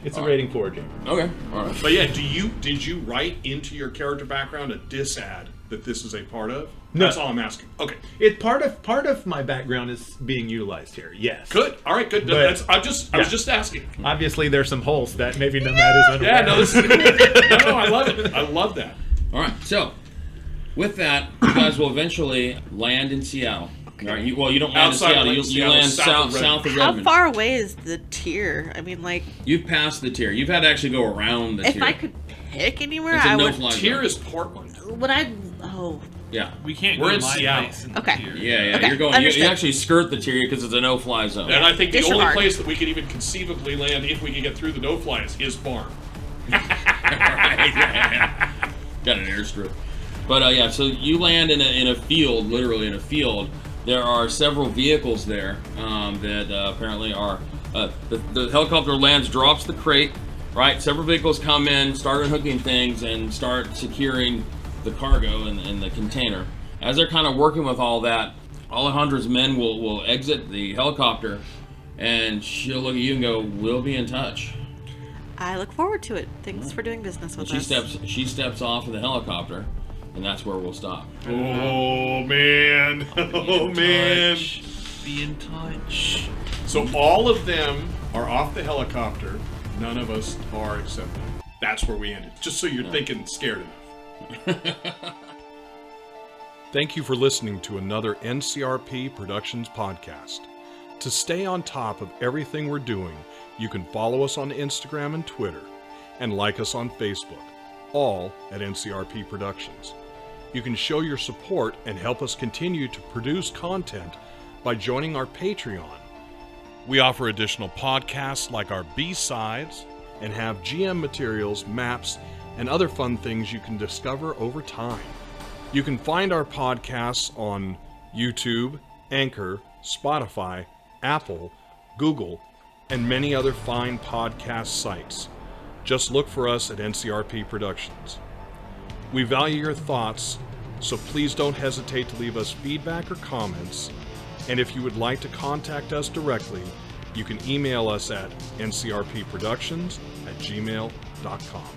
It's a rating 4 jammer. Okay. All right. But yeah, did you write into your character background a disad that this is a part of? No. That's all I'm asking. Okay. It part of my background is being utilized here. Yes. Good. All right. Good. But- I was just asking. Obviously, there's some holes that maybe Nomad is unaware. Yeah. No. No. I love it. I love that. All right. So with that, you guys will eventually land in Seattle. All right. You don't land Outside in of Seattle. You land south of How Redmond. far away is the tier? I mean, like, You've passed the tier. You've had to actually go around the if tier. I could pick anywhere, It's a I no would. fly Tier zone. is Portland. Would I? Oh, Yeah. We can't We're go in my Seattle. place in the Okay. tier. Yeah. Okay, You're going. You understood. actually skirt the tier because it's a no-fly zone. And I think the only Disregard. place that we could even conceivably land, if we could get through the no-fly, is his farm. Got an airstrip. But yeah, so you land in a field, literally in a field. There are several vehicles there that apparently are. The helicopter lands, drops the crate, right? Several vehicles come in, start unhooking things, and start securing the cargo and the container. As they're kind of working with all that, Alejandra's men will exit the helicopter, and she'll look at you and go, "We'll be in touch." I look forward to it. Thanks for doing business with And us. she steps off of the helicopter, and that's where we'll stop. Oh man! Oh man! Be in touch. So all of them are off the helicopter. None of us are except them. That's where we ended. Just so you're thinking scared enough. Thank you for listening to another NCRP Productions podcast. To stay on top of everything we're doing, you can follow us on Instagram and Twitter, and like us on Facebook, all at NCRP Productions. You can show your support and help us continue to produce content by joining our Patreon. We offer additional podcasts like our B-Sides and have GM materials, maps, and other fun things you can discover over time. You can find our podcasts on YouTube, Anchor, Spotify, Apple, Google, and many other fine podcast sites. Just look for us at NCRP Productions. We value your thoughts, so please don't hesitate to leave us feedback or comments. And if you would like to contact us directly, you can email us at ncrpproductions@gmail.com.